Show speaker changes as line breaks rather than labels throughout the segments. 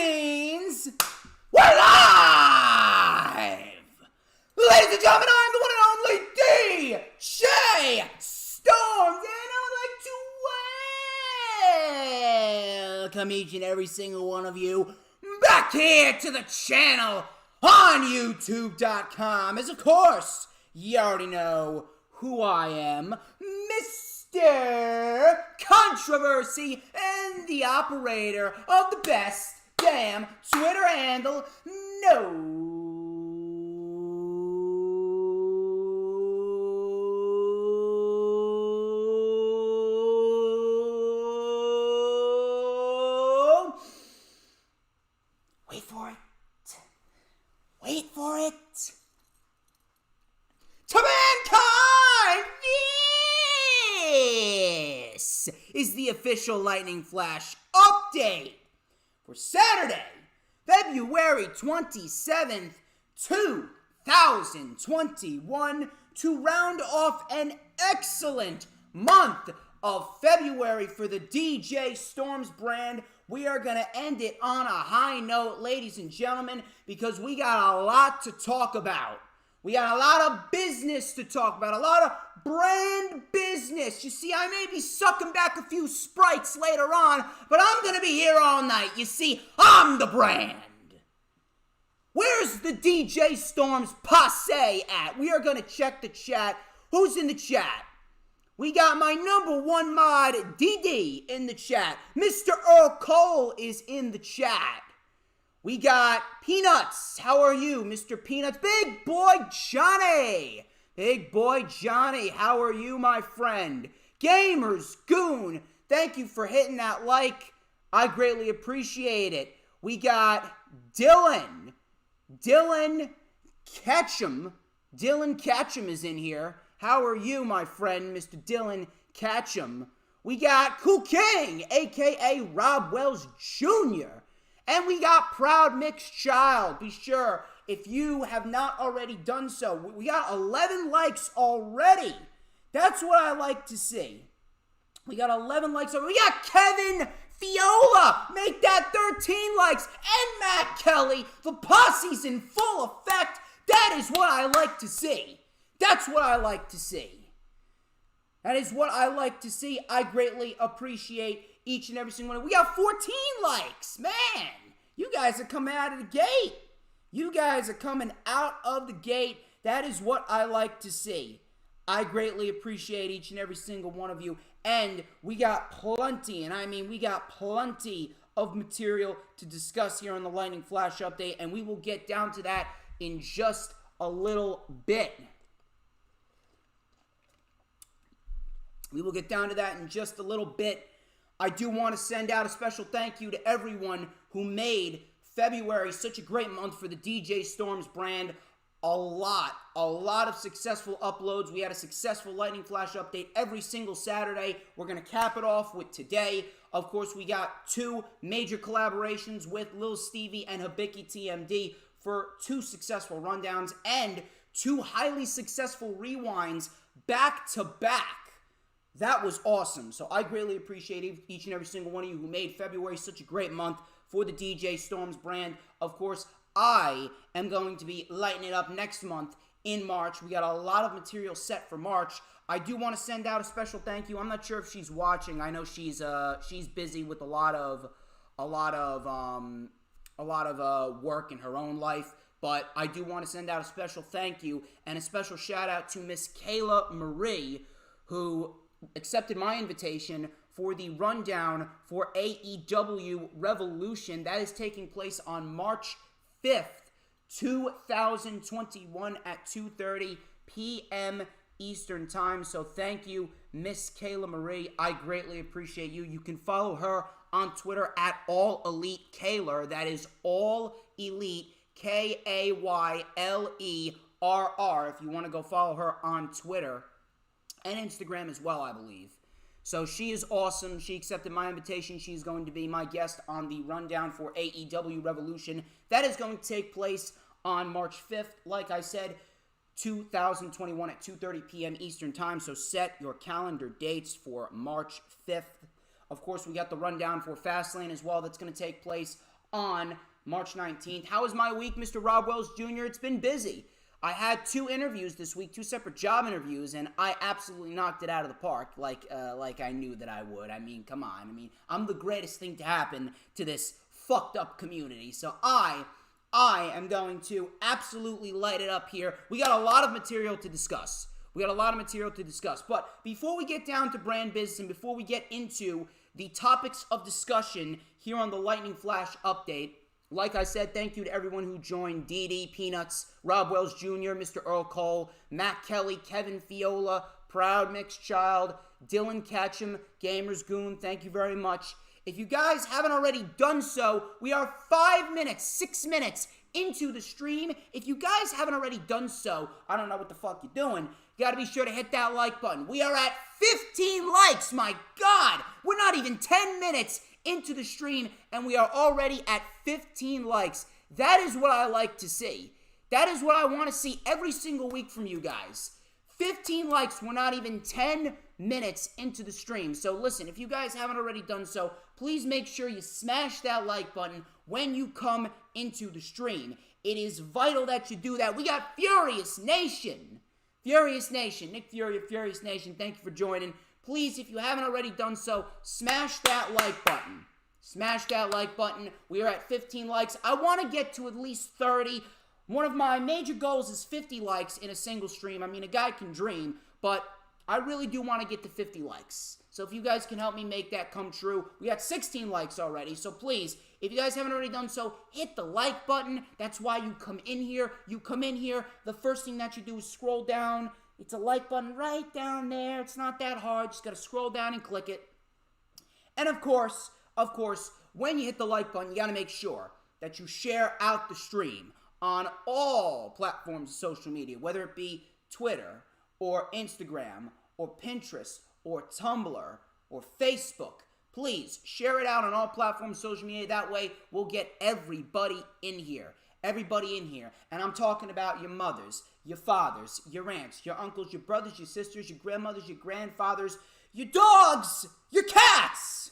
means we're live! Ladies and gentlemen, I'm the one and only DJ Storms, and I would like to welcome each and every single one of you back here to the channel on YouTube.com. As of course, you already know who I am, Mr. Controversy and the operator of the best damn Twitter handle, no. Wait for it. To mankind, this is the official Lightning Flash update for Saturday, February 27th, 2021, to round off an excellent month of February for the DJ Storms brand. We are going to end it on a high note, ladies and gentlemen, because we got a lot to talk about. We got a lot of business to talk about, a lot of brand business. You see, I may be sucking back a few Sprites later on, but I'm going to be here all night. You see, I'm the brand. Where's the DJ Storms posse at? We are going to check the chat. Who's in the chat? We got my number one mod, DD, in the chat. Mr. Earl Cole is in the chat. We got Peanuts. How are you, Mr. Peanuts? Big boy Johnny. Big boy Johnny, how are you, my friend? Gamers Goon, thank you for hitting that like. I greatly appreciate it. We got Dylan. Dylan Ketchum. Dylan Ketchum is in here. How are you, my friend, Mr. Dylan Ketchum? We got Cool King, a.k.a. Rob Wells Jr., and we got Proud Mixed Child. Be sure, if you have not already done so, we got 11 likes already. That's what I like to see. We got 11 likes already. We got Kevin Fiola. Make that 13 likes. And Matt Kelly. The posse's in full effect. That is what I like to see. That's what I like to see. That is what I like to see. I greatly appreciate each and every single one. We got 14 likes. Man, you guys are coming out of the gate. You guys are coming out of the gate. That is what I like to see. I greatly appreciate each and every single one of you. And we got plenty, and I mean we got plenty of material to discuss here on the Lightning Flash update. And we will get down to that in just a little bit. We will get down to that in just a little bit. I do want to send out a special thank you to everyone who made February such a great month for the DJ Storms brand. A lot of successful uploads. We had a successful Lightning Flash update every single Saturday. We're going to cap it off with today. Of course, we got two major collaborations with Lil Stevie and Hibiki TMD for two successful rundowns and two highly successful rewinds back to back. That was awesome. So I greatly appreciate each and every single one of you who made February such a great month for the DJ Storms brand. Of course, I am going to be lighting it up next month in March. We got a lot of material set for March. I do want to send out a special thank you. I'm not sure if she's watching. I know she's busy with a lot of work in her own life. But I do want to send out a special thank you and a special shout out to Miss Kayla Marie, who accepted my invitation for the rundown for AEW Revolution. That is taking place on March 5th, 2021 at 2:30 p.m. Eastern Time. So thank you, Miss Kayla Marie. I greatly appreciate you. You can follow her on Twitter at All Elite Kayler. That is All Elite Kaylerr. If you want to go follow her on Twitter. And Instagram as well, I believe. So she is awesome. She accepted my invitation. She's going to be my guest on the rundown for AEW Revolution. That is going to take place on March 5th. Like I said, 2021 at 2:30 p.m. Eastern Time. So set your calendar dates for March 5th. Of course, we got the rundown for Fastlane as well. That's going to take place on March 19th. How was my week, Mr. Rob Wells Jr.? It's been busy. I had 2 interviews this week, 2 separate job interviews, and I absolutely knocked it out of the park like I knew that I would. I mean, come on. I mean, I'm the greatest thing to happen to this fucked up community. So I am going to absolutely light it up here. We got a lot of material to discuss. But before we get down to brand business and before we get into the topics of discussion here on the Lightning Flash update, like I said, thank you to everyone who joined: DD, Peanuts, Rob Wells Jr., Mr. Earl Cole, Matt Kelly, Kevin Fiola, Proud Mixed Child, Dylan Ketchum, Gamers Goon, thank you very much. If you guys haven't already done so, we are 6 minutes into the stream. If you guys haven't already done so, I don't know what the fuck you're doing. You gotta be sure to hit that like button. We are at 15 likes, my God! We're not even 10 minutes into the stream, and we are already at 15 likes. That is what I like to see. That is what I want to see every single week from you guys. 15 likes. We're not even 10 minutes into the stream. So listen, if you guys haven't already done so, please make sure you smash that like button when you come into the stream. It is vital that you do that. We got Furious Nation. Nick Fury of Furious Nation, thank you for joining. Please, if you haven't already done so, smash that like button. We are at 15 likes. I want to get to at least 30. One of my major goals is 50 likes in a single stream. I mean, a guy can dream, but I really do want to get to 50 likes. So if you guys can help me make that come true, we got 16 likes already. So please, if you guys haven't already done so, hit the like button. That's why you come in here. The first thing that you do is scroll down. It's a like button right down there. It's not that hard. Just got to scroll down and click it. And of course, when you hit the like button, you got to make sure that you share out the stream on all platforms of social media, whether it be Twitter or Instagram or Pinterest or Tumblr or Facebook. Please share it out on all platforms of social media. That way we'll get everybody in here. And I'm talking about your mothers, your fathers, your aunts, your uncles, your brothers, your sisters, your grandmothers, your grandfathers, your dogs, your cats,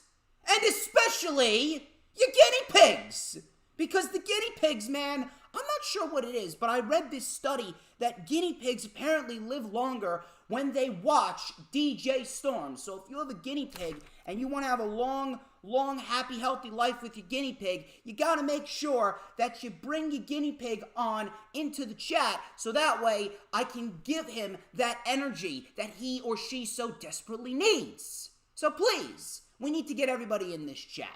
and especially your guinea pigs. Because the guinea pigs, man, I'm not sure what it is, but I read this study that guinea pigs apparently live longer when they watch DJ Storms. So if you have a guinea pig and you want to have a long, happy, healthy life with your guinea pig, you got to make sure that you bring your guinea pig on into the chat so that way I can give him that energy that he or she so desperately needs. So please, we need to get everybody in this chat.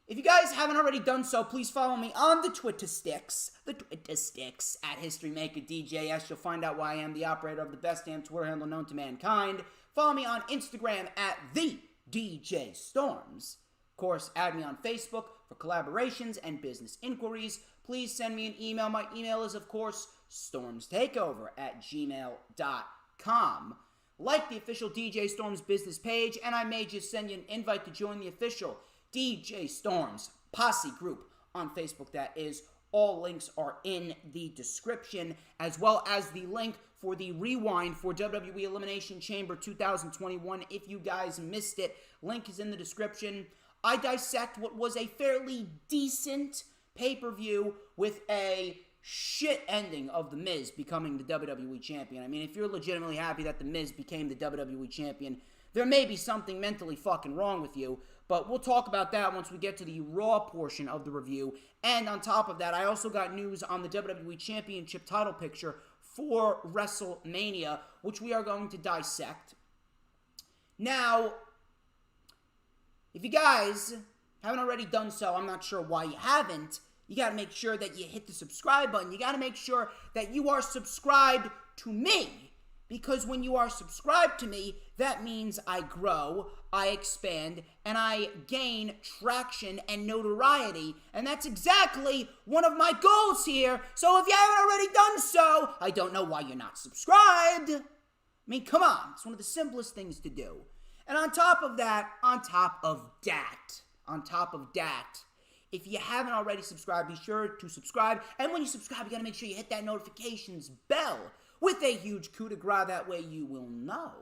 If you guys haven't already done so, please follow me on the Twitter sticks at HistoryMakerDJS. You'll find out why I am the operator of the best damn Twitter handle known to mankind. Follow me on Instagram at the DJ Storms. Of course, add me on Facebook for collaborations and business inquiries. Please send me an email. My email is, of course, StormsTakeOver@gmail.com. Like the official DJ Storms business page, and I may just send you an invite to join the official DJ Storms Posse group on Facebook. That is, all links are in the description, as well as the link for the rewind for WWE Elimination Chamber 2021. If you guys missed it, link is in the description. I dissect what was a fairly decent pay-per-view with a shit ending of The Miz becoming the WWE Champion. I mean, if you're legitimately happy that The Miz became the WWE Champion, there may be something mentally fucking wrong with you. But we'll talk about that once we get to the Raw portion of the review. And on top of that, I also got news on the WWE Championship title picture for WrestleMania, which we are going to dissect. Now, if you guys haven't already done so, I'm not sure why you haven't, you got to make sure that you hit the subscribe button. You got to make sure that you are subscribed to me. Because when you are subscribed to me, that means I grow, I expand, and I gain traction and notoriety. And that's exactly one of my goals here. So if you haven't already done so, I don't know why you're not subscribed. I mean, come on. It's one of the simplest things to do. And on top of that, if you haven't already subscribed, be sure to subscribe. And when you subscribe, you got to make sure you hit that notifications bell with a huge coup de grace. That way you will know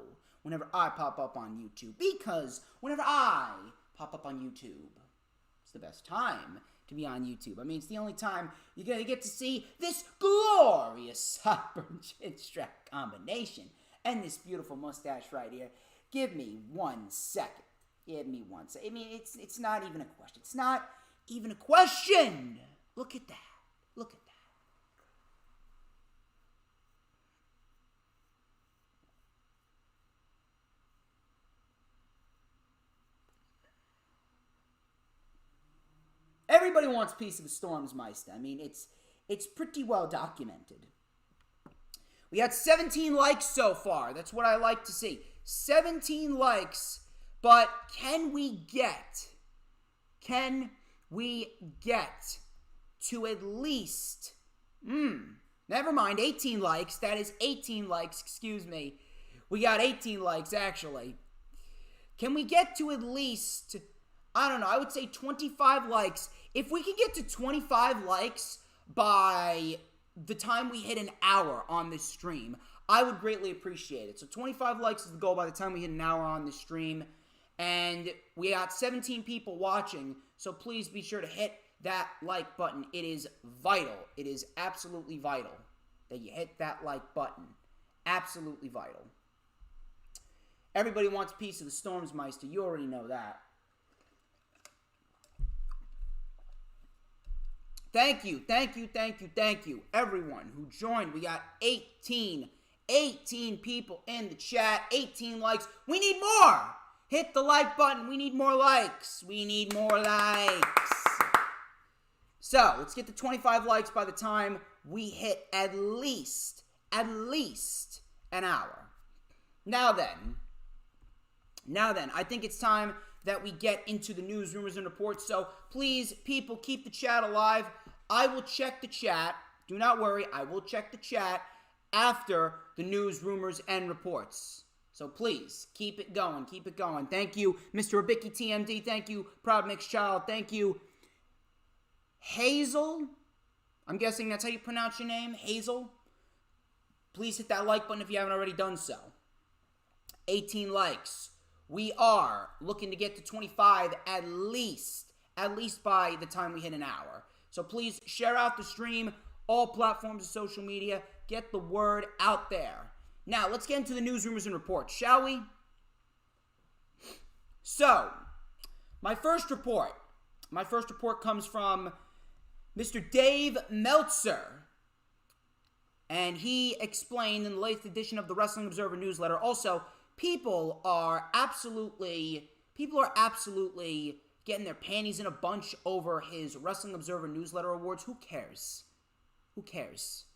whenever I pop up on YouTube. Because whenever I pop up on YouTube, it's the best time to be on YouTube. I mean, it's the only time you're going to get to see this glorious hyper chin strap combination and this beautiful mustache right here. Give me 1 second. Give me 1 second. I mean, it's not even a question. It's not even a question. Look at that. Look at that. Everybody wants a piece of the Stormsmeister. I mean, it's pretty well documented. We had 17 likes so far. That's what I like to see. 17 likes, but can we get to at least, never mind, 18 likes. That is 18 likes, excuse me. We got 18 likes, actually. Can we get to at least, I don't know, I would say 25 likes. If we can get to 25 likes by the time we hit an hour on this stream, I would greatly appreciate it. So 25 likes is the goal by the time we hit an hour on this stream. And we got 17 people watching, so please be sure to hit that like button. It is vital. It is absolutely vital that you hit that like button. Absolutely vital. Everybody wants a piece of the Stormsmeister. You already know that. Thank you, everyone who joined. We got 18 people in the chat, 18 likes. We need more. Hit the like button. We need more likes. We need more likes. So, let's get to 25 likes by the time we hit at least an hour. Now then, I think it's time that we get into the news, rumors, and reports. So, please, people, keep the chat alive. I will check the chat. Do not worry. I will check the chat after the news, rumors, and reports. So please, keep it going. Keep it going. Thank you, Mr. Rabicki TMD. Thank you, Proud Mixed Child. Thank you, Hazel. I'm guessing that's how you pronounce your name, Hazel. Please hit that like button if you haven't already done so. 18 likes. We are looking to get to 25 at least by the time we hit an hour. So please share out the stream, all platforms of social media. Get the word out there. Now, let's get into the news, rumors, and reports, shall we? So, my first report comes from Mr. Dave Meltzer. And he explained in the latest edition of the Wrestling Observer newsletter, also, people are absolutely getting their panties in a bunch over his Wrestling Observer newsletter awards. Who cares? Who cares?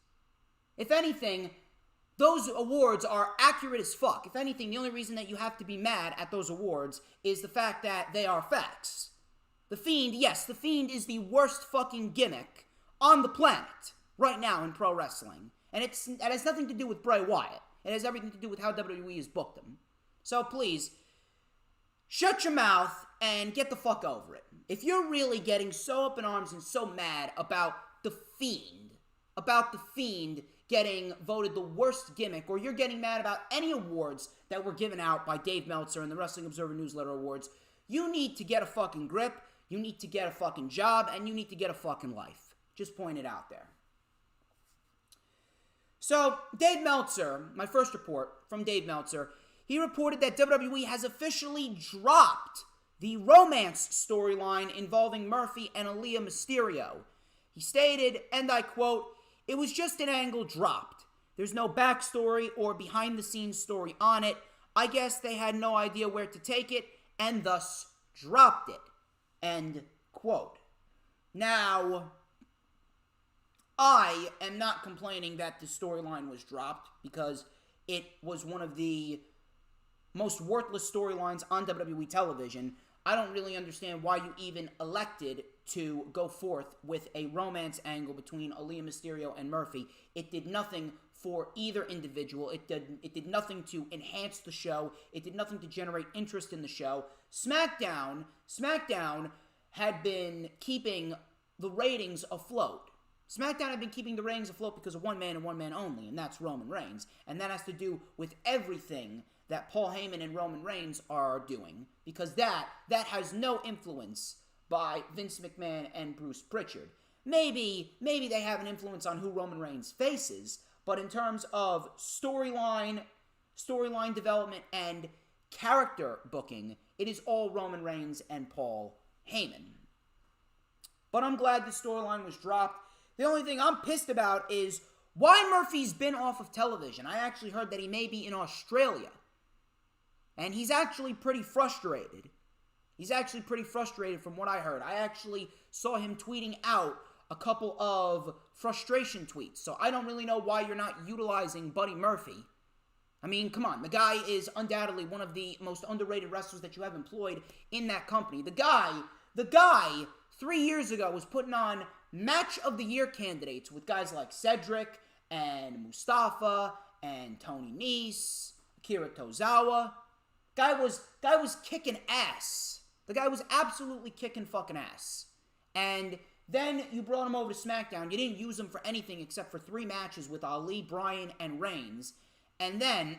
If anything, those awards are accurate as fuck. If anything, the only reason that you have to be mad at those awards is the fact that they are facts. The Fiend, yes, The Fiend is the worst fucking gimmick on the planet right now in pro wrestling. And it has nothing to do with Bray Wyatt. It has everything to do with how WWE has booked him. So please, shut your mouth and get the fuck over it. If you're really getting so up in arms and so mad about The Fiend getting voted the worst gimmick, or you're getting mad about any awards that were given out by Dave Meltzer in the Wrestling Observer Newsletter Awards, you need to get a fucking grip, you need to get a fucking job, and you need to get a fucking life. Just point it out there. So, Dave Meltzer, my first report from Dave Meltzer, he reported that WWE has officially dropped the romance storyline involving Murphy and Aaliyah Mysterio. He stated, and I quote, "It was just an angle dropped. There's no backstory or behind-the-scenes story on it. I guess they had no idea where to take it, and thus dropped it." End quote. Now, I am not complaining that the storyline was dropped, because it was one of the most worthless storylines on WWE television. I don't really understand why you even elected to go forth with a romance angle between Aaliyah Mysterio and Murphy. It did nothing for either individual. It did nothing to enhance the show. It did nothing to generate interest in the show. SmackDown had been keeping the ratings afloat. SmackDown had been keeping the ratings afloat because of one man and one man only, and that's Roman Reigns. And that has to do with everything that Paul Heyman and Roman Reigns are doing, because that has no influence by Vince McMahon and Bruce Pritchard. Maybe they have an influence on who Roman Reigns faces, but in terms of storyline development and character booking, it is all Roman Reigns and Paul Heyman. But I'm glad the storyline was dropped. The only thing I'm pissed about is why Murphy's been off of television. I actually heard that he may be in Australia. And he's actually pretty frustrated. He's actually pretty frustrated from what I heard. I actually saw him tweeting out a couple of frustration tweets. So I don't really know why you're not utilizing Buddy Murphy. I mean, come on. The guy is undoubtedly one of the most underrated wrestlers that you have employed in that company. The guy 3 years ago was putting on match of the year candidates with guys like Cedric and Mustafa and Tony Nese, Akira Tozawa. Guy was kicking ass. The guy was absolutely kicking fucking ass. And then you brought him over to SmackDown. You didn't use him for anything except for 3 matches with Ali, Bryan, and Reigns. And then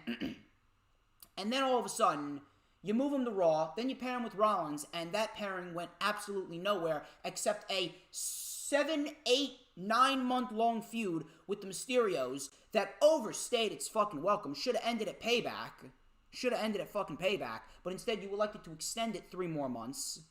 all of a sudden, you move him to Raw, then you pair him with Rollins, and that pairing went absolutely nowhere except a 7, 8, 9 month long feud with the Mysterios that overstayed its fucking welcome. Should have ended at Payback. Should have ended at fucking Payback, but instead you elected to extend it 3 more months.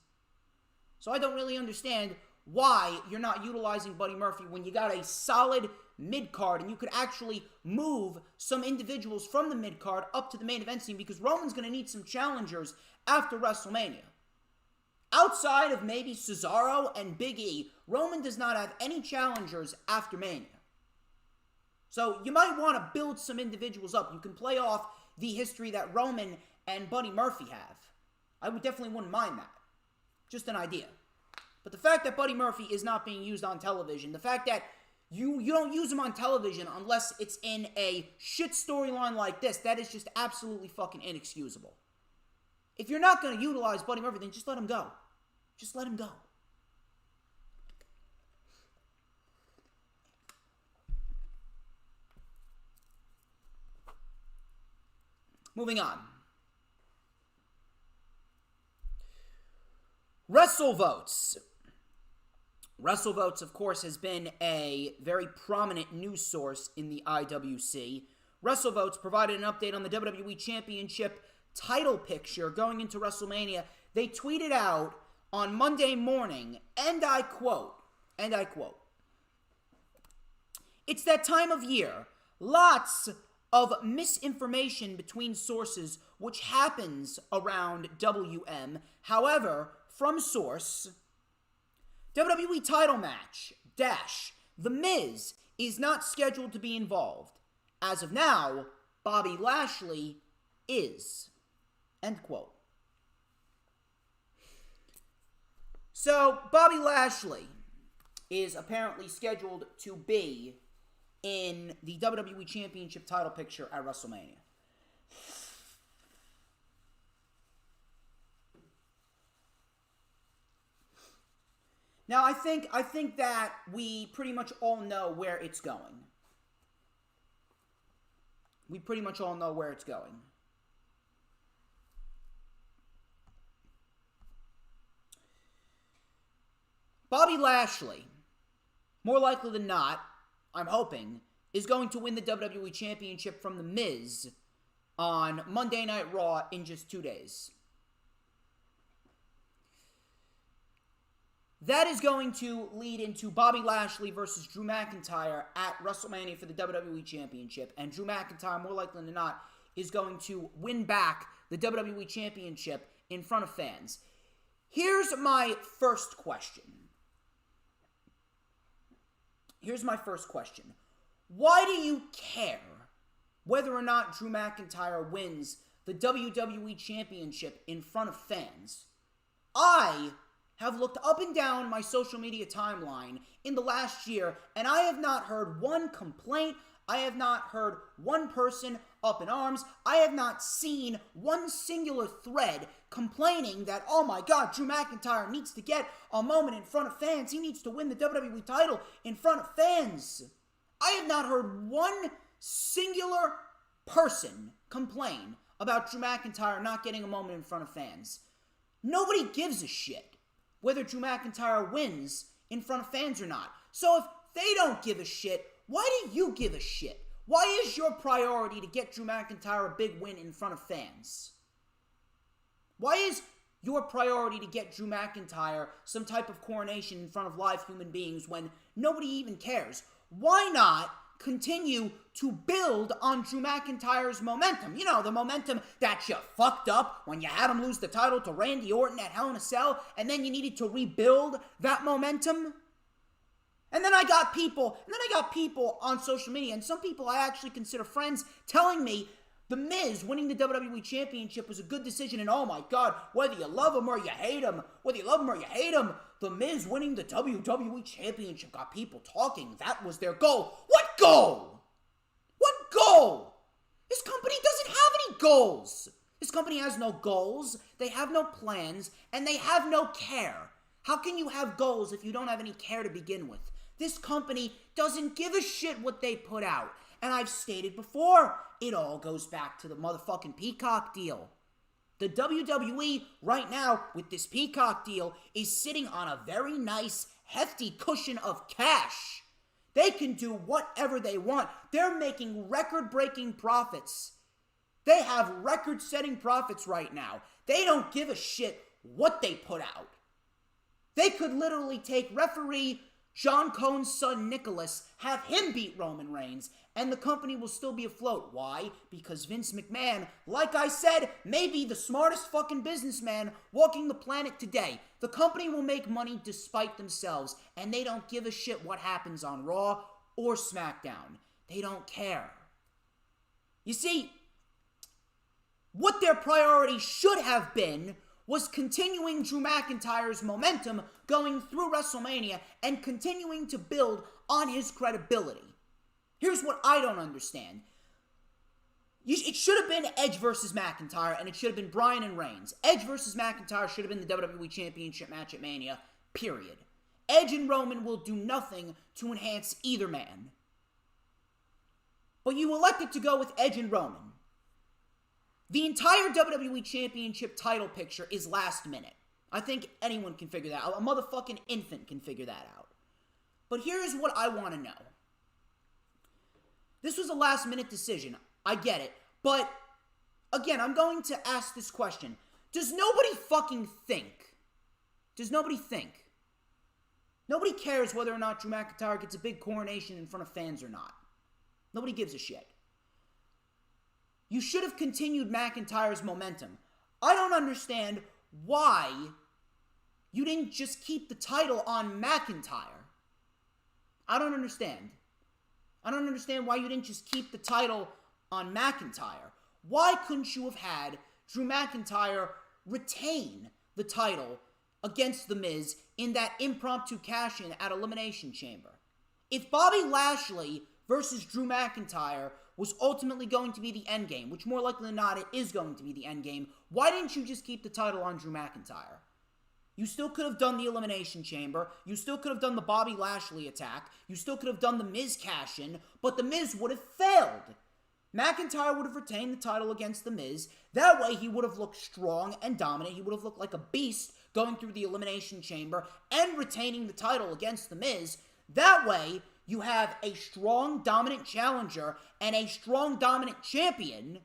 So I don't really understand why you're not utilizing Buddy Murphy when you got a solid mid-card and you could actually move some individuals from the mid-card up to the main event scene, because Roman's going to need some challengers after WrestleMania. Outside of maybe Cesaro and Big E, Roman does not have any challengers after Mania. So you might want to build some individuals up. You can play off the history that Roman and Buddy Murphy have. I would definitely wouldn't mind that. Just an idea. But the fact that Buddy Murphy is not being used on television, the fact that you don't use him on television unless it's in a shit storyline like this, that is just absolutely fucking inexcusable. If you're not going to utilize Buddy Murphy, then just let him go. Just let him go. Moving on. WrestleVotes. WrestleVotes, of course, has been a very prominent news source in the IWC. WrestleVotes provided an update on the WWE Championship title picture going into WrestleMania. They tweeted out on Monday morning, and I quote, "It's that time of year. Lots of misinformation between sources, which happens around WM. However, from source, WWE title match, The Miz is not scheduled to be involved. As of now, Bobby Lashley is." End quote. So, Bobby Lashley is apparently scheduled to be in the WWE Championship title picture at WrestleMania. Now, I think that we pretty much all know where it's going. We pretty much all know where it's going. Bobby Lashley, more likely than not, I'm hoping, is going to win the WWE Championship from The Miz on Monday Night Raw in just 2 days. That is going to lead into Bobby Lashley versus Drew McIntyre at WrestleMania for the WWE Championship. And Drew McIntyre, more likely than not, is going to win back the WWE Championship in front of fans. Here's my first question. Why do you care whether or not Drew McIntyre wins the WWE Championship in front of fans? I have looked up and down my social media timeline in the last year, and I have not heard one complaint. I have not heard one person up in arms. I have not seen one singular thread complaining that, oh my God, Drew McIntyre needs to get a moment in front of fans. He needs to win the WWE title in front of fans. I have not heard one singular person complain about Drew McIntyre not getting a moment in front of fans. Nobody gives a shit whether Drew McIntyre wins in front of fans or not. So if they don't give a shit, why do you give a shit? Why is your priority to get Drew McIntyre a big win in front of fans? Why is your priority to get Drew McIntyre some type of coronation in front of live human beings when nobody even cares? Why not continue to build on Drew McIntyre's momentum? You know, the momentum that you fucked up when you had him lose the title to Randy Orton at Hell in a Cell, and then you needed to rebuild that momentum. And then I got people on social media, and some people I actually consider friends, telling me The Miz winning the WWE Championship was a good decision, and oh my God, whether you love him or you hate him, The Miz winning the WWE Championship got people talking. That was their goal. What goal? What goal? This company doesn't have any goals. This company has no goals, they have no plans, and they have no care. How can you have goals if you don't have any care to begin with? This company doesn't give a shit what they put out. And I've stated before, it all goes back to the motherfucking Peacock deal. The WWE right now with this Peacock deal is sitting on a very nice, hefty cushion of cash. They can do whatever they want. They're making record-breaking profits. They have record-setting profits right now. They don't give a shit what they put out. They could literally take referee John Cohn's son Nicholas, have him beat Roman Reigns, and the company will still be afloat. Why? Because Vince McMahon, like I said, may be the smartest fucking businessman walking the planet today. The company will make money despite themselves, and they don't give a shit what happens on Raw or SmackDown. They don't care. You see, what their priority should have been was continuing Drew McIntyre's momentum going through WrestleMania and continuing to build on his credibility. Here's what I don't understand. It should have been Edge versus McIntyre, and it should have been Bryan and Reigns. Edge versus McIntyre should have been the WWE Championship match at Mania, period. Edge and Roman will do nothing to enhance either man. But you elected to go with Edge and Roman. The entire WWE Championship title picture is last minute. I think anyone can figure that out. A motherfucking infant can figure that out. But here's what I want to know. This was a last minute decision. I get it. But, again, I'm going to ask this question. Does nobody fucking think? Does nobody think? Nobody cares whether or not Drew McIntyre gets a big coronation in front of fans or not. Nobody gives a shit. You should have continued McIntyre's momentum. I don't understand why you didn't just keep the title on McIntyre. I don't understand. I don't understand why you didn't just keep the title on McIntyre. Why couldn't you have had Drew McIntyre retain the title against The Miz in that impromptu cash-in at Elimination Chamber? If Bobby Lashley versus Drew McIntyre was ultimately going to be the endgame, which more likely than not it is going to be the endgame, why didn't you just keep the title on Drew McIntyre? You still could have done the Elimination Chamber, you still could have done the Bobby Lashley attack, you still could have done the Miz cash-in, but the Miz would have failed. McIntyre would have retained the title against the Miz. That way he would have looked strong and dominant. He would have looked like a beast going through the Elimination Chamber and retaining the title against the Miz. That way you have a strong, dominant challenger and a strong, dominant champion.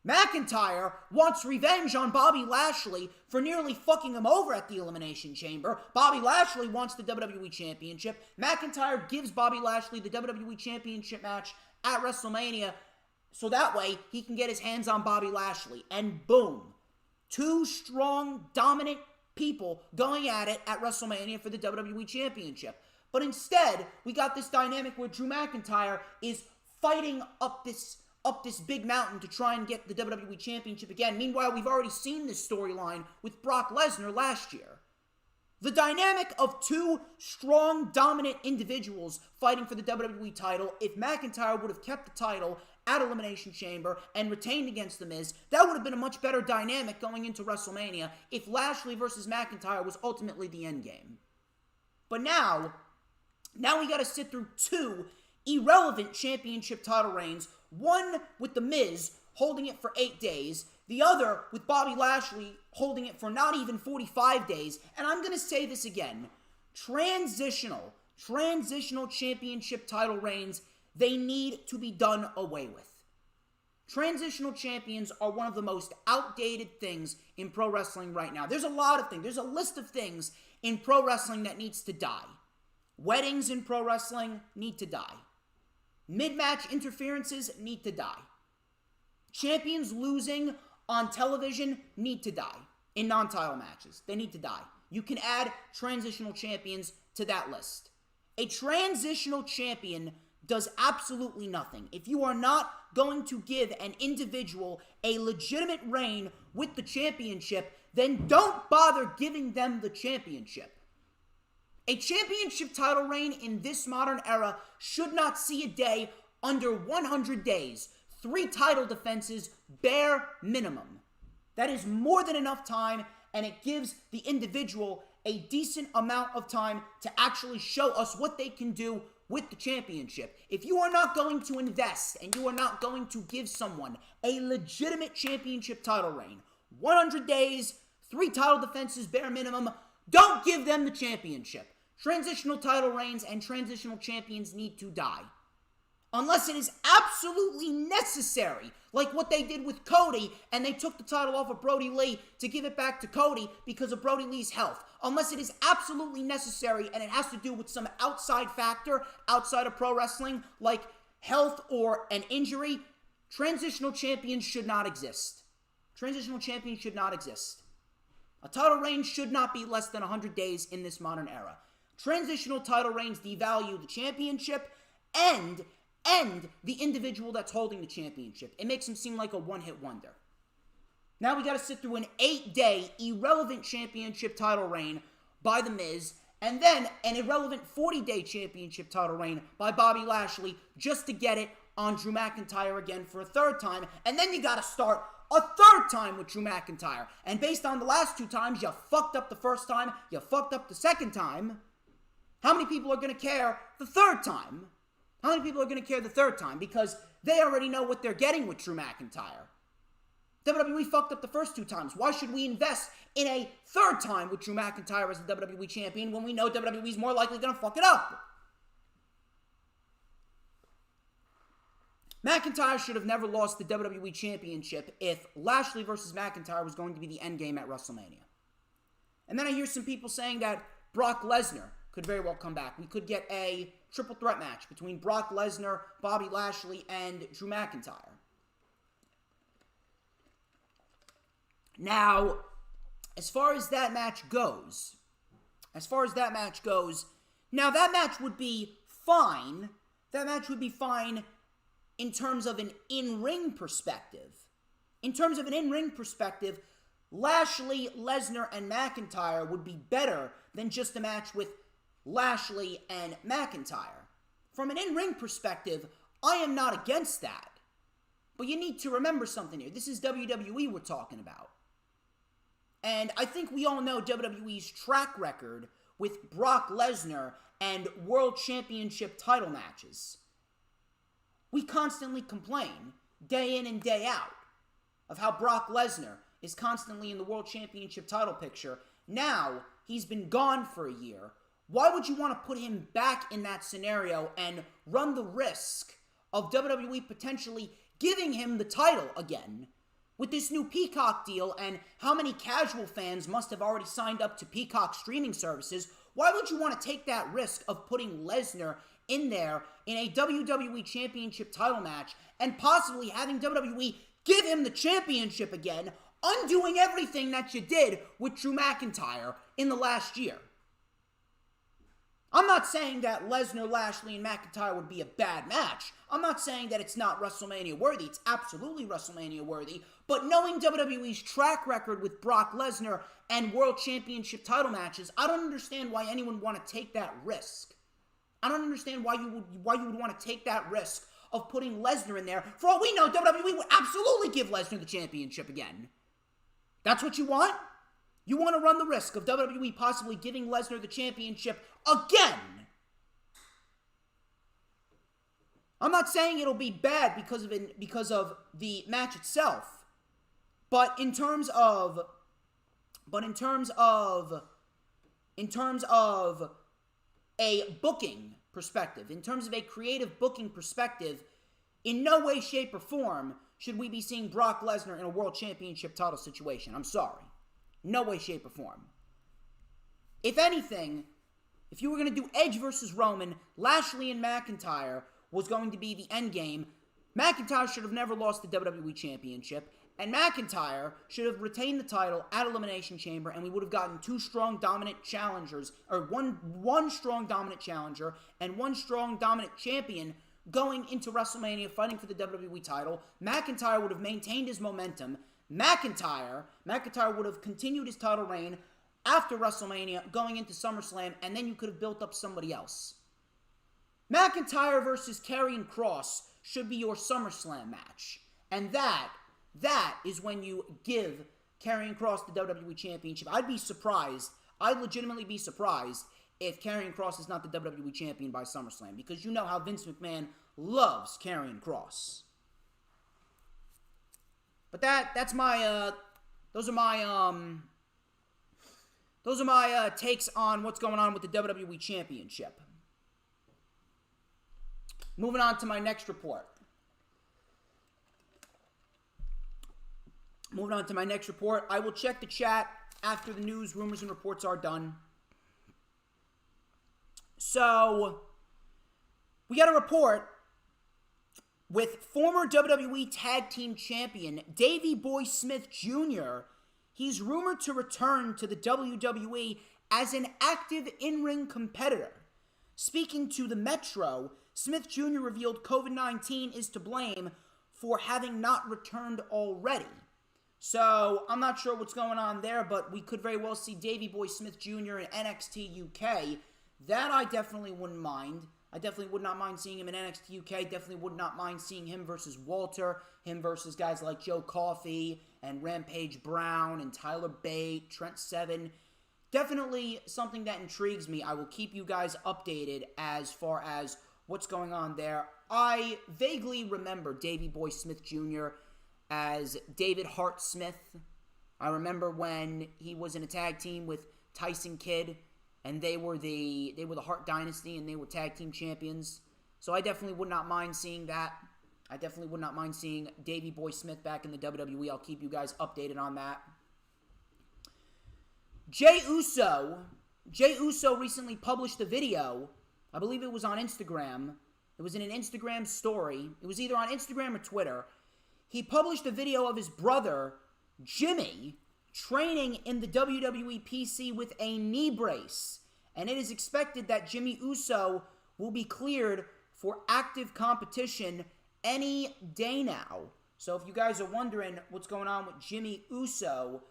McIntyre wants revenge on Bobby Lashley for nearly fucking him over at the Elimination Chamber. Bobby Lashley wants the WWE Championship. McIntyre gives Bobby Lashley the WWE Championship match at WrestleMania so that way he can get his hands on Bobby Lashley. And boom, two strong, dominant people going at it at WrestleMania for the WWE Championship. But instead, we got this dynamic where Drew McIntyre is fighting up this big mountain to try and get the WWE Championship again. Meanwhile, we've already seen this storyline with Brock Lesnar last year. The dynamic of two strong, dominant individuals fighting for the WWE title, if McIntyre would have kept the title at Elimination Chamber and retained against The Miz, that would have been a much better dynamic going into WrestleMania if Lashley versus McIntyre was ultimately the endgame. But now we got to sit through two irrelevant championship title reigns, one with The Miz, holding it for 8 days. The other with Bobby Lashley holding it for not even 45 days. And I'm going to say this again. Transitional championship title reigns, they need to be done away with. Transitional champions are one of the most outdated things in pro wrestling right now. There's a lot of things. There's a list of things in pro wrestling that needs to die. Weddings in pro wrestling need to die. Mid-match interferences need to die. Champions losing on television need to die. In non-title matches, they need to die. You can add transitional champions to that list. A transitional champion does absolutely nothing. If you are not going to give an individual a legitimate reign with the championship, then don't bother giving them the championship. A championship title reign in this modern era should not see a day under 100 days. 3 title defenses, bare minimum. That is more than enough time, and it gives the individual a decent amount of time to actually show us what they can do with the championship. If you are not going to invest and you are not going to give someone a legitimate championship title reign, 100 days, 3 title defenses, bare minimum, don't give them the championship. Transitional title reigns and transitional champions need to die. Unless it is absolutely necessary, like what they did with Cody, and they took the title off of Brody Lee to give it back to Cody because of Brody Lee's health. Unless it is absolutely necessary and it has to do with some outside factor outside of pro wrestling, like health or an injury, transitional champions should not exist. Transitional champions should not exist. A title reign should not be less than 100 days in this modern era. Transitional title reigns devalue the championship and the individual that's holding the championship. It makes him seem like a one-hit wonder. Now we got to sit through an 8-day irrelevant championship title reign by The Miz, and then an irrelevant 40-day championship title reign by Bobby Lashley just to get it on Drew McIntyre again for a 3rd time, and then you got to start a 3rd time with Drew McIntyre. And based on the last 2 times, you fucked up the 1st time, you fucked up the 2nd time. How many people are going to care the 3rd time? How many people are going to care the 3rd time? Because they already know what they're getting with Drew McIntyre. WWE fucked up the first 2 times. Why should we invest in a 3rd time with Drew McIntyre as the WWE Champion when we know WWE's more likely going to fuck it up? McIntyre should have never lost the WWE Championship if Lashley versus McIntyre was going to be the endgame at WrestleMania. And then I hear some people saying that Brock Lesnar could very well come back. We could get a triple threat match between Brock Lesnar, Bobby Lashley, and Drew McIntyre. Now, as far as that match goes, now that match would be fine. That match would be fine in terms of an in-ring perspective. In terms of an in-ring perspective, Lashley, Lesnar, and McIntyre would be better than just a match with Lashley and McIntyre. From an in-ring perspective, I am not against that. But you need to remember something here. This is WWE we're talking about. And I think we all know WWE's track record with Brock Lesnar and World Championship title matches. We constantly complain, day in and day out, of how Brock Lesnar is constantly in the World Championship title picture. Now, he's been gone for a year. Why would you want to put him back in that scenario and run the risk of WWE potentially giving him the title again? With this new Peacock deal and how many casual fans must have already signed up to Peacock streaming services, why would you want to take that risk of putting Lesnar in there in a WWE Championship title match and possibly having WWE give him the championship again, undoing everything that you did with Drew McIntyre in the last year? I'm not saying that Lesnar, Lashley, and McIntyre would be a bad match. I'm not saying that it's not WrestleMania worthy. It's absolutely WrestleMania worthy. But knowing WWE's track record with Brock Lesnar and World Championship title matches, I don't understand why anyone would want to take that risk. I don't understand why you would want to take that risk of putting Lesnar in there. For all we know, WWE would absolutely give Lesnar the championship again. That's what you want? You want to run the risk of WWE possibly giving Lesnar the championship again? I'm not saying it'll be bad because of the match itself, but in terms of a booking perspective, in terms of a creative booking perspective, in no way, shape, or form should we be seeing Brock Lesnar in a World Championship title situation. I'm sorry. No way, shape, or form. If anything, if you were going to do Edge versus Roman, Lashley and McIntyre was going to be the end game. McIntyre should have never lost the WWE Championship, and McIntyre should have retained the title at Elimination Chamber, and we would have gotten two strong dominant challengers, or one strong dominant challenger and one strong dominant champion going into WrestleMania fighting for the WWE title. McIntyre would have maintained his momentum. McIntyre would have continued his title reign after WrestleMania going into SummerSlam, and then you could have built up somebody else. McIntyre versus Karrion Kross should be your SummerSlam match. And that is when you give Karrion Kross the WWE Championship. I'd legitimately be surprised if Karrion Kross is not the WWE Champion by SummerSlam, because you know how Vince McMahon loves Karrion Kross. But those are my takes on what's going on with the WWE Championship. Moving on to my next report. I will check the chat after the news, rumors, and reports are done. So, we got a report with former WWE Tag Team Champion Davey Boy Smith Jr. He's rumored to return to the WWE as an active in-ring competitor. Speaking to the Metro, Smith Jr. revealed COVID-19 is to blame for having not returned already. So, I'm not sure what's going on there, but we could very well see Davey Boy Smith Jr. in NXT UK. That I definitely wouldn't mind. I definitely would not mind seeing him in NXT UK. Definitely would not mind seeing him versus Walter, him versus guys like Joe Coffey and Rampage Brown and Tyler Bate, Trent Seven. Definitely something that intrigues me. I will keep you guys updated as far as what's going on there. I vaguely remember Davey Boy Smith Jr. as David Hart Smith. I remember when he was in a tag team with Tyson Kidd, and they were the Hart Dynasty, and they were tag team champions. So I definitely would not mind seeing that. I definitely would not mind seeing Davey Boy Smith back in the WWE. I'll keep you guys updated on that. Jey Uso recently published a video. I believe it was on Instagram. It was in an Instagram story. It was either on Instagram or Twitter. He published a video of his brother, Jimmy, training in the WWE PC with a knee brace. And it is expected that Jimmy Uso will be cleared for active competition any day now. So if you guys are wondering what's going on with Jimmy Uso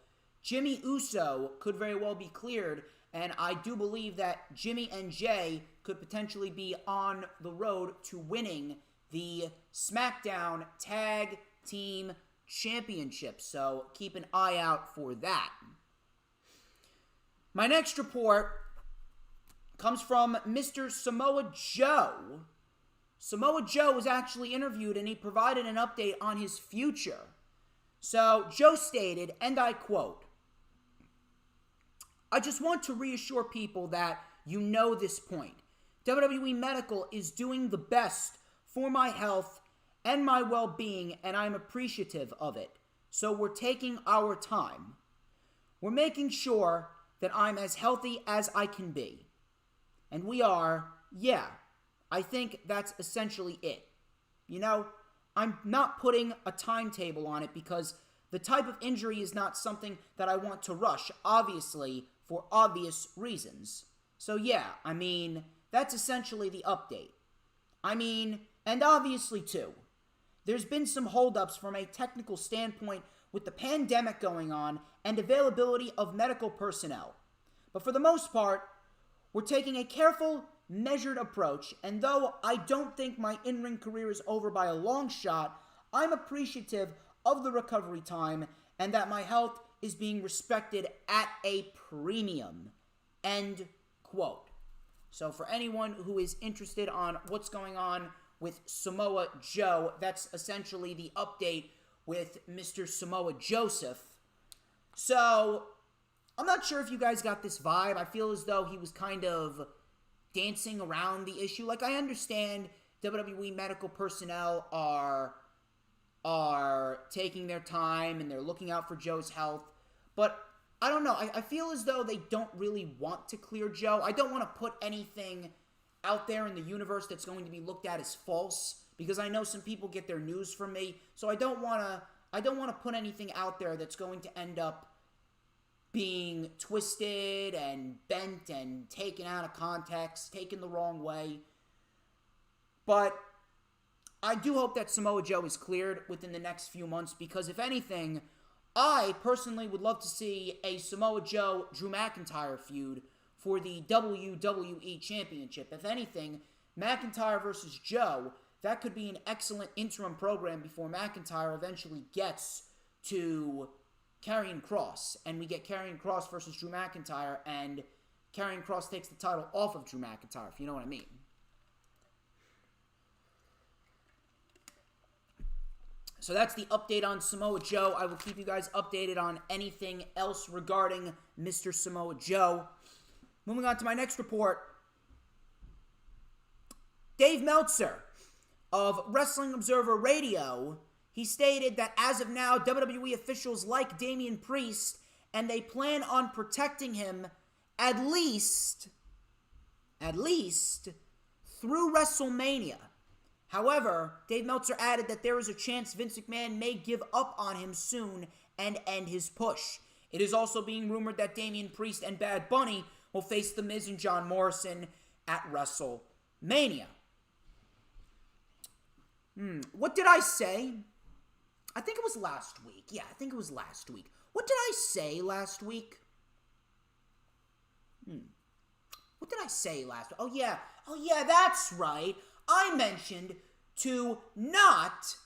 could very well be cleared. And I do believe that Jimmy and Jay could potentially be on the road to winning the SmackDown Tag Team Championship. So keep an eye out for that. My next report comes from Mr. Samoa Joe. Samoa Joe was actually interviewed and he provided an update on his future. So Joe stated, and I quote, "I just want to reassure people that you know this point. WWE Medical is doing the best for my health and my well-being, and I'm appreciative of it. So we're taking our time. We're making sure that I'm as healthy as I can be. And we are, yeah, I think that's essentially it. You know, I'm not putting a timetable on it because the type of injury is not something that I want to rush, obviously, for obvious reasons. So yeah, I mean, that's essentially the update. I mean, and obviously too, there's been some holdups from a technical standpoint with the pandemic going on and availability of medical personnel. But for the most part, we're taking a careful, measured approach, and though I don't think my in-ring career is over by a long shot, I'm appreciative of the recovery time and that my health is being respected at a premium." End quote. So for anyone who is interested on what's going on with Samoa Joe. That's essentially the update with Mr. Samoa Joseph. So, I'm not sure if you guys got this vibe. I feel as though he was kind of dancing around the issue. Like, I understand WWE medical personnel are taking their time and they're looking out for Joe's health. But, I don't know. I feel as though they don't really want to clear Joe. I don't want to put anything out there in the universe that's going to be looked at as false, because I know some people get their news from me. So I don't want to put anything out there that's going to end up being twisted and bent and taken out of context, taken the wrong way. But I do hope that Samoa Joe is cleared within the next few months, because if anything, I personally would love to see a Samoa Joe-Drew McIntyre feud for the WWE Championship. If anything, McIntyre versus Joe, that could be an excellent interim program before McIntyre eventually gets to Karrion Kross, and we get Karrion Kross versus Drew McIntyre, and Karrion Kross takes the title off of Drew McIntyre, if you know what I mean. So that's the update on Samoa Joe. I will keep you guys updated on anything else regarding Mr. Samoa Joe. Moving on to my next report. Dave Meltzer of Wrestling Observer Radio, he stated that as of now, WWE officials like Damian Priest, and they plan on protecting him at least through WrestleMania. However, Dave Meltzer added that there is a chance Vince McMahon may give up on him soon and end his push. It is also being rumored that Damian Priest and Bad Bunny will face The Miz and John Morrison at WrestleMania. What did I say? I think it was last week. Yeah, I think it was last week. What did I say last week? What did I say last week? Oh yeah, that's right. I mentioned to not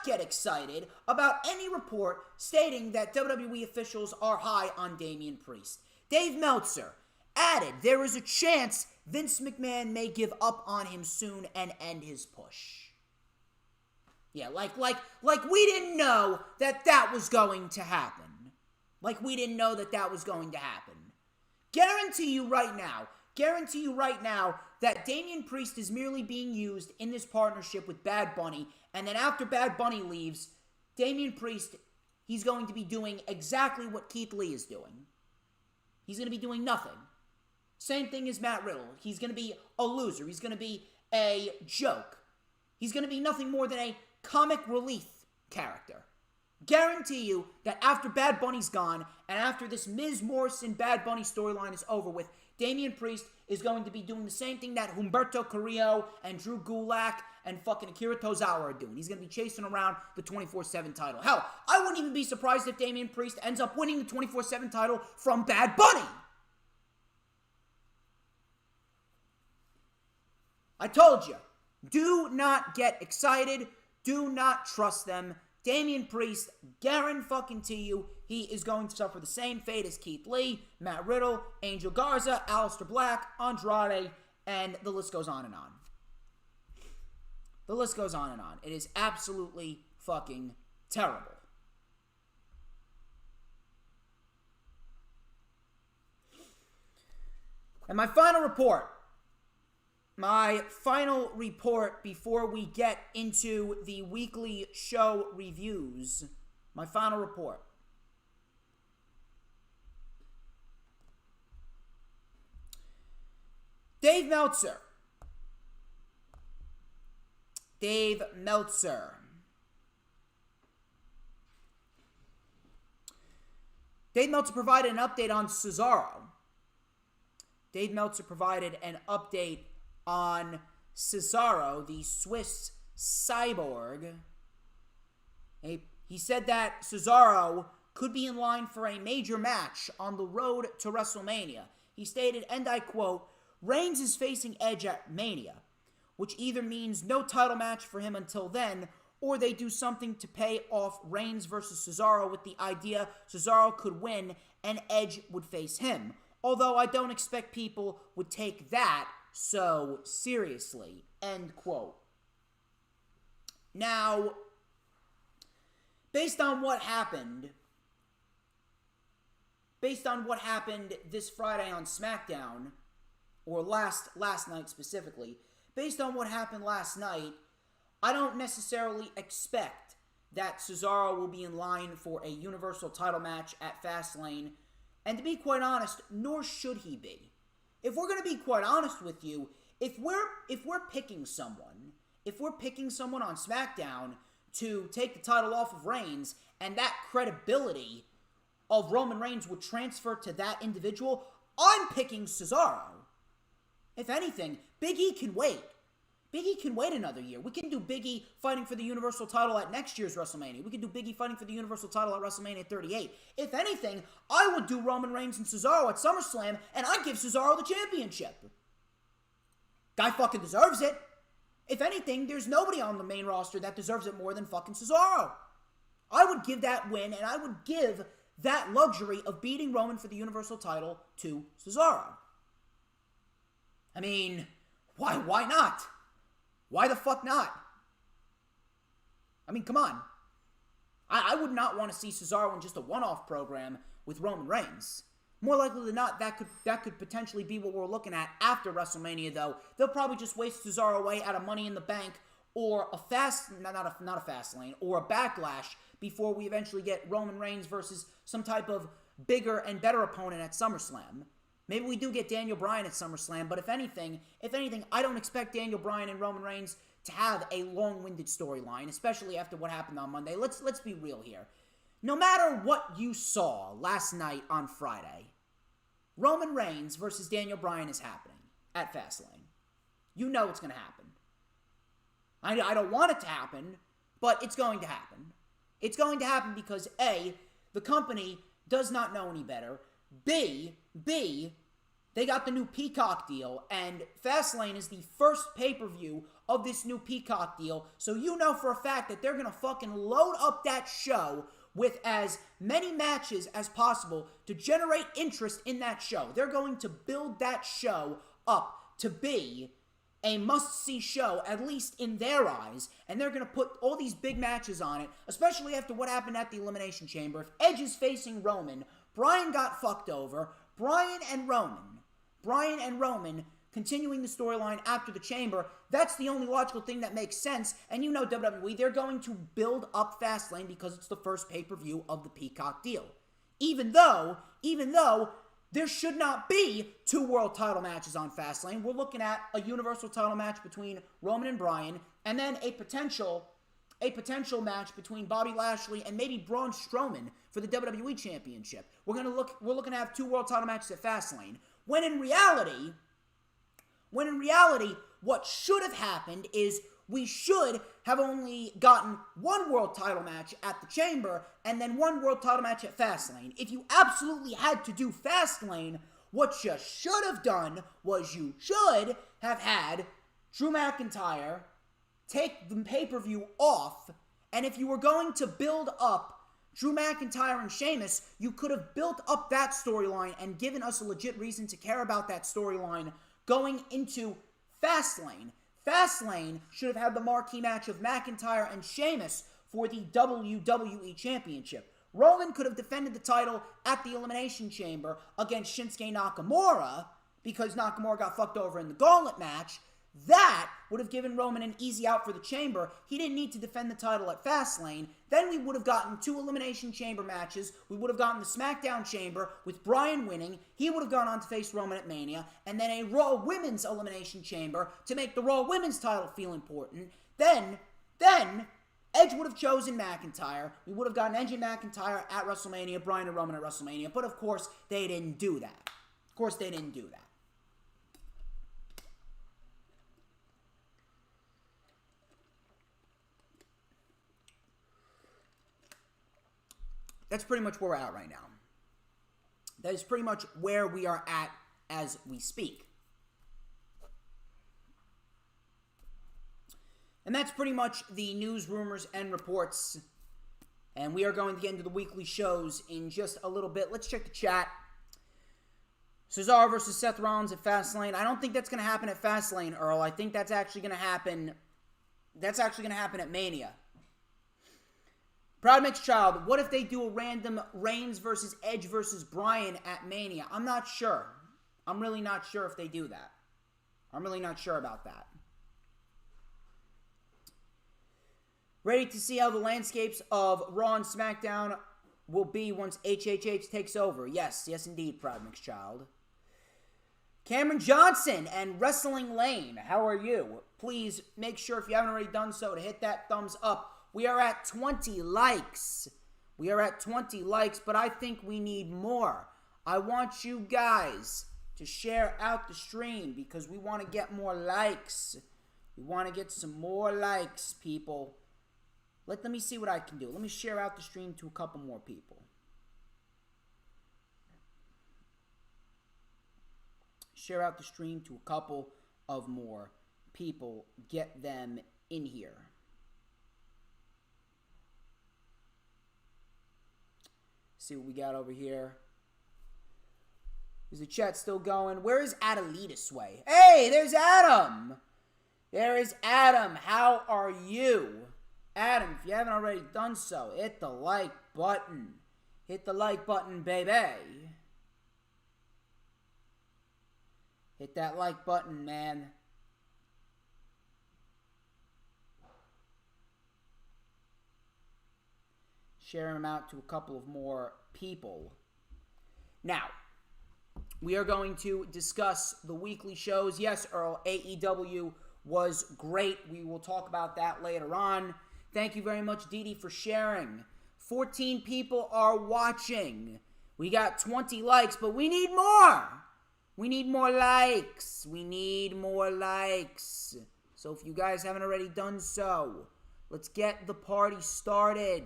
get excited about any report stating that WWE officials are high on Damian Priest. Dave Meltzer added there is a chance Vince McMahon may give up on him soon and end his push. Yeah, like we didn't know that was going to happen. Like we didn't know that was going to happen. Guarantee you right now that Damian Priest is merely being used in this partnership with Bad Bunny, and then after Bad Bunny leaves, Damian Priest, he's going to be doing exactly what Keith Lee is doing. He's going to be doing nothing. Same thing as Matt Riddle. He's going to be a loser. He's going to be a joke. He's going to be nothing more than a comic relief character. Guarantee you that after Bad Bunny's gone, and after this Miz Morrison Bad Bunny storyline is over with, Damian Priest is going to be doing the same thing that Humberto Carrillo and Drew Gulak and fucking Akira Tozawa are doing. He's going to be chasing around the 24/7 title. Hell, I wouldn't even be surprised if Damian Priest ends up winning the 24/7 title from Bad Bunny. I told you, do not get excited. Do not trust them. Damian Priest, guarantee you, he is going to suffer the same fate as Keith Lee, Matt Riddle, Angel Garza, Aleister Black, Andrade, and the list goes on and on. The list goes on and on. It is absolutely fucking terrible. And my final report before we get into the weekly show reviews. My final report. Dave Meltzer. Dave Meltzer provided an update on Cesaro. Dave Meltzer provided an update on Cesaro, the Swiss cyborg. He said that Cesaro could be in line for a major match on the road to WrestleMania. He stated, and I quote, "Reigns is facing Edge at Mania, which either means no title match for him until then, or they do something to pay off Reigns versus Cesaro with the idea Cesaro could win and Edge would face him. Although I don't expect people would take that so seriously." End quote. Now, based on what happened this Friday on SmackDown, or last night specifically, based on what happened last night, I don't necessarily expect that Cesaro will be in line for a Universal title match at Fastlane, and to be quite honest, nor should he be. If we're going to be quite honest with you, if we're picking someone on SmackDown to take the title off of Reigns, and that credibility of Roman Reigns would transfer to that individual, I'm picking Cesaro. If anything, Big E can wait. Big E can wait another year. We can do Big E fighting for the Universal title at next year's WrestleMania. We can do Big E fighting for the Universal title at WrestleMania 38. If anything, I would do Roman Reigns and Cesaro at SummerSlam, and I'd give Cesaro the championship. Guy fucking deserves it. If anything, there's nobody on the main roster that deserves it more than fucking Cesaro. I would give that win, and I would give that luxury of beating Roman for the Universal title to Cesaro. I mean, why not? Why the fuck not? I mean, come on. I would not want to see Cesaro in just a one-off program with Roman Reigns. More likely than not, that could potentially be what we're looking at after WrestleMania, though. They'll probably just waste Cesaro away out of Money in the Bank or a Fastlane, or a Backlash before we eventually get Roman Reigns versus some type of bigger and better opponent at SummerSlam. Maybe we do get Daniel Bryan at SummerSlam, but if anything, I don't expect Daniel Bryan and Roman Reigns to have a long-winded storyline, especially after what happened on Monday. Let's be real here. No matter what you saw last night on Friday, Roman Reigns versus Daniel Bryan is happening at Fastlane. You know it's going to happen. I don't want it to happen, but it's going to happen. It's going to happen because A, the company does not know any better. B, they got the new Peacock deal, and Fastlane is the first pay-per-view of this new Peacock deal, so you know for a fact that they're going to fucking load up that show with as many matches as possible to generate interest in that show. They're going to build that show up to be a must-see show, at least in their eyes, and they're going to put all these big matches on it, especially after what happened at the Elimination Chamber. If Edge is facing Roman, Bryan got fucked over. Bryan and Roman continuing the storyline after the Chamber, that's the only logical thing that makes sense. And you know WWE, they're going to build up Fastlane because it's the first pay-per-view of the Peacock deal. Even though there should not be 2 world title matches on Fastlane. We're looking at a Universal title match between Roman and Bryan, and then a potential match between Bobby Lashley and maybe Braun Strowman for the WWE Championship. We're looking to have 2 world title matches at Fastlane. When in reality, what should have happened is we should have only gotten 1 world title match at the Chamber and then 1 world title match at Fastlane. If you absolutely had to do Fastlane, what you should have done was you should have had Drew McIntyre take the pay-per-view off, and if you were going to build up Drew McIntyre and Sheamus, you could have built up that storyline and given us a legit reason to care about that storyline going into Fastlane. Fastlane should have had the marquee match of McIntyre and Sheamus for the WWE Championship. Roman could have defended the title at the Elimination Chamber against Shinsuke Nakamura because Nakamura got fucked over in the Gauntlet match. That would have given Roman an easy out for the Chamber. He didn't need to defend the title at Fastlane. Then we would have gotten 2 Elimination Chamber matches. We would have gotten the SmackDown Chamber with Bryan winning. He would have gone on to face Roman at Mania. And then a Raw Women's Elimination Chamber to make the Raw Women's title feel important. Then Edge would have chosen McIntyre. We would have gotten Edge and McIntyre at WrestleMania, Bryan and Roman at WrestleMania. But of course, they didn't do that. That's pretty much where we're at right now. That is pretty much where we are at as we speak. And that's pretty much the news, rumors, and reports. And we are going to get into the weekly shows in just a little bit. Let's check the chat. Cesaro versus Seth Rollins at Fastlane. I don't think that's going to happen at Fastlane, Earl. I think that's actually going to happen That's actually going to happen at Mania. Proud Mixed Child, what if they do a random Reigns versus Edge versus Bryan at Mania? I'm not sure. I'm really not sure if they do that. I'm really not sure about that. Ready to see how the landscapes of Raw and SmackDown will be once HHH takes over. Yes, yes indeed, Proud Mixed Child. Cameron Johnson and Wrestling Lane, how are you? Please make sure, if you haven't already done so, to hit that thumbs up. We are at 20 likes. We are at 20 likes, but I think we need more. I want you guys to share out the stream because we want to get more likes. We want to get some more likes, people. Let me see what I can do. Let me share out the stream to a couple more people. Share out the stream to a couple of more people. Get them in here. See what we got over here. Is the chat still going? Where is Adelita Sway? Hey, there's Adam. There is Adam. How are you? Adam, if you haven't already done so, hit the like button. Hit the like button, baby. Hit that like button, man. Share them out to a couple of more people. Now, we are going to discuss the weekly shows. Yes, Earl, AEW was great. We will talk about that later on. Thank you very much, Dee Dee, for sharing. 14 people are watching. We got 20 likes, but we need more. We need more likes. We need more likes. So if you guys haven't already done so, let's get the party started.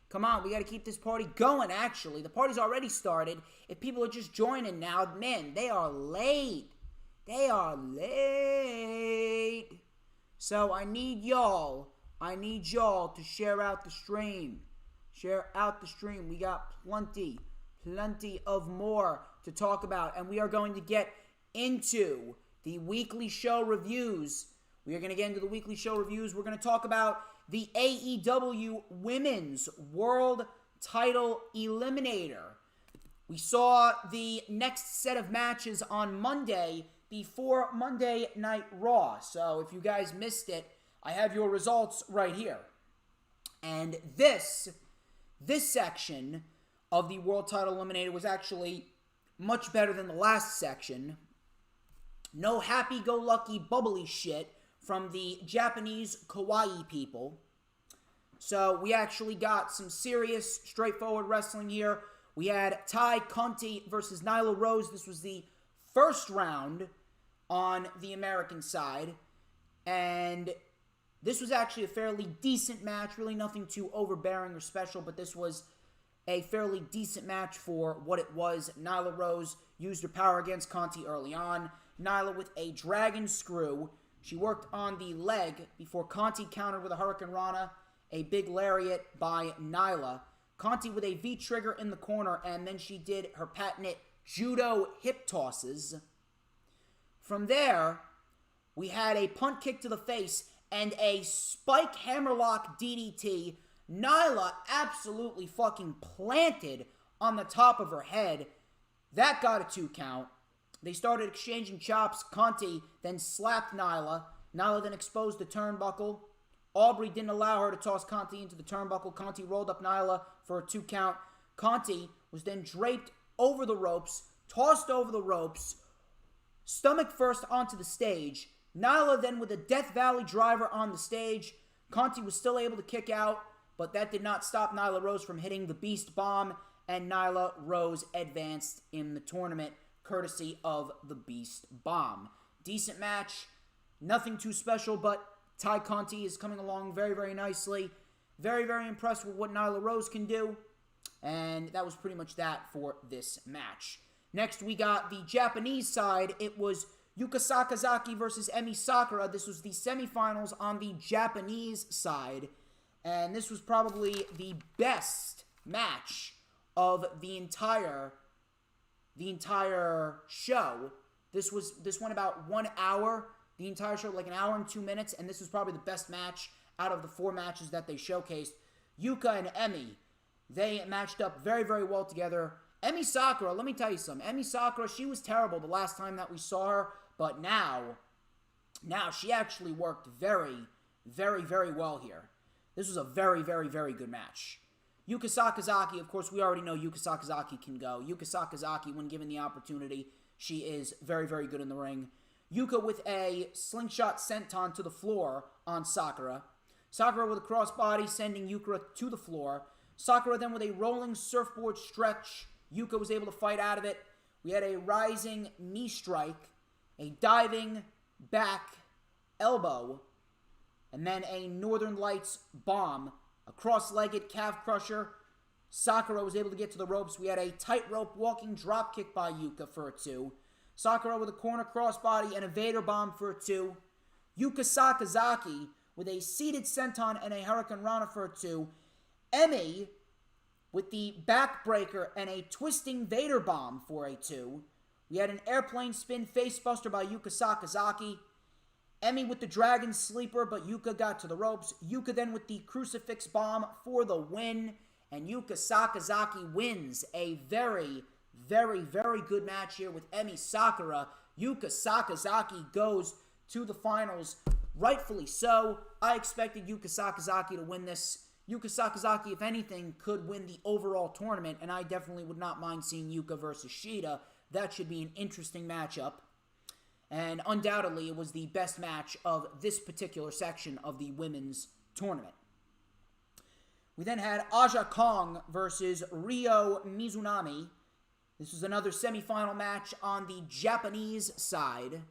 Come on, we got to keep this party going, actually. The party's already started. If people are just joining now, man, they are late. They are late. So I need y'all to share out the stream. Share out the stream. We got plenty of more to talk about. And we are going to get into the weekly show reviews. We are going to get into the weekly show reviews. We're going to talk about the AEW Women's World Title Eliminator. We saw the next set of matches on Monday before Monday Night Raw. So if you guys missed it, I have your results right here. And this section of the World Title Eliminator was actually much better than the last section. No happy-go-lucky bubbly shit from the Japanese kawaii people. So we actually got some serious, straightforward wrestling here. We had Ty Conti versus Nyla Rose. This was the first round on the American side. And this was actually a fairly decent match. Really nothing too overbearing or special, but this was a fairly decent match for what it was. Nyla Rose used her power against Conti early on. Nyla with a dragon screw. She worked on the leg before Conti countered with a Hurricane Rana, a big lariat by Nyla. Conti with a V-trigger in the corner, and then she did her patented judo hip tosses. From there, we had a punt kick to the face and a spike hammerlock DDT. Nyla absolutely fucking planted on the top of her head. That got a 2 count. They started exchanging chops. Conti then slapped Nyla. Nyla then exposed the turnbuckle. Aubrey didn't allow her to toss Conti into the turnbuckle. Conti rolled up Nyla for a 2 count. Conti was then draped over the ropes, tossed over the ropes, stomach first onto the stage. Nyla then with a Death Valley driver on the stage. Conti was still able to kick out, but that did not stop Nyla Rose from hitting the Beast Bomb, and Nyla Rose advanced in the tournament courtesy of the Beast Bomb. Decent match, nothing too special, but Ty Conti is coming along very, very nicely. Very, very impressed with what Nyla Rose can do, and that was pretty much that for this match. Next, we got the Japanese side. It was Yuka Sakazaki versus Emi Sakura. This was the semifinals on the Japanese side, and this was probably the best match of the entire show. This went about 1 hour. the entire show, like an hour and 2 minutes, and this was probably the best match out of the 4 matches that they showcased. Yuka and Emi, they matched up very, very well together. Emi Sakura, let me tell you something. Emi Sakura, she was terrible the last time that we saw her, but now she actually worked very, very, very well here. This was a very, very, very good match. Yuka Sakazaki, of course, we already know Yuka Sakazaki can go. Yuka Sakazaki, when given the opportunity, she is very, very good in the ring. Yuka with a slingshot senton to the floor on Sakura. Sakura with a crossbody sending Yuka to the floor. Sakura then with a rolling surfboard stretch. Yuka was able to fight out of it. We had a rising knee strike, a diving back elbow, and then a Northern Lights bomb, a cross-legged calf crusher. Sakura was able to get to the ropes. We had a tightrope walking dropkick by Yuka for a 2. Sakura with a corner crossbody and a Vader bomb for a 2. Yuka Sakazaki with a seated senton and a Hurricane Rana for a 2. Emi with the backbreaker and a twisting Vader bomb for a 2. We had an airplane spin facebuster by Yuka Sakazaki. Emi with the Dragon Sleeper, but Yuka got to the ropes. Yuka then with the Crucifix Bomb for the win. And Yuka Sakazaki wins a very, very, very good match here with Emi Sakura. Yuka Sakazaki goes to the finals, rightfully so. I expected Yuka Sakazaki to win this. Yuka Sakazaki, if anything, could win the overall tournament, and I definitely would not mind seeing Yuka versus Shida. That should be an interesting matchup. And undoubtedly, it was the best match of this particular section of the women's tournament. We then had Aja Kong versus Ryo Mizunami. This was another semifinal match on the Japanese side.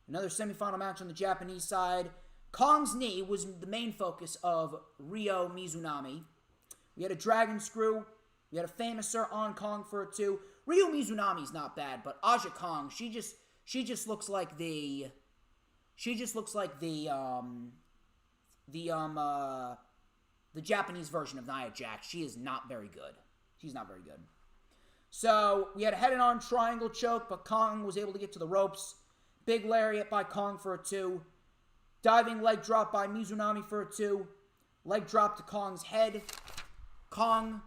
Another semifinal match on the Japanese side. Kong's knee was the main focus of Ryo Mizunami. We had a Dragon Screw. We had a Famouser on Kong for a 2. Ryo Mizunami's not bad, but Aja Kong, she just looks like the Japanese version of Nia Jax. She is not very good. She's not very good. So, we had a head and arm triangle choke, but Kong was able to get to the ropes. Big lariat by Kong for a 2. Diving leg drop by Mizunami for a 2. Leg drop to Kong's head. Kong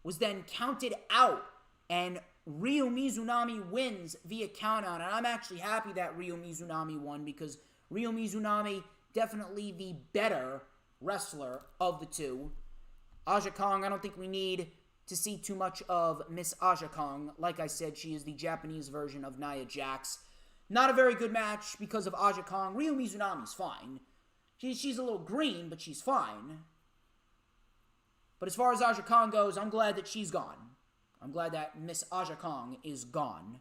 was then counted out, and Ryo Mizunami wins via countout. And I'm actually happy that Ryo Mizunami won, because Ryo Mizunami definitely the better wrestler of the two. Aja Kong, I don't think we need to see too much of Miss Aja Kong. Like I said, she is the Japanese version of Nia Jax. Not a very good match because of Aja Kong. Ryo Mizunami's fine. She's a little green, but she's fine. But as far as Aja Kong goes, I'm glad that she's gone. I'm glad that Miss Aja Kong is gone.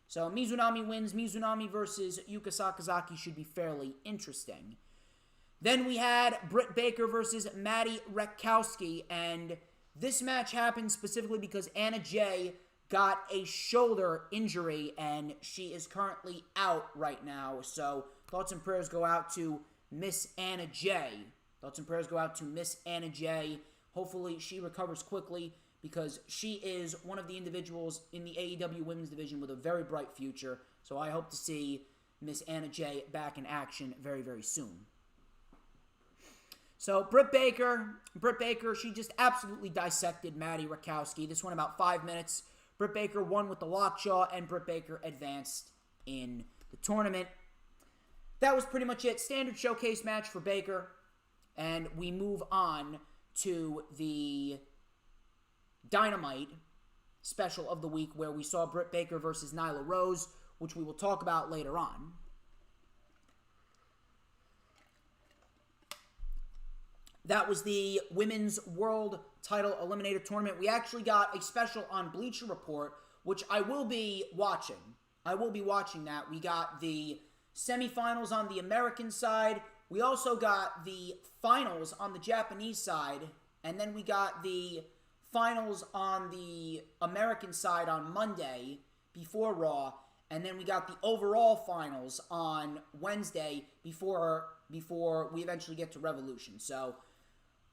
So Mizunami wins. Mizunami versus Yuka Sakazaki should be fairly interesting. Then we had Britt Baker versus Maddie Rakowski, and this match happened specifically because Anna Jay got a shoulder injury, and she is currently out right now. So thoughts and prayers go out to Miss Anna Jay. Thoughts and prayers go out to Miss Anna Jay. Hopefully she recovers quickly, because she is one of the individuals in the AEW Women's Division with a very bright future. So I hope to see Miss Anna Jay back in action very, very soon. So Britt Baker, she just absolutely dissected Maddie Rakowski. This went about 5 minutes. Britt Baker won with the lockjaw, and Britt Baker advanced in the tournament. That was pretty much it. Standard showcase match for Baker. And we move on to the Dynamite special of the week, where we saw Britt Baker versus Nyla Rose, which we will talk about later on. That was the Women's World Title Eliminator Tournament. We actually got a special on Bleacher Report, which I will be watching. I will be watching that. We got the semifinals on the American side. We also got the finals on the Japanese side. And then we got the finals on the American side on Monday before Raw. And then we got the overall finals on Wednesday before we eventually get to Revolution. So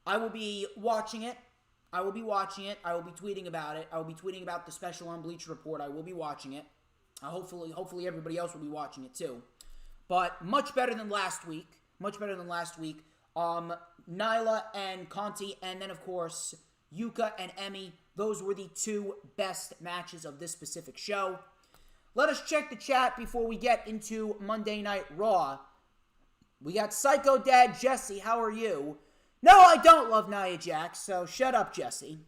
I will be watching it. I will be tweeting about it. I will be tweeting about the special on Bleacher Report. I will be watching it. Hopefully everybody else will be watching it too. but much better than last week. Much better than last week. Nyla and Conti, and then, of course, Yuka and Emi. Those were the two best matches of this specific show. Let us check the chat before we get into Monday Night Raw. We got Psycho Dad Jesse. How are you? No, I don't love Nia Jax, so shut up, Jesse.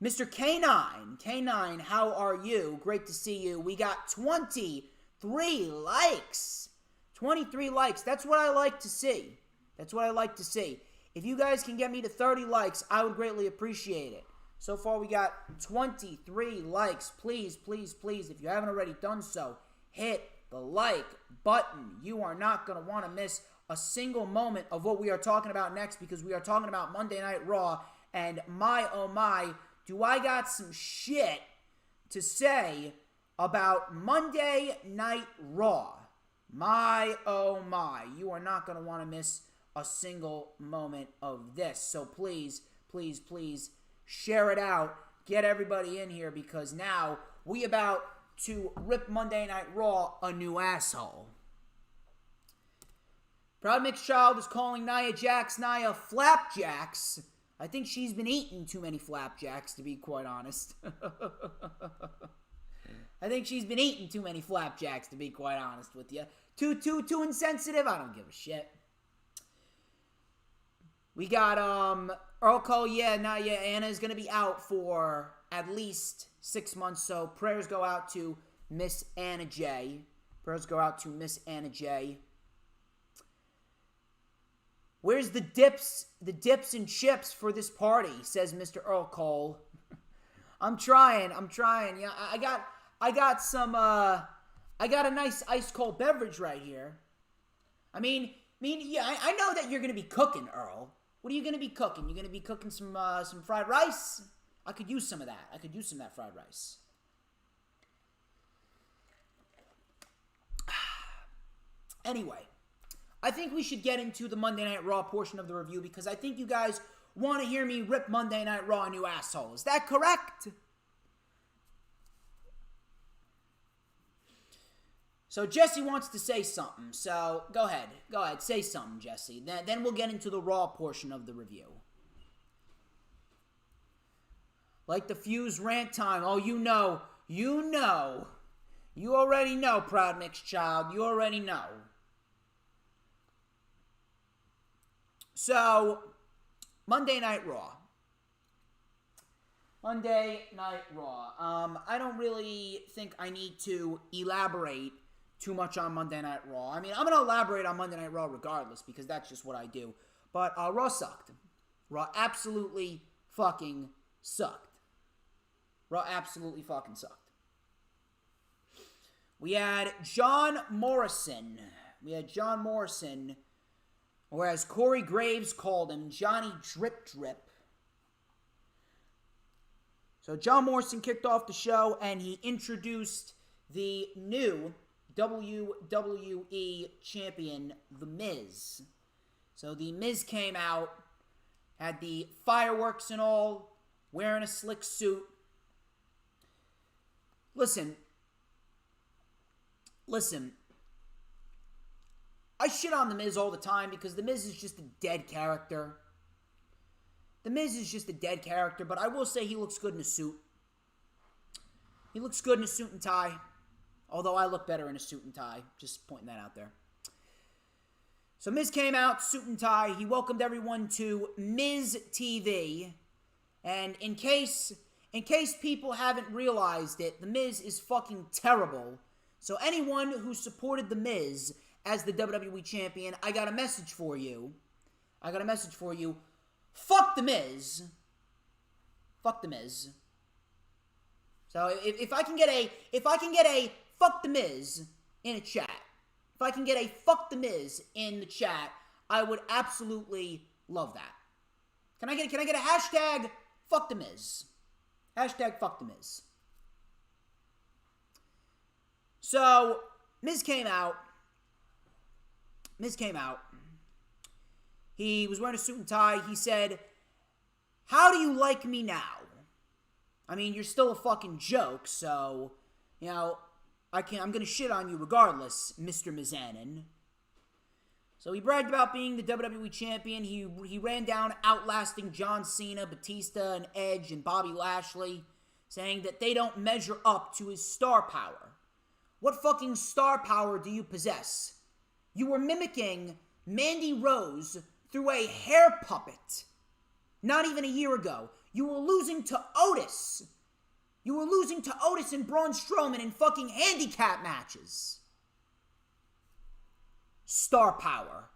Mr. K9. K9, how are you? Great to see you. We got 23 likes. 23 likes. That's what I like to see. That's what I like to see. If you guys can get me to 30 likes, I would greatly appreciate it. So far, we got 23 likes. Please, please, please, if you haven't already done so, hit the like button. You are not going to want to miss a single moment of what we are talking about next, because we are talking about Monday Night Raw, and my, oh my, do I got some shit to say about Monday Night Raw. My, oh my, you are not going to want to miss a single moment of this. So please, please, please, share it out. Get everybody in here, because now we about to rip Monday Night Raw a new asshole. Proud Mixed Child is calling Nia Jax Nia Flapjacks. I think she's been eating too many flapjacks, to be quite honest. I think she's been eating too many flapjacks, to be quite honest with you. Too insensitive? I don't give a shit. We got, Earl Cole, Anna is going to be out for at least 6 months, so prayers go out to Miss Anna J. Prayers go out to Miss Anna J. Where's the dips and chips for this party, says Mr. Earl Cole. I'm trying. Yeah, I got a nice ice cold beverage right here. I mean, yeah, I know that you're going to be cooking, Earl. What are you going to be cooking? You're going to be cooking some fried rice? I could use some of that. I could use some of that fried rice. Anyway, I think we should get into the Monday Night Raw portion of the review, because I think you guys want to hear me rip Monday Night Raw a new asshole. Is that correct? So Jesse wants to say something, so go ahead, say something, Jesse. Then we'll get into the Raw portion of the review. Like the Fuse rant time. Oh, you know. You already know, Proud Mixed Child. You already know. So, Monday Night Raw. Monday Night Raw. I don't really think I need to elaborate too much on Monday Night Raw. I mean, I'm going to elaborate on Monday Night Raw regardless, because that's just what I do. But Raw sucked. Raw absolutely fucking sucked. Raw absolutely fucking sucked. We had John Morrison. Or as Corey Graves called him, Johnny Drip Drip. So John Morrison kicked off the show, and he introduced the new WWE Champion, The Miz. So The Miz came out, had the fireworks and all, wearing a slick suit. Listen. I shit on The Miz all the time, because The Miz is just a dead character. The Miz is just a dead character, but I will say he looks good in a suit. He looks good in a suit and tie. Although I look better in a suit and tie. Just pointing that out there. So Miz came out, suit and tie. He welcomed everyone to Miz TV. And in case people haven't realized it, The Miz is fucking terrible. So anyone who supported The Miz as the WWE Champion, I got a message for you. Fuck The Miz. Fuck The Miz. So if I can get a fuck The Miz in a chat, if I can get a fuck The Miz in the chat, I would absolutely love that. Can I get a hashtag fuck The Miz? Hashtag fuck The Miz. So Miz came out. He was wearing a suit and tie. He said, "How do you like me now? I mean, you're still a fucking joke, so, I'm going to shit on you regardless, Mr. Mizanin. So he bragged about being the WWE Champion. He ran down outlasting John Cena, Batista, and Edge, and Bobby Lashley, saying that they don't measure up to his star power. What fucking star power do you possess? You were mimicking Mandy Rose through a hair puppet. Not even a year ago. You were losing to Otis. You were losing to Otis and Braun Strowman in fucking handicap matches. Star power.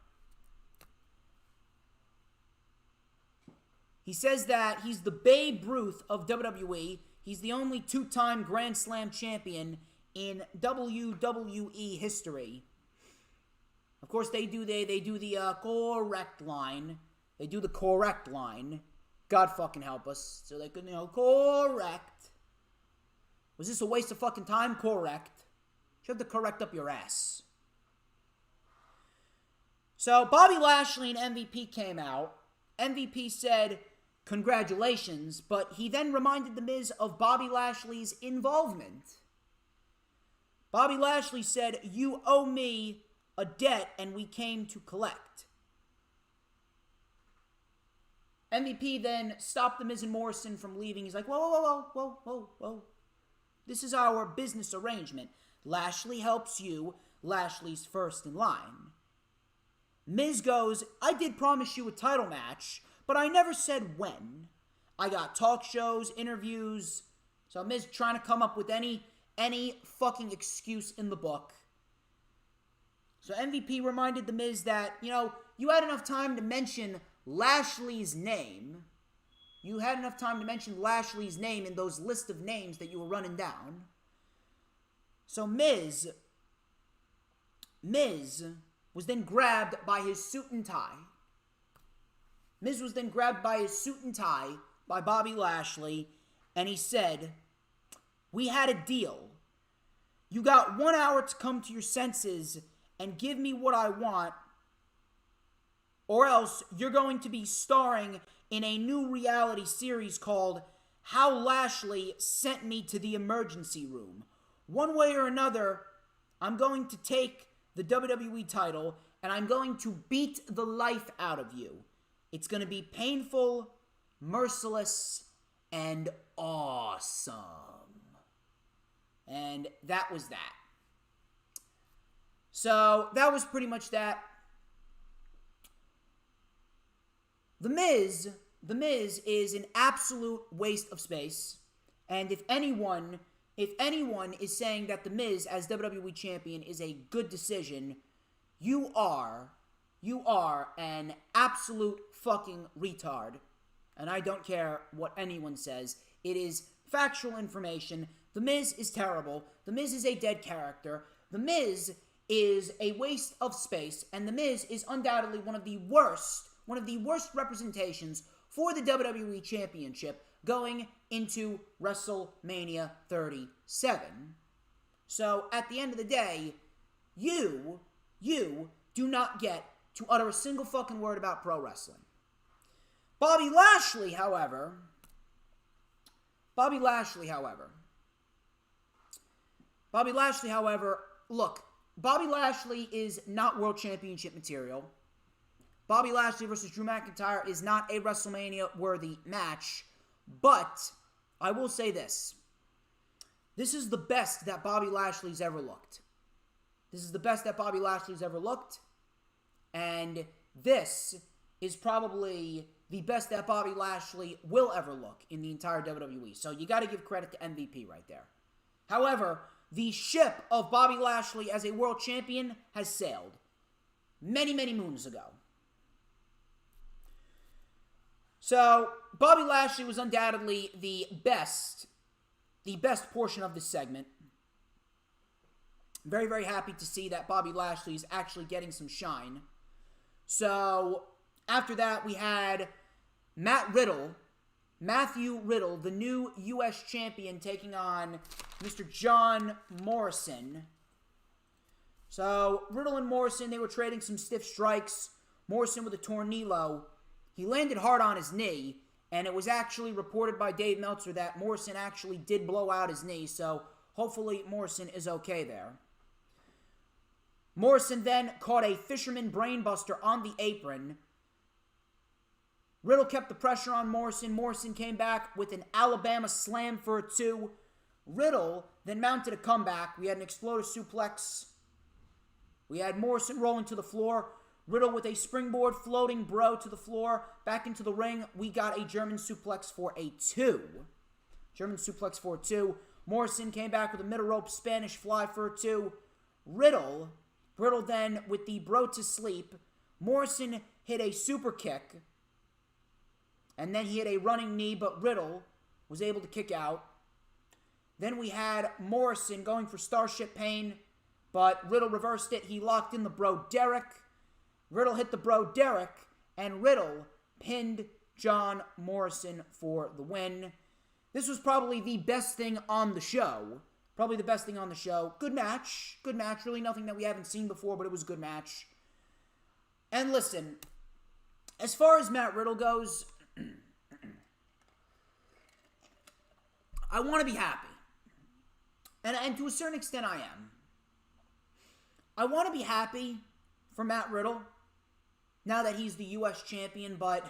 He says that he's the Babe Ruth of WWE. He's the only two-time Grand Slam champion in WWE history. Of course, they do the correct line. They do the correct line. God fucking help us. So they could, correct. Was this a waste of fucking time? Correct. Shove the correct up your ass. So Bobby Lashley and MVP came out. MVP said, congratulations, but he then reminded The Miz of Bobby Lashley's involvement. Bobby Lashley said, you owe me a debt and we came to collect. MVP then stopped The Miz and Morrison from leaving. He's like, whoa. This is our business arrangement. Lashley helps you. Lashley's first in line. Miz goes, I did promise you a title match, but I never said when. I got talk shows, interviews. So Miz trying to come up with any fucking excuse in the book. So MVP reminded The Miz that, you had enough time to mention Lashley's name. You had enough time to mention Lashley's name in those list of names that you were running down. So Miz was then grabbed by his suit and tie. Miz was then grabbed by his suit and tie by Bobby Lashley, and he said, we had a deal. You got 1 hour to come to your senses and give me what I want, or else you're going to be starring in a new reality series called How Lashley Sent Me to the Emergency Room. One way or another, I'm going to take the WWE title and I'm going to beat the life out of you. It's going to be painful, merciless, and awesome. And that was that. So, that was pretty much that. The Miz is an absolute waste of space. And if anyone is saying that The Miz as WWE Champion is a good decision, you are an absolute fucking retard. And I don't care what anyone says. It is factual information. The Miz is terrible. The Miz is a dead character. The Miz is a waste of space. And The Miz is undoubtedly one of the worst representations for the WWE Championship going into WrestleMania 37. So, at the end of the day, you do not get to utter a single fucking word about pro wrestling. Bobby Lashley, however, look, Bobby Lashley is not World Championship material. Bobby Lashley versus Drew McIntyre is not a WrestleMania-worthy match, but I will say this. This is the best that Bobby Lashley's ever looked. And this is probably the best that Bobby Lashley will ever look in the entire WWE. So you got to give credit to MVP right there. However, the ship of Bobby Lashley as a world champion has sailed many, many moons ago. So, Bobby Lashley was undoubtedly the best portion of this segment. Very, very happy to see that Bobby Lashley is actually getting some shine. So, after that, we had Matthew Riddle, the new U.S. champion, taking on Mr. John Morrison. So, Riddle and Morrison, they were trading some stiff strikes. Morrison with a tornillo. He landed hard on his knee, and it was actually reported by Dave Meltzer that Morrison actually did blow out his knee. So, Hopefully Morrison is okay there. Morrison then caught a fisherman brainbuster on the apron. Riddle kept the pressure on Morrison. Morrison came back with an Alabama slam for a 2. Riddle then mounted a comeback. We had an exploder suplex. We had Morrison rolling to the floor. Riddle with a springboard floating bro to the floor. Back into the ring. We got a German suplex for a 2. German suplex for a 2. Morrison came back with a middle rope Spanish fly for a 2. Riddle then with the bro to sleep. Morrison hit a super kick. And then he hit a running knee, but Riddle was able to kick out. Then we had Morrison going for Starship Pain, but Riddle reversed it. He locked in the bro Derek. Riddle hit the bro Derek, and Riddle pinned John Morrison for the win. This was probably the best thing on the show. Probably the best thing on the show. Good match. Good match. Really nothing that we haven't seen before, but it was a good match. And listen, as far as Matt Riddle goes, I want to be happy. And to a certain extent, I am. I want to be happy for Matt Riddle now that he's the U.S. champion, but,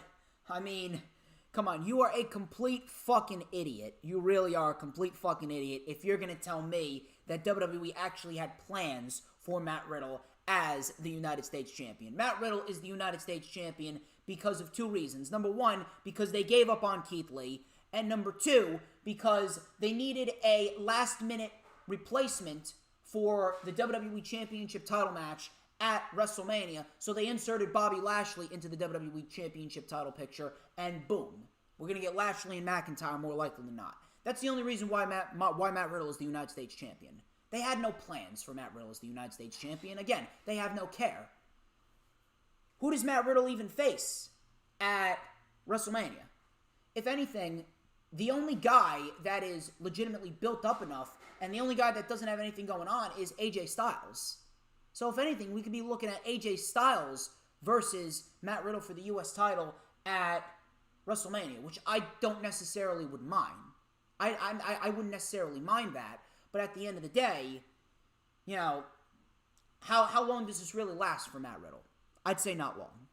I mean, come on, you are a complete fucking idiot. You really are a complete fucking idiot if you're going to tell me that WWE actually had plans for Matt Riddle as the United States champion. Matt Riddle is the United States champion because of 2 reasons. Number 1, because they gave up on Keith Lee. And number 2, because they needed a last-minute replacement for the WWE Championship title match at WrestleMania. So they inserted Bobby Lashley into the WWE Championship title picture, and boom. We're going to get Lashley and McIntyre more likely than not. That's the only reason why Matt Riddle is the United States champion. They had no plans for Matt Riddle as the United States champion. Again, they have no care. Who does Matt Riddle even face at WrestleMania? If anything, the only guy that is legitimately built up enough, and the only guy that doesn't have anything going on, is AJ Styles. So if anything, we could be looking at AJ Styles versus Matt Riddle for the U.S. title at WrestleMania, which I don't necessarily would mind. I wouldn't necessarily mind that, but at the end of the day, you know, how long does this really last for Matt Riddle? I'd say not long.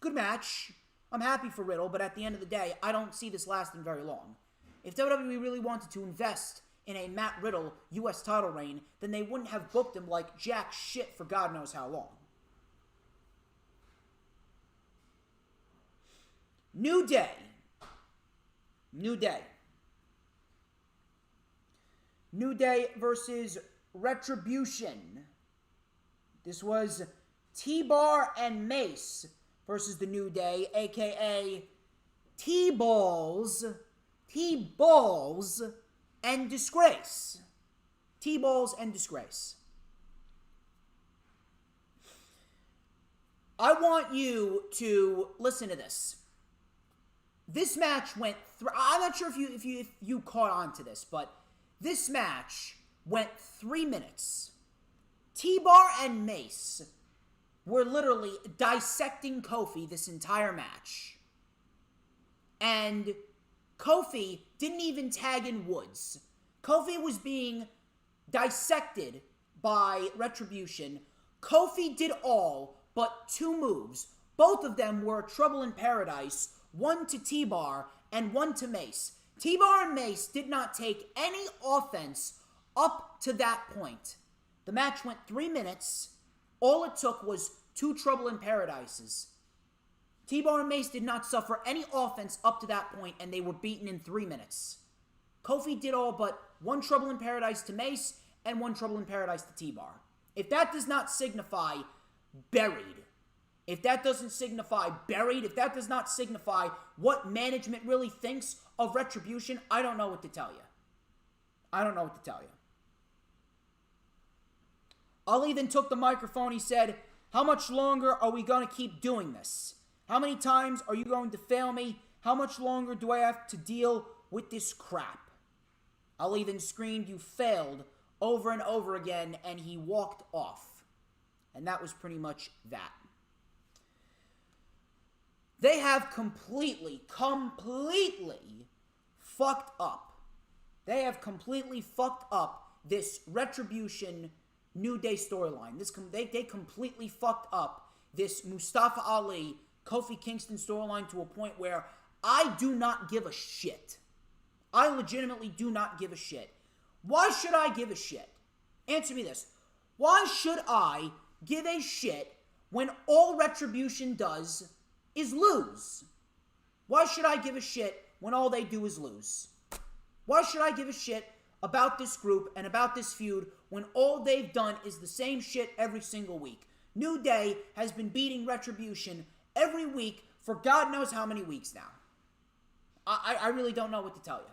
Good match. I'm happy for Riddle, but at the end of the day, I don't see this lasting very long. If WWE really wanted to invest in a Matt Riddle U.S. title reign, then they wouldn't have booked him like jack shit for God knows how long. New Day. New Day. New Day versus Retribution. This was T-Bar and Mace versus the New Day, a.k.a. T-Balls, and Disgrace. T-Balls and Disgrace. I want you to listen to this. This match went I'm not sure if you caught on to this, but this match went 3 minutes. T-Bar and Mace were literally dissecting Kofi this entire match. And Kofi didn't even tag in Woods. Kofi was being dissected by Retribution. Kofi did all but 2 moves. Both of them were Trouble in Paradise, one to T-Bar and one to Mace. T-Bar and Mace did not take any offense up to that point. The match went 3 minutes. All it took was 2 Trouble in Paradises. T-Bar and Mace did not suffer any offense up to that point, and they were beaten in 3 minutes. Kofi did all but 1 Trouble in Paradise to Mace and 1 Trouble in Paradise to T-Bar. If that does not signify buried, if that doesn't signify buried, if that does not signify what management really thinks of Retribution, I don't know what to tell you. I don't know what to tell you. Ali then took the microphone. He said, "How much longer are we going to keep doing this? How many times are you going to fail me? How much longer do I have to deal with this crap?" Ali then screamed, "You failed," over and over again, and he walked off. And that was pretty much that. They have completely fucked up They have completely fucked up this Retribution New Day storyline. They completely fucked up this Mustafa Ali, Kofi Kingston storyline to a point where I do not give a shit. I legitimately do not give a shit. Why should I give a shit? Answer me this. Why should I give a shit when all Retribution does is lose? Why should I give a shit when all they do is lose? Why should I give a shit about this group and about this feud when all they've done is the same shit every single week? New Day has been beating Retribution every week for God knows how many weeks now. I really don't know what to tell you.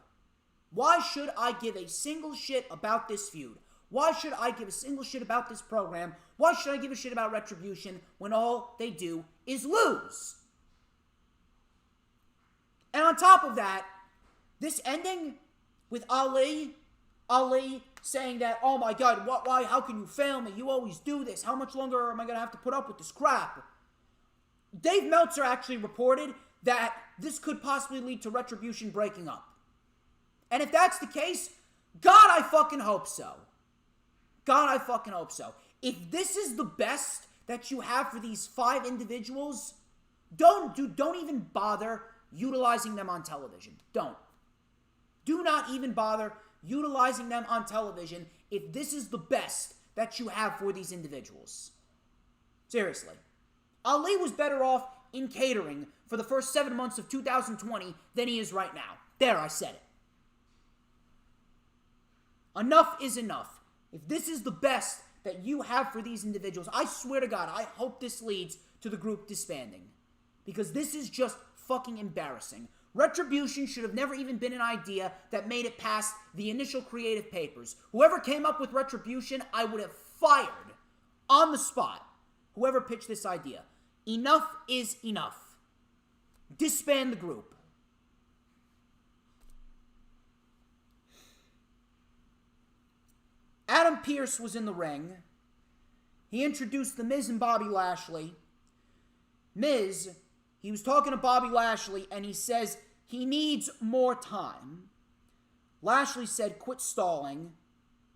Why should I give a single shit about this feud? Why should I give a single shit about this program? Why should I give a shit about Retribution when all they do is lose? And on top of that, this ending with Ali saying that, oh my God, why, how can you fail me? You always do this. How much longer am I going to have to put up with this crap? Dave Meltzer actually reported that this could possibly lead to Retribution breaking up. And if that's the case, God, I fucking hope so. God, I fucking hope so. If this is the best that you have for these 5 individuals, don't even bother utilizing them on television. Don't. Do not even bother utilizing them on television if this is the best that you have for these individuals. Seriously. Ali was better off in catering for the first 7 months of 2020 than he is right now. There, I said it. Enough is enough. If this is the best that you have for these individuals, I swear to God, I hope this leads to the group disbanding. Because this is just fucking embarrassing. Retribution should have never even been an idea that made it past the initial creative papers. Whoever came up with Retribution, I would have fired on the spot. Whoever pitched this idea. Enough is enough. Disband the group. Adam Pearce was in the ring. He introduced The Miz and Bobby Lashley. Miz, he was talking to Bobby Lashley, and he says he needs more time. Lashley said, quit stalling.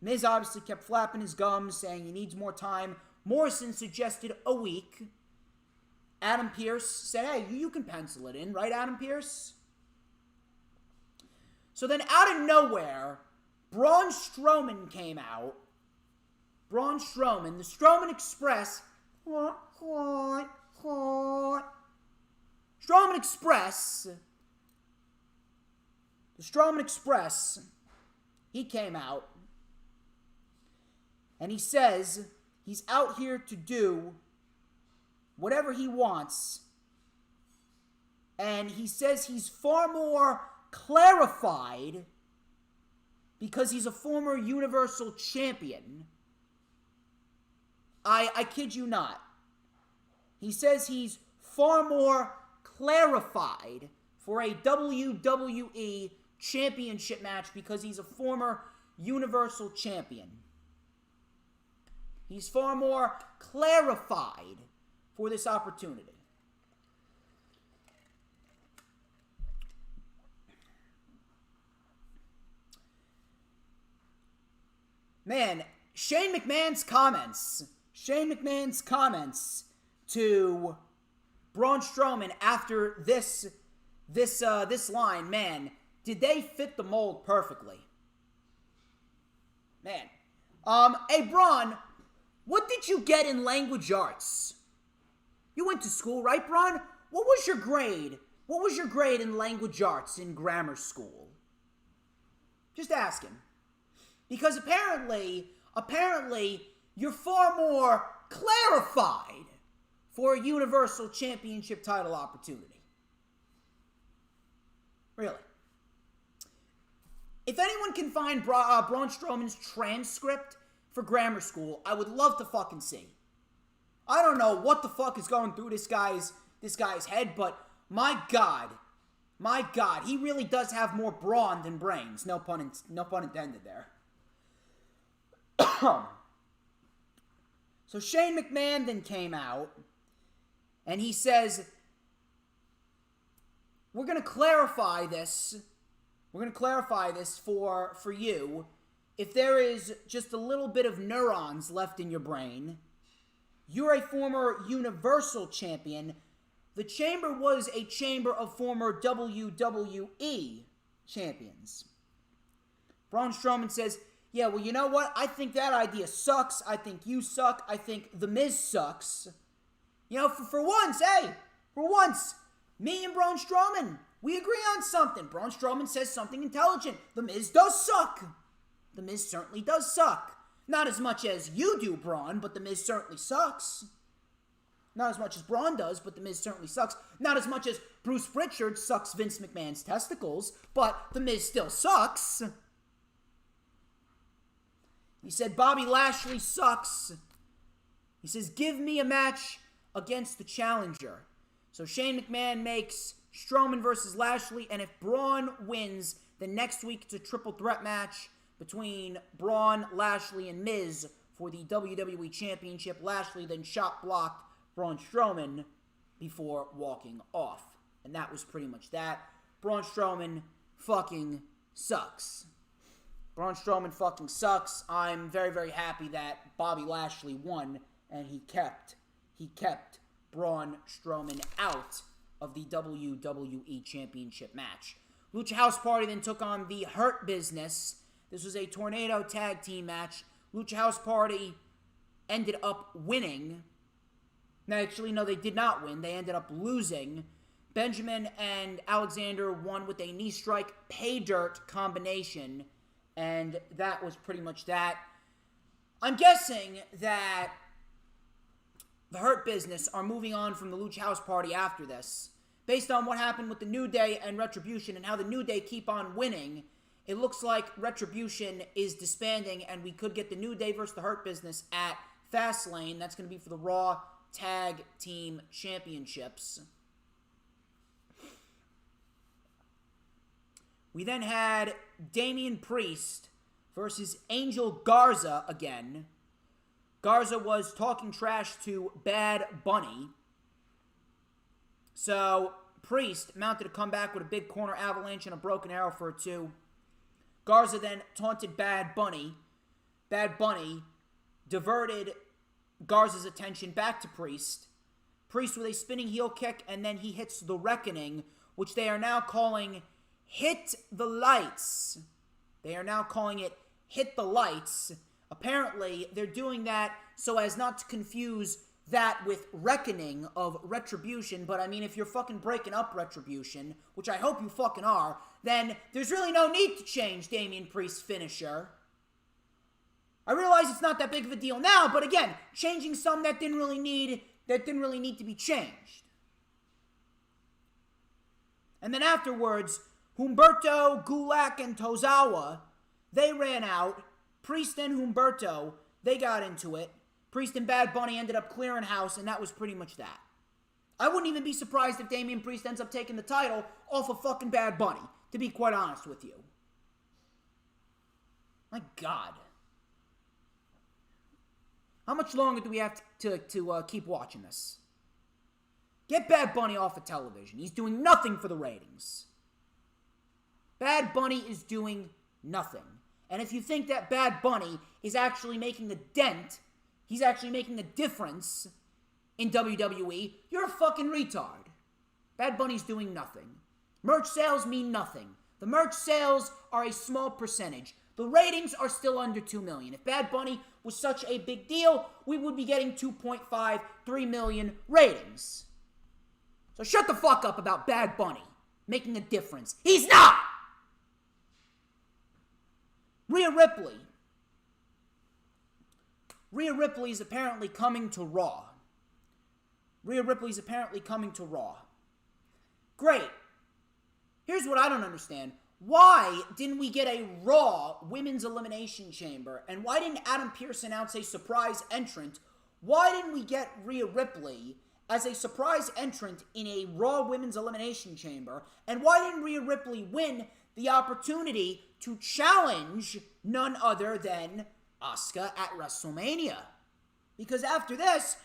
Miz obviously kept flapping his gums, saying he needs more time. Morrison suggested a week. Adam Pearce said, hey, you can pencil it in, right, Adam Pearce? So then out of nowhere, Braun Strowman came out. Braun Strowman, the Strowman Express. Strowman Express. The Strowman Express. He came out. And he says he's out here to do whatever he wants. And he says he's far more clarified because he's a former Universal Champion. I kid you not. He says he's far more clarified for a WWE Championship match because he's a former Universal Champion. He's far more clarified for this opportunity. Man, Shane McMahon's comments to Braun Strowman after this line, man, did they fit the mold perfectly? Man. Hey, Braun, what did you get in language arts? You went to school, right, Braun? What was your grade? What was your grade in language arts in grammar school? Just asking. Because apparently, you're far more clarified for a Universal Championship title opportunity. Really. If anyone can find Braun Strowman's transcript for grammar school, I would love to fucking see. I don't know what the fuck is going through this guy's head, but my God, he really does have more brawn than brains. No pun intended there. So Shane McMahon then came out, and he says, we're going to clarify this we're going to clarify this for you. If there is just a little bit of neurons left in your brain, you're a former Universal Champion. The Chamber was a chamber of former WWE champions. Braun Strowman says, yeah, well, you know what? I think that idea sucks. I think you suck. I think The Miz sucks. You know, for once, me and Braun Strowman, we agree on something. Braun Strowman says something intelligent. The Miz does suck. The Miz certainly does suck. Not as much as you do, Braun, but The Miz certainly sucks. Not as much as Braun does, but The Miz certainly sucks. Not as much as Bruce Pritchard sucks Vince McMahon's testicles, but The Miz still sucks. He said Bobby Lashley sucks. He says, give me a match against the challenger. So Shane McMahon makes Strowman versus Lashley, and if Braun wins, then next week it's a triple threat match between Braun, Lashley, and Miz for the WWE Championship. Lashley then shot blocked Braun Strowman before walking off. And that was pretty much that. Braun Strowman fucking sucks. Braun Strowman fucking sucks. I'm very, very happy that Bobby Lashley won, and he kept Braun Strowman out of the WWE Championship match. Lucha House Party then took on the Hurt Business. This was a tornado tag team match. Lucha House Party ended up winning. No, actually, no, they did not win. They ended up losing. Benjamin and Alexander won with a knee strike pay dirt combination. And that was pretty much that. I'm guessing that the Hurt Business are moving on from the Lucha House Party after this. Based on what happened with the New Day and Retribution and how the New Day keep on winning, it looks like Retribution is disbanding, and we could get the New Day versus the Hurt Business at Fastlane. That's going to be for the Raw Tag Team Championships. We then had Damian Priest versus Angel Garza again. Garza was talking trash to Bad Bunny. So Priest mounted a comeback with a big corner avalanche and a broken arrow for a 2. Garza then taunted Bad Bunny. Bad Bunny diverted Garza's attention back to Priest. Priest with a spinning heel kick, and then he hits the Reckoning, which they are now calling Hit the Lights. They are now calling it Hit the Lights. Apparently, they're doing that so as not to confuse that with Reckoning of Retribution. But I mean, if you're fucking breaking up Retribution, which I hope you fucking are, then there's really no need to change Damian Priest's finisher. I realize it's not that big of a deal now, but again, changing some that didn't really need to be changed. And then afterwards, Humberto, Gulak, and Tozawa, they ran out. Priest and Humberto, they got into it. Priest and Bad Bunny ended up clearing house, and that was pretty much that. I wouldn't even be surprised if Damian Priest ends up taking the title off of fucking Bad Bunny, to be quite honest with you. My God. How much longer do we have to keep watching this? Get Bad Bunny off of television. He's doing nothing for the ratings. Bad Bunny is doing nothing. And if you think that Bad Bunny is actually making a dent, he's actually making a difference in WWE, you're a fucking retard. Bad Bunny's doing nothing. Merch sales mean nothing. The merch sales are a small percentage. The ratings are still under 2 million. If Bad Bunny was such a big deal, we would be getting 2.5, 3 million ratings. So shut the fuck up about Bad Bunny making a difference. He's not! Rhea Ripley is apparently coming to Raw. Great. Here's what I don't understand. Why didn't we get a Raw Women's Elimination Chamber? And why didn't Adam Pearce announce a surprise entrant? Why didn't we get Rhea Ripley as a surprise entrant in a Raw Women's Elimination Chamber? And why didn't Rhea Ripley win the opportunity to challenge none other than Asuka at WrestleMania? Because after this,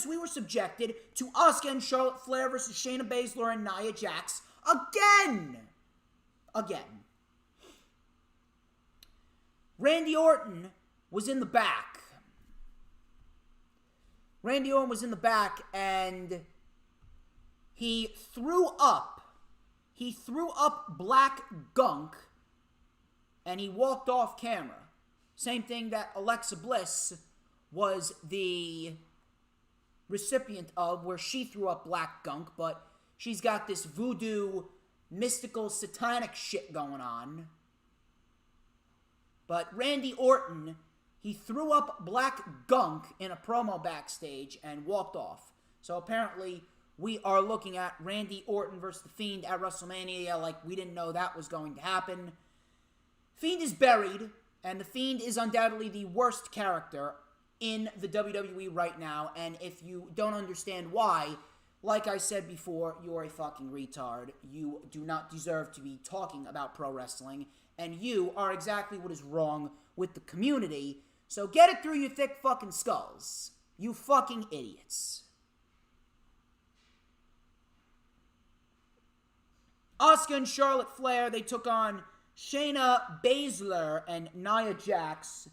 we were subjected to Asuka and Charlotte Flair versus Shayna Baszler and Nia Jax again. Randy Orton was in the back. Randy Orton was in the back, and he threw up black gunk, and he walked off camera. Same thing that Alexa Bliss was the recipient of, where she threw up black gunk, but she's got this voodoo, mystical, satanic shit going on. But Randy Orton, he threw up black gunk in a promo backstage and walked off. So apparently, we are looking at Randy Orton versus The Fiend at WrestleMania like we didn't know that was going to happen. Fiend is buried, and The Fiend is undoubtedly the worst character in the WWE right now, and if you don't understand why, like I said before, you're a fucking retard. You do not deserve to be talking about pro wrestling, and you are exactly what is wrong with the community, so get it through your thick fucking skulls. You fucking idiots. Asuka and Charlotte Flair, they took on Shayna Baszler and Nia Jax.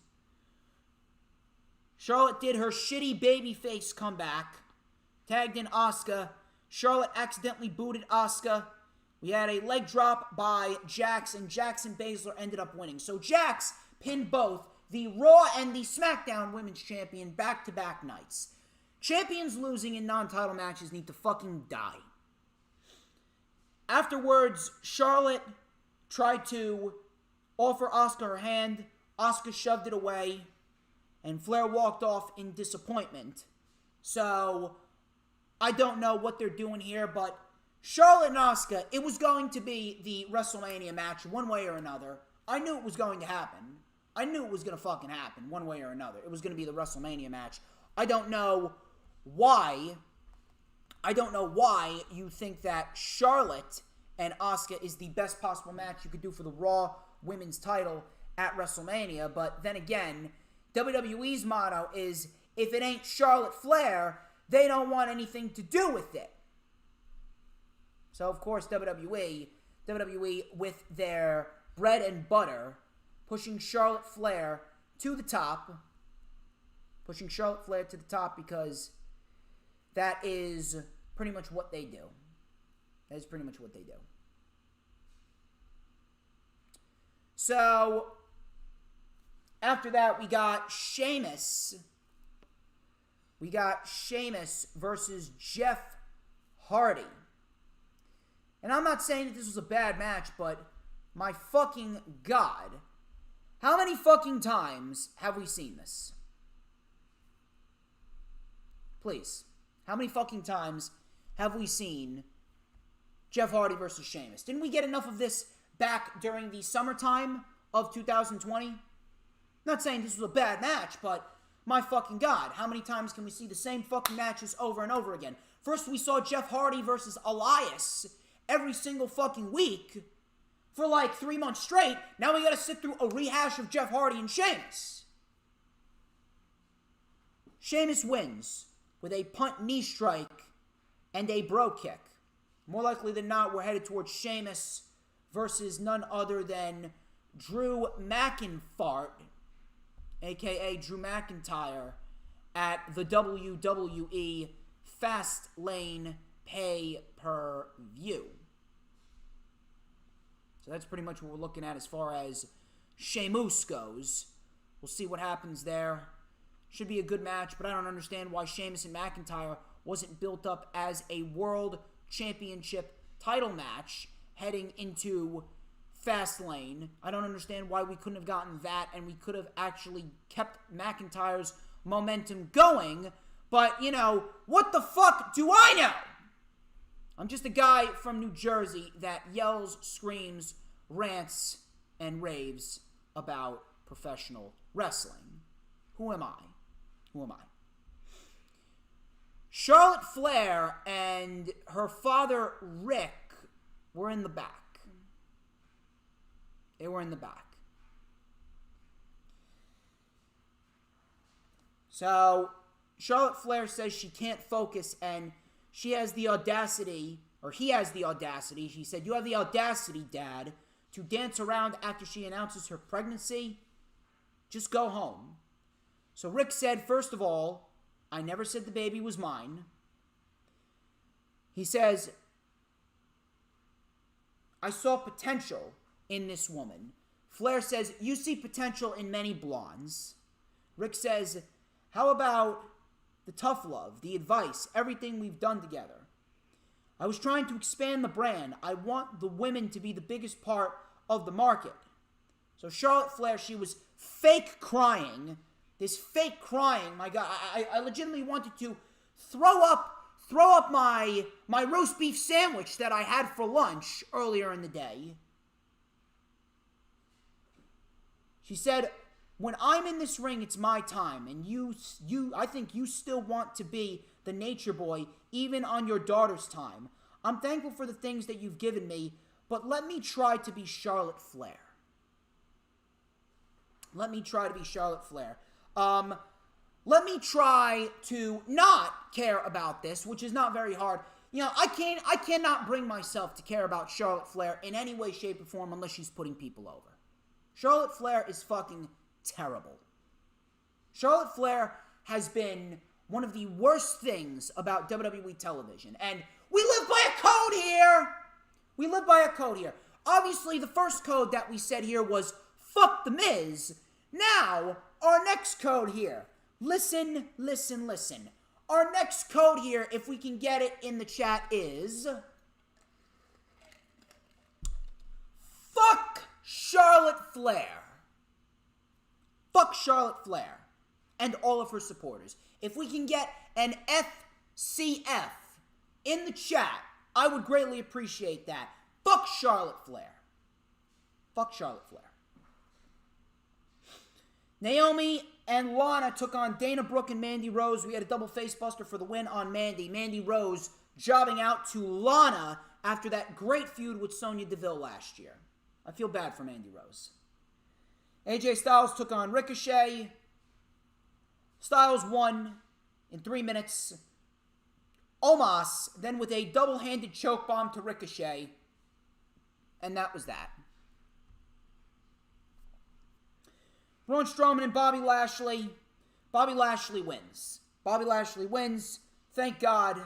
Charlotte did her shitty babyface comeback, tagged in Asuka. Charlotte accidentally booted Asuka. We had a leg drop by Jax, and Jax and Baszler ended up winning. So Jax pinned both the Raw and the SmackDown Women's Champion back-to-back nights. Champions losing in non-title matches need to fucking die. Afterwards, Charlotte tried to offer Asuka her hand. Asuka shoved it away, and Flair walked off in disappointment. So, I don't know what they're doing here, but Charlotte and Asuka, it was going to be the WrestleMania match one way or another. I knew it was going to happen. I knew it was going to fucking happen one way or another. It was going to be the WrestleMania match. I don't know why you think that Charlotte and Asuka is the best possible match you could do for the Raw Women's title at WrestleMania, but then again, WWE's motto is, if it ain't Charlotte Flair, they don't want anything to do with it. So, of course, WWE with their bread and butter, pushing Charlotte Flair to the top. Pushing Charlotte Flair to the top because that is pretty much what they do. That is pretty much what they do. So, after that, we got Sheamus. We got Sheamus versus Jeff Hardy. And I'm not saying that this was a bad match, but my fucking God, how many fucking times have we seen this? Please, how many fucking times have we seen Jeff Hardy versus Sheamus? Didn't we get enough of this back during the summertime of 2020? Not saying this was a bad match, but my fucking God, how many times can we see the same fucking matches over and over again? First, we saw Jeff Hardy versus Elias every single fucking week for like 3 months straight. Now we gotta sit through a rehash of Jeff Hardy and Sheamus. Sheamus wins with a punt knee strike and a bro kick. More likely than not, we're headed towards Sheamus versus none other than Drew McIntyre, a.k.a. Drew McIntyre, at the WWE Fastlane pay-per-view. So that's pretty much what we're looking at as far as Sheamus goes. We'll see what happens there. Should be a good match, but I don't understand why Sheamus and McIntyre wasn't built up as a World Championship title match heading into Fastlane. I don't understand why we couldn't have gotten that, and we could have actually kept McIntyre's momentum going. But, you know, what the fuck do I know? I'm just a guy from New Jersey that yells, screams, rants, and raves about professional wrestling. Who am I? Who am I? Charlotte Flair and her father, Rick, were in the back. They were in the back. So, Charlotte Flair says she can't focus, and she has the audacity, or he has the audacity, she said, "You have the audacity, Dad, to dance around after she announces her pregnancy." Just go home. So Rick said, first of all, I never said the baby was mine. He says, I saw potential in this woman. Flair says, you see potential in many blondes. Rick says, how about the tough love, the advice, everything we've done together? I was trying to expand the brand. I want the women to be the biggest part of the market. So Charlotte Flair, she was fake crying. This fake crying, my God, I legitimately wanted to throw up my roast beef sandwich that I had for lunch earlier in the day. She said, when I'm in this ring, it's my time, and I think you still want to be the nature boy, even on your daughter's time. I'm thankful for the things that you've given me, but let me try to be Charlotte Flair. Let me try to be Charlotte Flair. Let me try to not care about this, which is not very hard. You know, I cannot bring myself to care about Charlotte Flair in any way, shape, or form unless she's putting people over. Charlotte Flair is fucking terrible. Charlotte Flair has been one of the worst things about WWE television. And we live by a code here. We live by a code here. Obviously, the first code that we said here was, fuck The Miz. Now, our next code here. Listen, listen, listen. Our next code here, if we can get it in the chat, is... fuck Charlotte Flair. Fuck Charlotte Flair. And all of her supporters. If we can get an FCF in the chat, I would greatly appreciate that. Fuck Charlotte Flair. Fuck Charlotte Flair. Naomi and Lana took on Dana Brooke and Mandy Rose. We had a double face buster for the win on Mandy. Mandy Rose jobbing out to Lana after that great feud with Sonya Deville last year. I feel bad for Mandy Rose. AJ Styles took on Ricochet. Styles won in 3 minutes. Omos then with a double-handed choke bomb to Ricochet. And that was that. Braun Strowman and Bobby Lashley. Bobby Lashley wins. Bobby Lashley wins. Thank God.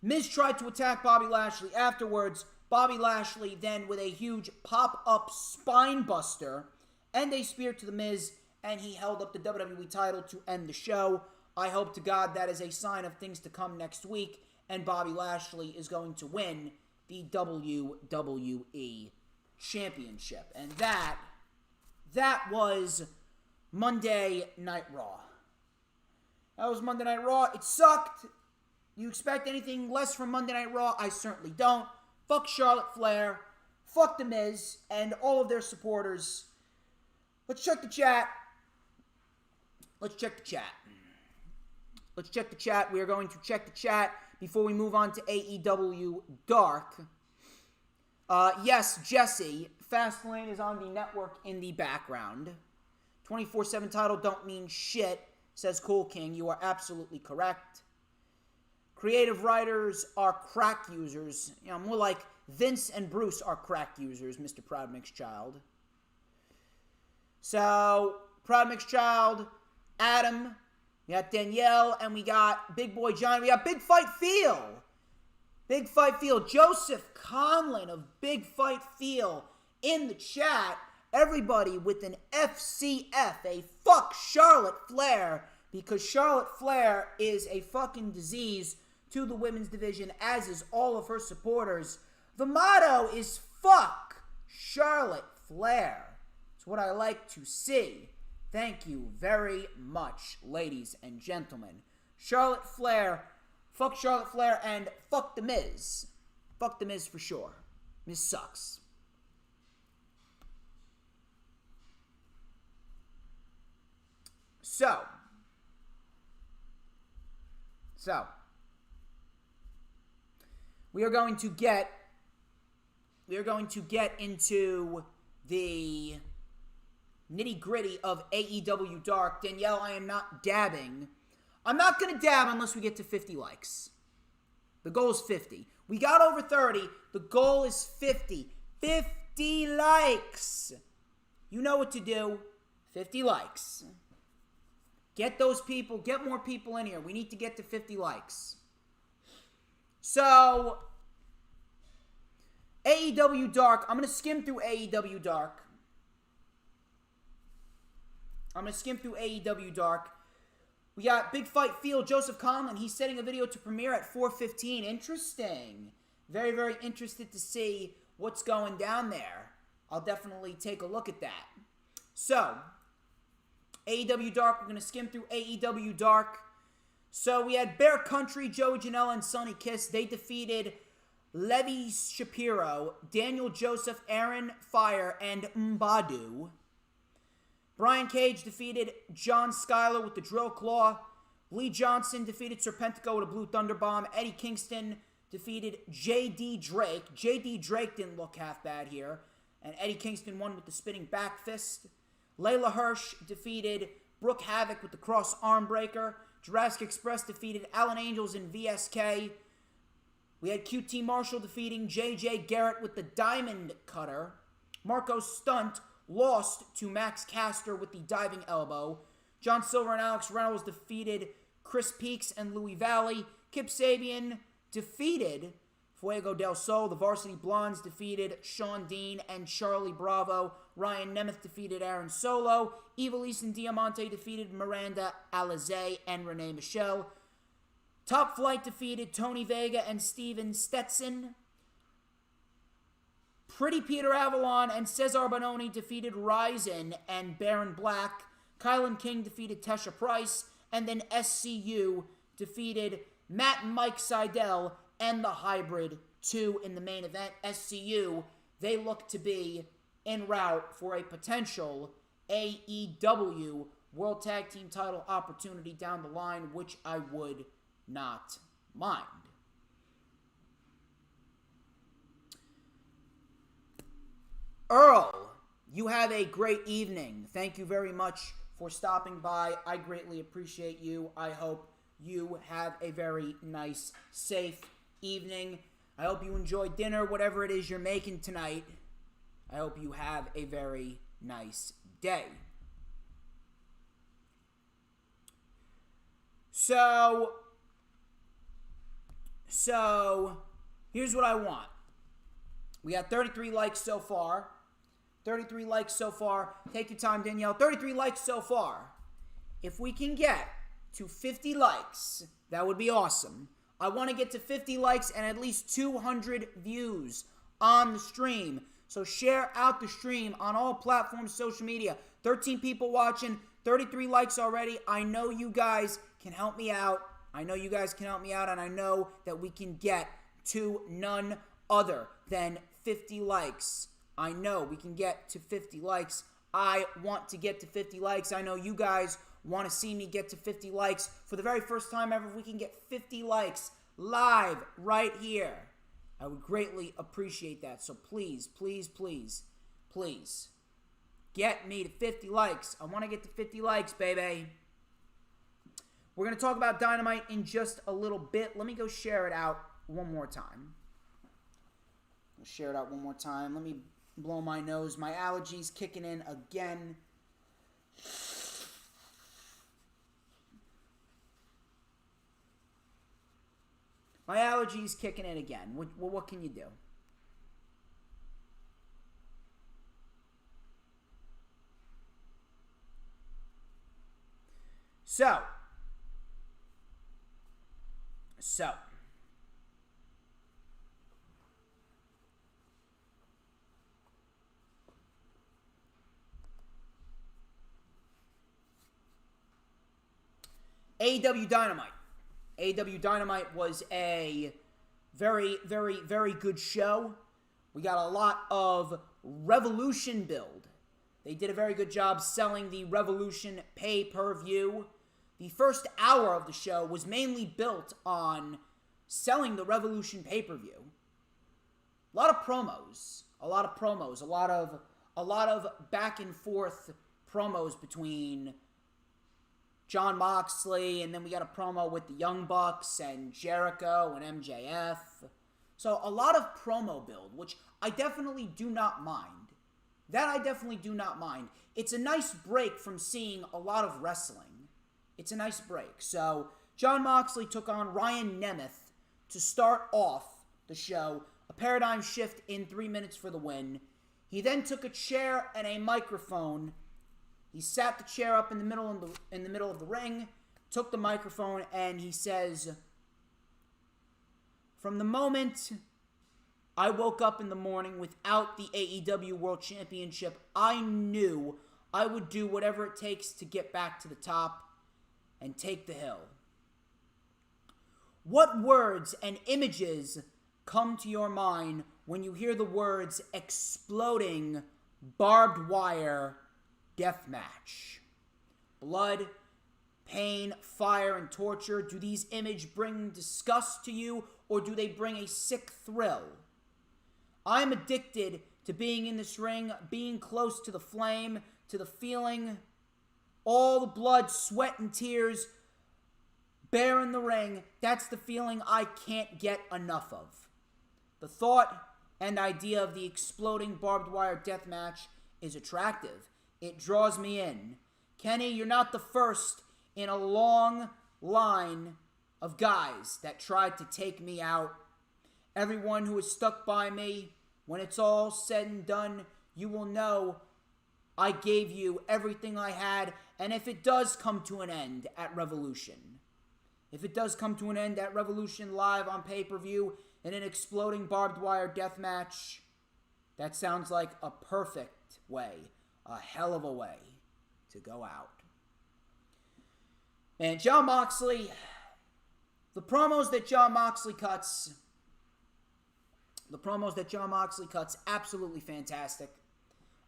Miz tried to attack Bobby Lashley afterwards. Bobby Lashley then with a huge pop-up spine buster and a spear to the Miz, and he held up the WWE title to end the show. I hope to God that is a sign of things to come next week, and Bobby Lashley is going to win the WWE Championship. And that was Monday Night Raw. That was Monday Night Raw. It sucked. You expect anything less from Monday Night Raw? I certainly don't. Fuck Charlotte Flair. Fuck The Miz and all of their supporters. Let's check the chat. Let's check the chat. Let's check the chat. We are going to check the chat before we move on to AEW Dark. Yes, Jesse. Fastlane is on the network in the background. 24/7 title don't mean shit, says Cool King. You are absolutely correct. Creative writers are crack users. You know, more like Vince and Bruce are crack users, Mr. Proud Mixed Child. So, Proud Mixed Child, Adam, we got Danielle, and we got Big Boy Johnny. We got Big Fight Feel. Big Fight Feel. Joseph Conlon of Big Fight Feel in the chat. Everybody with an FCF, a fuck Charlotte Flair, because Charlotte Flair is a fucking disease to the women's division, as is all of her supporters. The motto is fuck Charlotte Flair. It's what I like to see. Thank you very much, ladies and gentlemen. Charlotte Flair, fuck Charlotte Flair, and fuck The Miz. Fuck The Miz for sure. Miz sucks. So, we are going to get into the nitty-gritty of AEW Dark. Danielle, I am not dabbing. I'm not going to dab unless we get to 50 likes. The goal is 50. We got over 30. The goal is 50. 50 likes. You know what to do. 50 likes. Get those people, get more people in here. We need to get to 50 likes. So, AEW Dark. I'm going to skim through AEW Dark. We got Big Fight Field, Joseph Conlon. He's setting a video to premiere at 4:15. Interesting. Very, very interested to see what's going down there. I'll definitely take a look at that. So, AEW Dark. We're going to skim through AEW Dark. So, we had Bear Country, Joey Janela, and Sonny Kiss. They defeated Levi Shapiro, Daniel Joseph, Aaron Fire, and Mbadu. Brian Cage defeated John Schuyler with the Drill Claw. Lee Johnson defeated Serpentico with a Blue Thunder Bomb. Eddie Kingston defeated J.D. Drake. J.D. Drake didn't look half bad here. And Eddie Kingston won with the Spinning Back Fist. Layla Hirsch defeated Brooke Havoc with the Cross Arm Breaker. Jurassic Express defeated Alan Angels and VSK. We had QT Marshall defeating J.J. Garrett with the Diamond Cutter. Marco Stunt lost to Max Caster with the Diving Elbow. John Silver and Alex Reynolds defeated Chris Peaks and Louis Valley. Kip Sabian defeated Fuego del Sol. The Varsity Blondes defeated Sean Dean and Charlie Bravo. Ryan Nemeth defeated Aaron Solo. Evilise and Diamante defeated Miranda Alizé and Renee Michelle. Top Flight defeated Tony Vega and Steven Stetson. Pretty Peter Avalon and Cesar Bononi defeated Ryzen and Baron Black. Kylan King defeated Tesha Price. And then SCU defeated Matt and Mike Seidel and the Hybrid 2 in the main event. SCU, they look to be en route for a potential AEW World Tag Team title opportunity down the line, which I would not mind. Earl, you have a great evening. Thank you very much for stopping by. I greatly appreciate you. I hope you have a very nice, safe evening. I hope you enjoy dinner, whatever it is you're making tonight. I hope you have a very nice day. So here's what I want. We got 33 likes so far. 33 likes so far. Take your time, Danielle. 33 likes so far. If we can get to 50 likes, that would be awesome. I want to get to 50 likes and at least 200 views on the stream. So share out the stream on all platforms, social media. 13 people watching, 33 likes already. I know you guys can help me out. And I know that we can get to none other than 50 likes. I know we can get to 50 likes. I want to get to 50 likes. I know you guys want to see me get to 50 likes. For the very first time ever, if we can get 50 likes live right here, I would greatly appreciate that. So please, please, please, please, get me to 50 likes. I want to get to 50 likes, baby. We're going to talk about Dynamite in just a little bit. Let me go share it out one more time. Let me blow my nose. My allergies kicking in again. What can you do? So. AEW Dynamite. AEW Dynamite was a very, very, very good show. We got a lot of Revolution build. They did a very good job selling the Revolution pay-per-view. The first hour of the show was mainly built on selling the Revolution pay-per-view. A lot of promos, a lot of back and forth promos between Jon Moxley, and then we got a promo with the Young Bucks and Jericho and MJF. So a lot of promo build, which I definitely do not mind. That I definitely do not mind. It's a nice break from seeing a lot of wrestling. It's a nice break. So, Jon Moxley took on Ryan Nemeth to start off the show. A paradigm shift in 3 minutes for the win. He then took a chair and a microphone. He sat the chair up in the middle of the ring, took the microphone, and he says, "From the moment I woke up in the morning without the AEW World Championship, I knew I would do whatever it takes to get back to the top and take the hill." What words and images come to your mind when you hear the words exploding barbed wire deathmatch? Blood, pain, fire, and torture. Do these images bring disgust to you, or do they bring a sick thrill? I'm addicted to being in this ring, being close to the flame, to the feeling, all the blood, sweat, and tears bare in the ring. That's the feeling I can't get enough of. The thought and idea of the exploding barbed wire death match is attractive. It draws me in. Kenny, you're not the first in a long line of guys that tried to take me out. Everyone who has stuck by me, when it's all said and done, you will know I gave you everything I had. And if it does come to an end at Revolution, live on pay-per-view in an exploding barbed wire death match, that sounds like a perfect way, a hell of a way to go out. And Jon Moxley, the promos that Jon Moxley cuts, absolutely fantastic.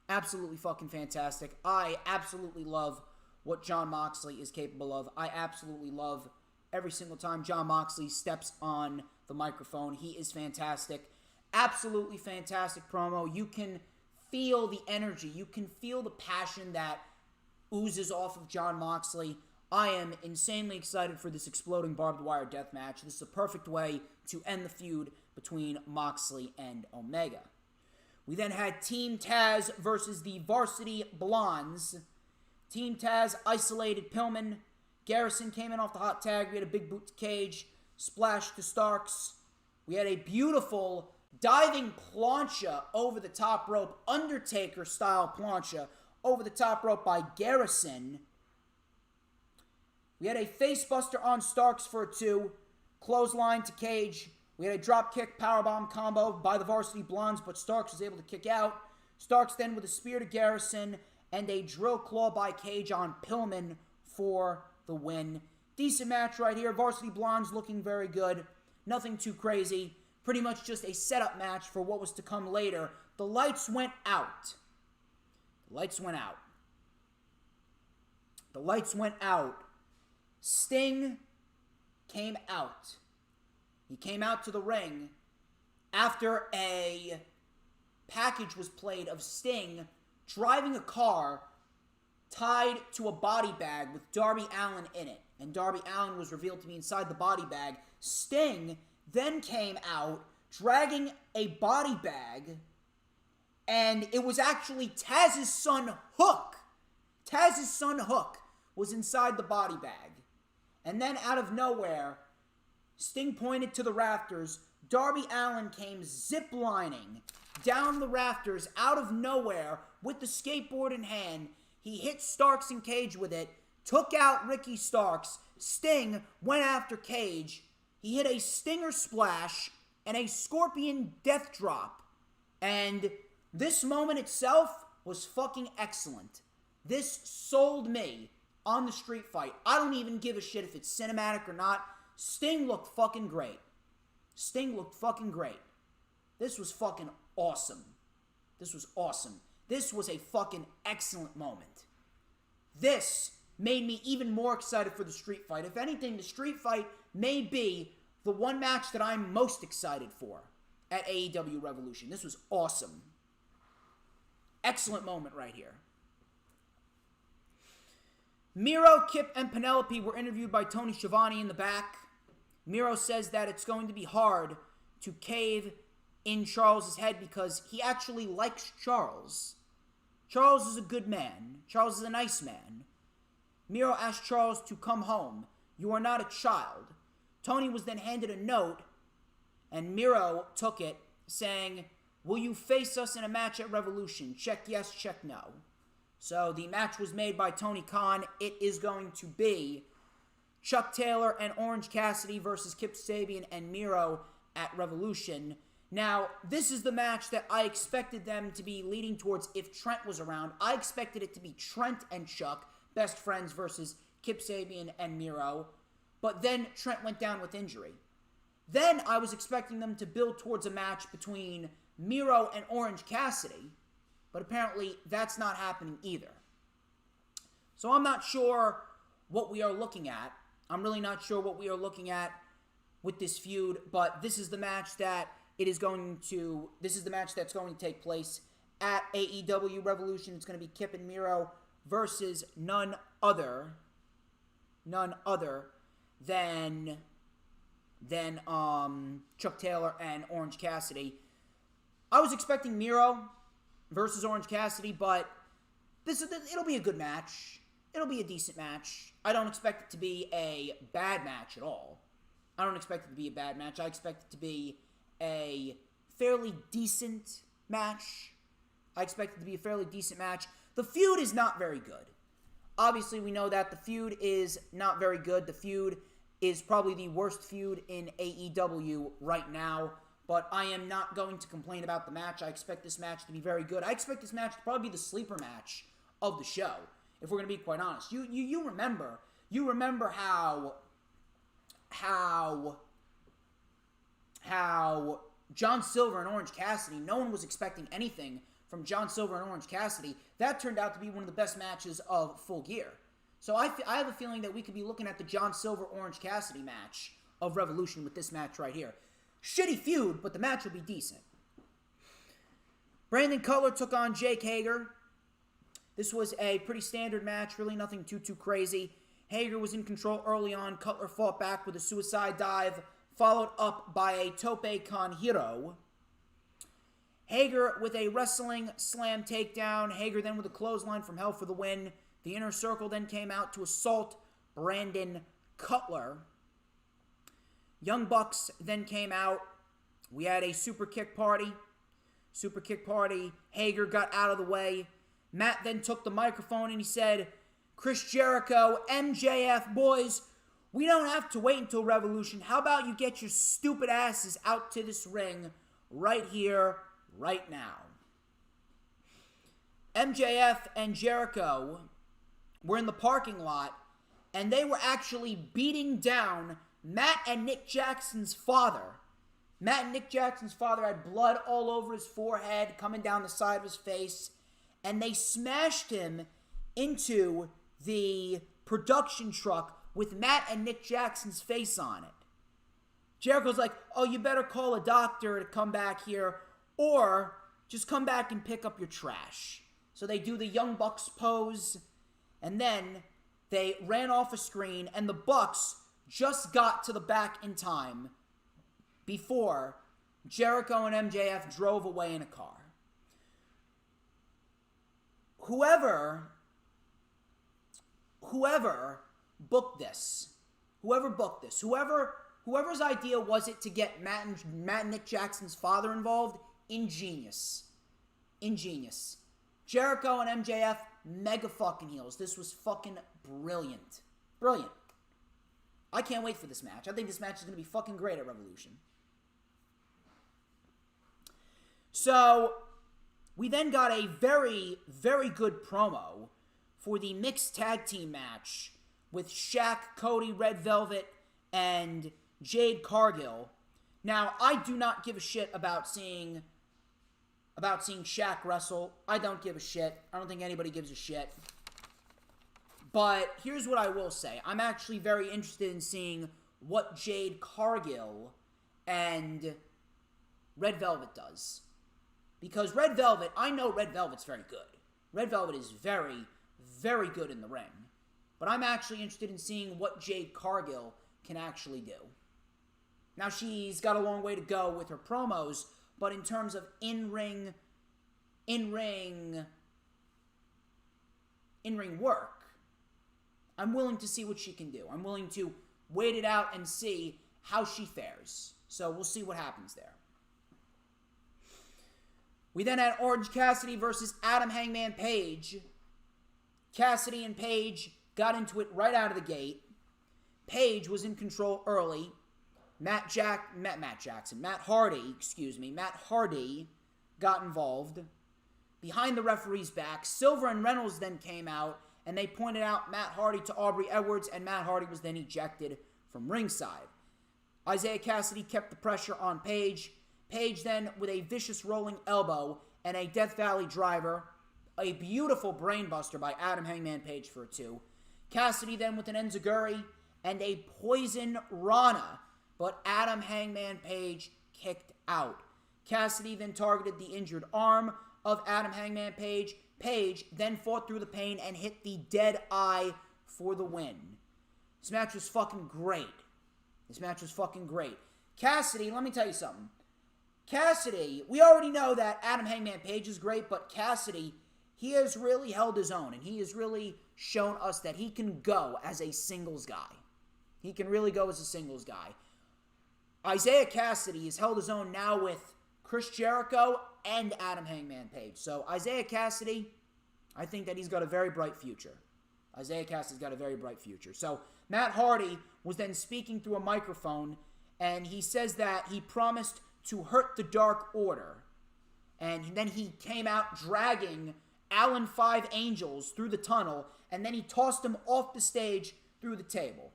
Absolutely fucking fantastic. I absolutely love what Jon Moxley is capable of. I absolutely love every single time Jon Moxley steps on the microphone. He is fantastic. Absolutely fantastic promo. You can feel the energy. You can feel the passion that oozes off of Jon Moxley. I am insanely excited for this exploding barbed wire death match. This is a perfect way to end the feud between Moxley and Omega. We then had Team Taz versus the Varsity Blondes. Team Taz isolated Pillman. Garrison came in off the hot tag. We had a big boot to Cage. Splash to Starks. We had a beautiful diving plancha over the top rope. Undertaker-style plancha over the top rope by Garrison. We had a facebuster on Starks for a 2. Clothesline to Cage. We had a dropkick powerbomb combo by the Varsity Blondes, but Starks was able to kick out. Starks then with a spear to Garrison and a drill claw by Cage on Pillman for the win. Decent match right here. Varsity Blondes looking very good. Nothing too crazy. Pretty much just a setup match for what was to come later. The lights went out. Sting came out. He came out to the ring after a package was played of Sting driving a car tied to a body bag with Darby Allin in it. And Darby Allin was revealed to be inside the body bag. Sting then came out dragging a body bag, and it was actually Taz's son Hook. Taz's son Hook was inside the body bag. And then out of nowhere, Sting pointed to the rafters. Darby Allin came ziplining down the rafters out of nowhere with the skateboard in hand. He hit Starks and Cage with it, took out Ricky Starks. Sting went after Cage. He hit a Stinger Splash and a Scorpion Death Drop. And this moment itself was fucking excellent. This sold me on the street fight. I don't even give a shit if it's cinematic or not. Sting looked fucking great. This was fucking awesome. This was a fucking excellent moment. This made me even more excited for the street fight. If anything, the street fight may be the one match that I'm most excited for at AEW Revolution. This was awesome. Excellent moment right here. Miro, Kip, and Penelope were interviewed by Tony Schiavone in the back. Miro says that it's going to be hard to cave in Charles' head because he actually likes Charles. Charles is a good man. Charles is a nice man. Miro asked Charles to come home. You are not a child. Tony was then handed a note, and Miro took it, saying, will you face us in a match at Revolution? Check yes, check no. So the match was made by Tony Khan. It is going to be Chuck Taylor and Orange Cassidy versus Kip Sabian and Miro at Revolution. Now, this is the match that I expected them to be leading towards if Trent was around. I expected it to be Trent and Chuck, best friends, versus Kip Sabian and Miro. But then Trent went down with injury. Then I was expecting them to build towards a match between Miro and Orange Cassidy. But apparently that's not happening either. So I'm not sure what we are looking at. I'm really not sure what we are looking at with this feud. But this is the match that this is the match that's going to take place at AEW Revolution. It's going to be Kip and Miro versus none other than Chuck Taylor and Orange Cassidy. I was expecting Miro versus Orange Cassidy, but it'll be a good match. It'll be a decent match. I don't expect it to be a bad match at all. I don't expect it to be a bad match. I expect it to be a fairly decent match. The feud is not very good. Obviously, we know that the feud is not very good. The feud is probably the worst feud in AEW right now. But I am not going to complain about the match. I expect this match to be very good. I expect this match to probably be the sleeper match of the show, if we're going to be quite honest. You remember how John Silver and Orange Cassidy, no one was expecting anything from John Silver and Orange Cassidy. That turned out to be one of the best matches of Full Gear. So I have a feeling that we could be looking at the John Silver-Orange Cassidy match of Revolution with this match right here. Shitty feud, but the match will be decent. Brandon Cutler took on Jake Hager. This was a pretty standard match, really nothing too crazy. Hager was in control early on. Cutler fought back with a suicide dive, followed up by a Tope Con Hero. Hager with a wrestling slam takedown. Hager then with a clothesline from Hell for the win. The Inner Circle then came out to assault Brandon Cutler. Young Bucks then came out. We had a super kick party. Hager got out of the way. Matt then took the microphone and he said, Chris Jericho, MJF, boys, we don't have to wait until Revolution. How about you get your stupid asses out to this ring right here, right now? MJF and Jericho were in the parking lot, and they were actually beating down Matt and Nick Jackson's father. Matt and Nick Jackson's father had blood all over his forehead, coming down the side of his face, and they smashed him into the production truck with Matt and Nick Jackson's face on it. Jericho's like, oh, you better call a doctor to come back here, or just come back and pick up your trash. So they do the Young Bucks pose, and then they ran off a screen, and the Bucks just got to the back in time before Jericho and MJF drove away in a car. Whoever booked this, whoever's idea was it to get Matt and Nick Jackson's father involved, ingenious. Jericho and MJF, mega fucking heels. This was fucking brilliant. I can't wait for this match. I think this match is going to be fucking great at Revolution. So, we then got a very, very good promo for the mixed tag team match with Shaq, Cody, Red Velvet, and Jade Cargill. Now, I do not give a shit about seeing Shaq wrestle. I don't give a shit. I don't think anybody gives a shit. But here's what I will say. I'm actually very interested in seeing what Jade Cargill and Red Velvet does. Because Red Velvet, I know Red Velvet's very good. Red Velvet is very, very good in the ring. But I'm actually interested in seeing what Jade Cargill can actually do. Now, she's got a long way to go with her promos, but in terms of in-ring in-ring work, I'm willing to see what she can do. I'm willing to wait it out and see how she fares. So we'll see what happens there. We then had Orange Cassidy versus Adam Hangman Page. Cassidy and Page got into it right out of the gate. Page was in control early. Matt Hardy got involved. Behind the referee's back, Silver and Reynolds then came out, and they pointed out Matt Hardy to Aubrey Edwards, and Matt Hardy was then ejected from ringside. Isaiah Cassidy kept the pressure on Page. Page then, with a vicious rolling elbow and a Death Valley driver, a beautiful brainbuster by Adam Hangman Page for a 2. Cassidy then with an enziguri and a poison Rana, but Adam Hangman Page kicked out. Cassidy then targeted the injured arm of Adam Hangman Page. Page then fought through the pain and hit the dead eye for the win. This match was fucking great. Cassidy, let me tell you something. Cassidy, we already know that Adam Hangman Page is great, but Cassidy, he has really held his own, and he has really shown us that he can go as a singles guy. Isaiah Cassidy has held his own now with Chris Jericho and Adam Hangman Page. So Isaiah Cassidy, I think that he's got a very bright future. So Matt Hardy was then speaking through a microphone, and he says that he promised to hurt the Dark Order. And then he came out dragging Alan Five Angels through the tunnel, and then he tossed him off the stage through the table.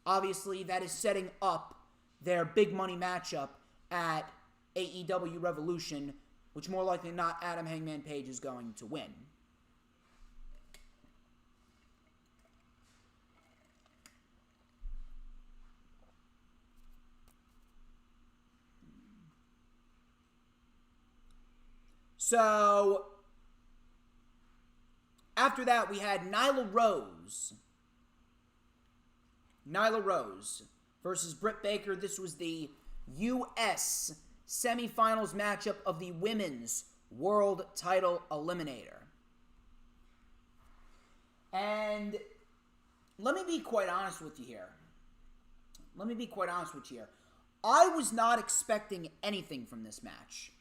Obviously, that is setting up their big money matchup at AEW Revolution, which more likely than not, Adam Hangman Page is going to win. So, after that, we had Nyla Rose versus Britt Baker. This was the U.S. semifinals matchup of the Women's World Title Eliminator. And let me be quite honest with you here. I was not expecting anything from this match.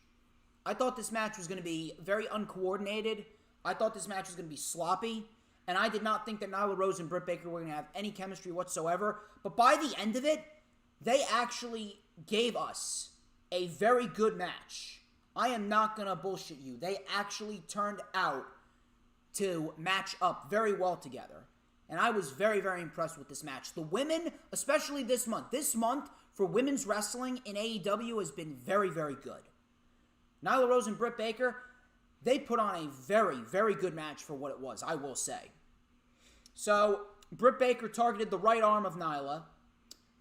I thought this match was going to be very uncoordinated. I thought this match was going to be sloppy. And I did not think that Nyla Rose and Britt Baker were going to have any chemistry whatsoever. But by the end of it, they actually gave us a very good match. I am not going to bullshit you. They actually turned out to match up very well together. And I was very, very impressed with this match. The women, especially this month for women's wrestling in AEW has been very, very good. Nyla Rose and Britt Baker, they put on a very, very good match for what it was, I will say. So, Britt Baker targeted the right arm of Nyla.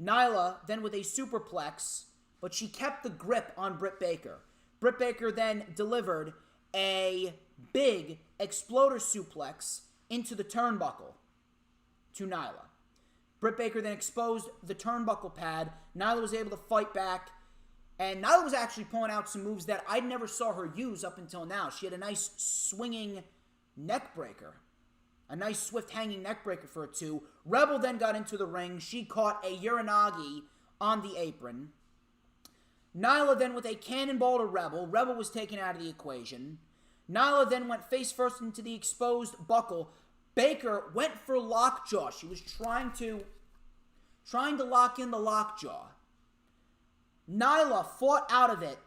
Nyla then with a superplex, but she kept the grip on Britt Baker. Britt Baker then delivered a big exploder suplex into the turnbuckle to Nyla. Britt Baker then exposed the turnbuckle pad. Nyla was able to fight back. And Nyla was actually pulling out some moves that I never saw her use up until now. She had a nice swinging neck breaker. A nice swift hanging neck breaker for a 2. Rebel then got into the ring. She caught a Uranagi on the apron. Nyla then with a cannonball to Rebel. Rebel was taken out of the equation. Nyla then went face first into the exposed buckle. Baker went for lockjaw. She was trying to lock in the lockjaw. Nyla fought out of it.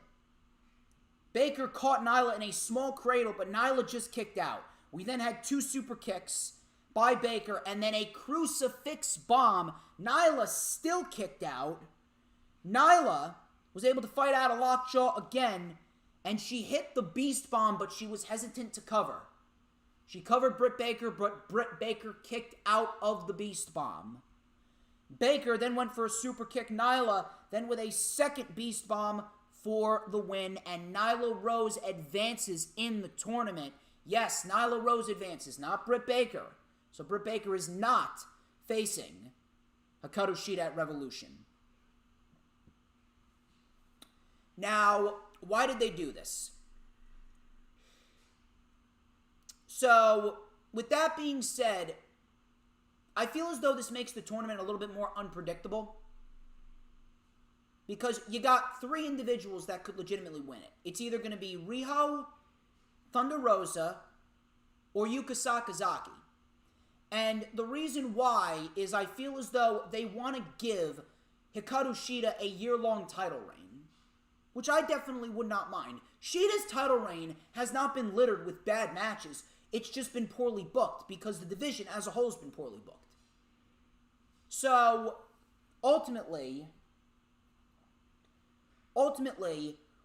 Baker caught Nyla in a small cradle, but Nyla just kicked out. We then had 2 super kicks by Baker, and then a crucifix bomb. Nyla still kicked out. Nyla was able to fight out a lockjaw again, and she hit the beast bomb, but she was hesitant to cover. She covered Britt Baker, but Britt Baker kicked out of the beast bomb. Baker then went for a super kick. Nyla then with a second beast bomb for the win. And Nyla Rose advances in the tournament. Yes, Nyla Rose advances, not Britt Baker. So Britt Baker is not facing Hikaru Shida at Revolution. Now, why did they do this? So, with that being said, I feel as though this makes the tournament a little bit more unpredictable. Because you got 3 individuals that could legitimately win it. It's either going to be Riho, Thunder Rosa, or Yuka Sakazaki. And the reason why is I feel as though they want to give Hikaru Shida a year-long title reign, which I definitely would not mind. Shida's title reign has not been littered with bad matches. It's just been poorly booked because the division as a whole has been poorly booked. So, ultimately,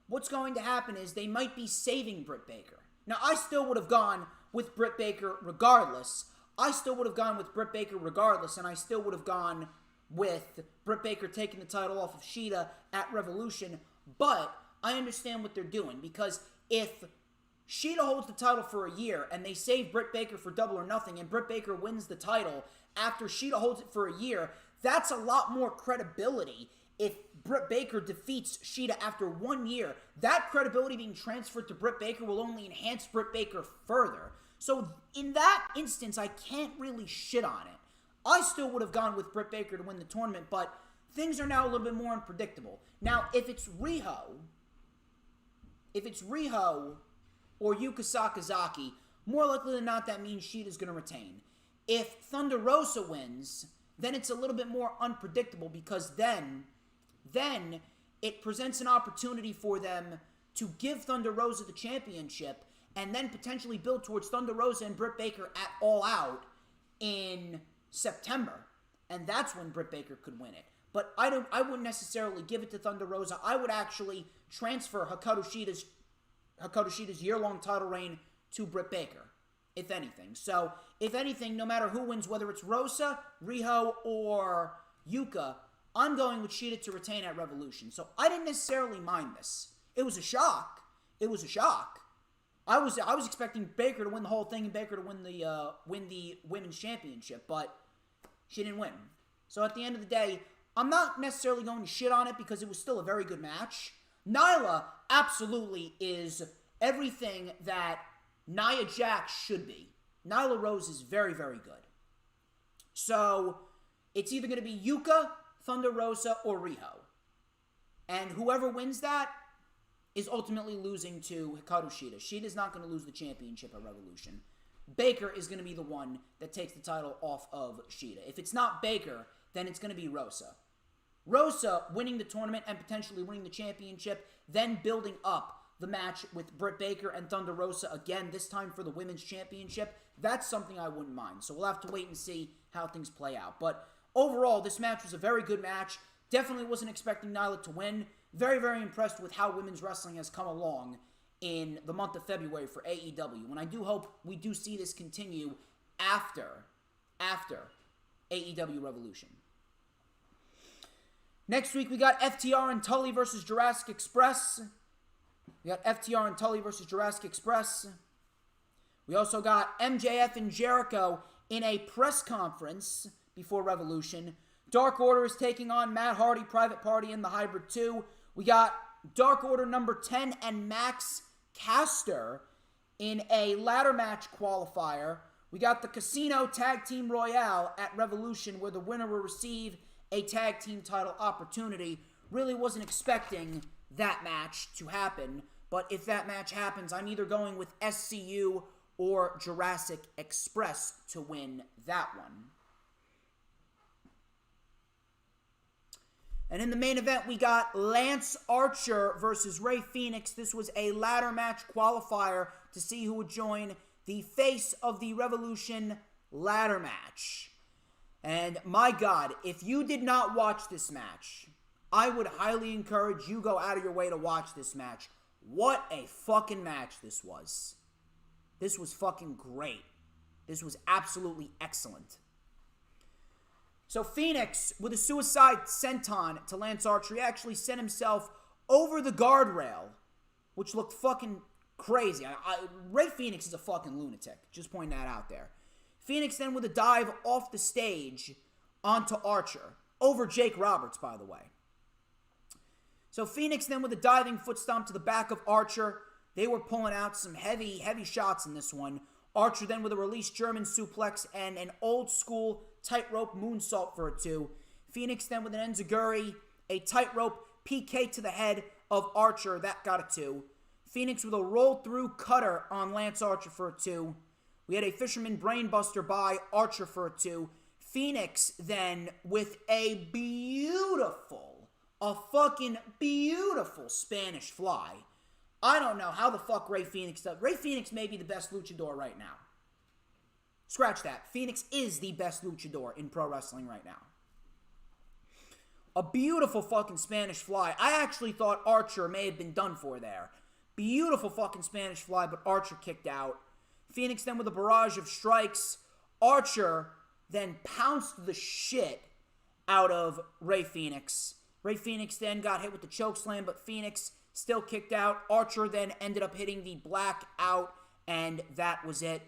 what's going to happen is they might be saving Britt Baker. Now, I still would have gone with Britt Baker regardless. And I still would have gone with Britt Baker taking the title off of Shida at Revolution. But I understand what they're doing, because if Shida holds the title for a year and they save Britt Baker for Double or Nothing and Britt Baker wins the title after Shida holds it for a year, that's a lot more credibility. If Britt Baker defeats Shida after 1 year, that credibility being transferred to Britt Baker will only enhance Britt Baker further. So in that instance, I can't really shit on it. I still would have gone with Britt Baker to win the tournament, but things are now a little bit more unpredictable. Now, if it's Riho or Yuka Sakazaki, more likely than not, that means Shida's going to retain. If Thunder Rosa wins, then it's a little bit more unpredictable, because then it presents an opportunity for them to give Thunder Rosa the championship and then potentially build towards Thunder Rosa and Britt Baker at All Out in September. And that's when Britt Baker could win it. But I wouldn't necessarily give it to Thunder Rosa. I would actually transfer Hikaru Shida's year-long title reign to Britt Baker, if anything. So, if anything, no matter who wins, whether it's Rosa, Riho, or Yuka, I'm going with Shida to retain at Revolution. So I didn't necessarily mind this. It was a shock. I was expecting Baker to win the whole thing and Baker to win the women's championship, but she didn't win. So at the end of the day, I'm not necessarily going to shit on it because it was still a very good match. Nyla absolutely is everything that Nia Jax should be. Nyla Rose is very, very good. So it's either going to be Yuka, Thunder Rosa, or Riho. And whoever wins that is ultimately losing to Hikaru Shida. Shida's not going to lose the championship at Revolution. Baker is going to be the one that takes the title off of Shida. If it's not Baker, then it's going to be Rosa. Rosa winning the tournament and potentially winning the championship, then building up the match with Britt Baker and Thunder Rosa again, this time for the women's championship. That's something I wouldn't mind. So we'll have to wait and see how things play out. But overall, this match was a very good match. Definitely wasn't expecting Nyla to win. Very, very impressed with how women's wrestling has come along in the month of February for AEW. And I do hope we do see this continue after AEW Revolution. Next week, we got FTR and Tully versus Jurassic Express. We also got MJF and Jericho in a press conference before Revolution. Dark Order is taking on Matt Hardy, Private Party, and the Hybrid 2. We got Dark Order number 10 and Max Caster in a ladder match qualifier. We got the Casino Tag Team Royale at Revolution, where the winner will receive a tag team title opportunity. Really wasn't expecting that match to happen, but if that match happens, I'm either going with SCU or Jurassic Express to win that one. And in the main event, we got Lance Archer versus Rey Fenix. This was a ladder match qualifier to see who would join the face of the Revolution ladder match. And my God, if you did not watch this match, I would highly encourage you go out of your way to watch this match. What a fucking match this was. This was fucking great. This was absolutely excellent. So Phoenix, with a suicide senton to Lance Archer, he actually sent himself over the guardrail, which looked fucking crazy. Rey Fenix is a fucking lunatic. Just pointing that out there. Phoenix then with a dive off the stage onto Archer. Over Jake Roberts, by the way. So Phoenix then with a diving foot stomp to the back of Archer. They were pulling out some heavy, heavy shots in this one. Archer then with a released German suplex and an old school tightrope moonsault for a 2. Phoenix then with an enziguri, a tightrope PK to the head of Archer, that got a 2. Phoenix with a roll-through cutter on Lance Archer for a 2. We had a Fisherman Brainbuster by Archer for a 2. Phoenix then with a fucking beautiful Spanish fly. I don't know how the fuck Rey Fenix does. Rey Fenix may be the best luchador right now. Scratch that. Phoenix is the best luchador in pro wrestling right now. A beautiful fucking Spanish fly. I actually thought Archer may have been done for there. Beautiful fucking Spanish fly, but Archer kicked out. Phoenix then with a barrage of strikes. Archer then pounced the shit out of Rey Fenix. Rey Fenix then got hit with the chokeslam, but Phoenix still kicked out. Archer then ended up hitting the blackout, and that was it.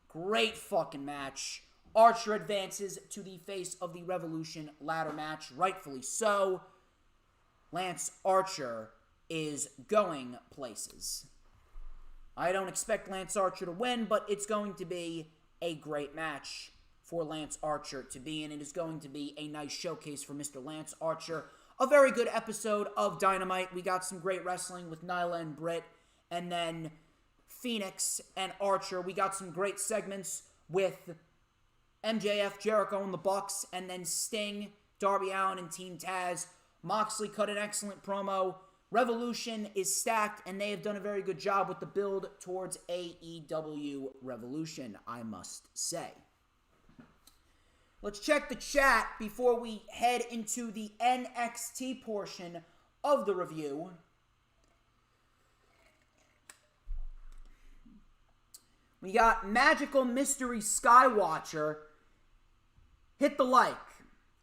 Great fucking match. Archer advances to the Face of the Revolution ladder match, rightfully so. Lance Archer is going places. I don't expect Lance Archer to win, but it's going to be a great match for Lance Archer to be in. It is going to be a nice showcase for Mr. Lance Archer. A very good episode of Dynamite. We got some great wrestling with Nyla and Britt, and then Phoenix and Archer. We got some great segments with MJF, Jericho, and the Bucks, and then Sting, Darby Allin, and Team Taz. Moxley cut an excellent promo. Revolution is stacked, and they have done a very good job with the build towards AEW Revolution, I must say. Let's check the chat before we head into the NXT portion of the review. We got Magical Mystery Skywatcher. Hit the like.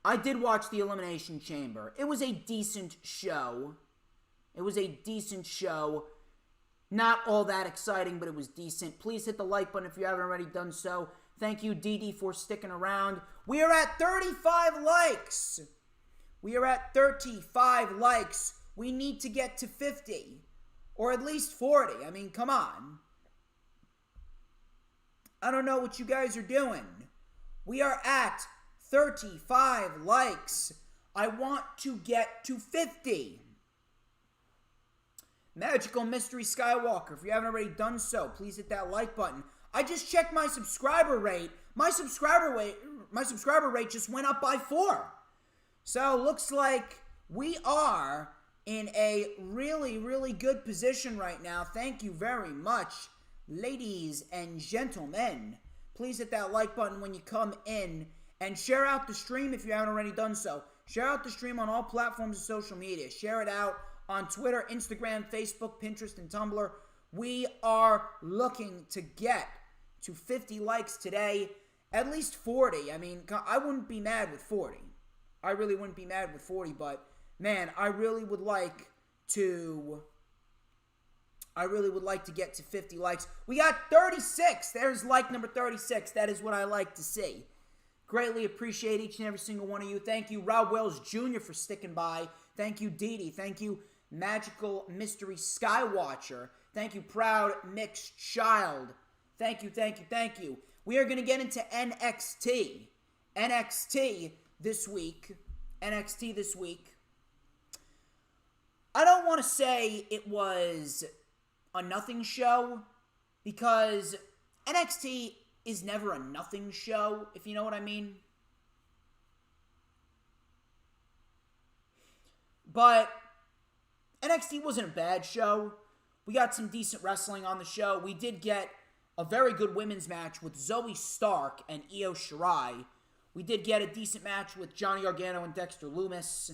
I did watch the Elimination Chamber. It was a decent show. Not all that exciting, but it was decent. Please hit the like button if you haven't already done so. Thank you, Dee for sticking around. We are at 35 likes. We need to get to 50. Or at least 40. I mean, come on. I don't know what you guys are doing. We are at 35 likes. I want to get to 50. Magical Mystery Skywalker, if you haven't already done so, please hit that like button. I just checked my subscriber rate. My subscriber rate just went up by 4. So looks like we are in a really, really good position right now. Thank you very much, ladies and gentlemen. Please hit that like button when you come in and share out the stream if you haven't already done so. Share out the stream on all platforms of social media. Share it out on Twitter, Instagram, Facebook, Pinterest, and Tumblr. We are looking to get to 50 likes today, at least 40. I mean, I wouldn't be mad with 40. I really wouldn't be mad with 40, but man, I really would like to get to 50 likes. We got 36. There's like number 36. That is what I like to see. Greatly appreciate each and every single one of you. Thank you, Rob Wells Jr. for sticking by. Thank you, Dee. Thank you, Magical Mystery Skywatcher. Thank you, Proud Mixed Child. Thank you. We are going to get into NXT. NXT this week. I don't want to say it was a nothing show, because NXT is never a nothing show, if you know what I mean. But NXT wasn't a bad show. We got some decent wrestling on the show. We did get a very good women's match with Zoe Stark and Io Shirai. We did get a decent match with Johnny Gargano and Dexter Lumis.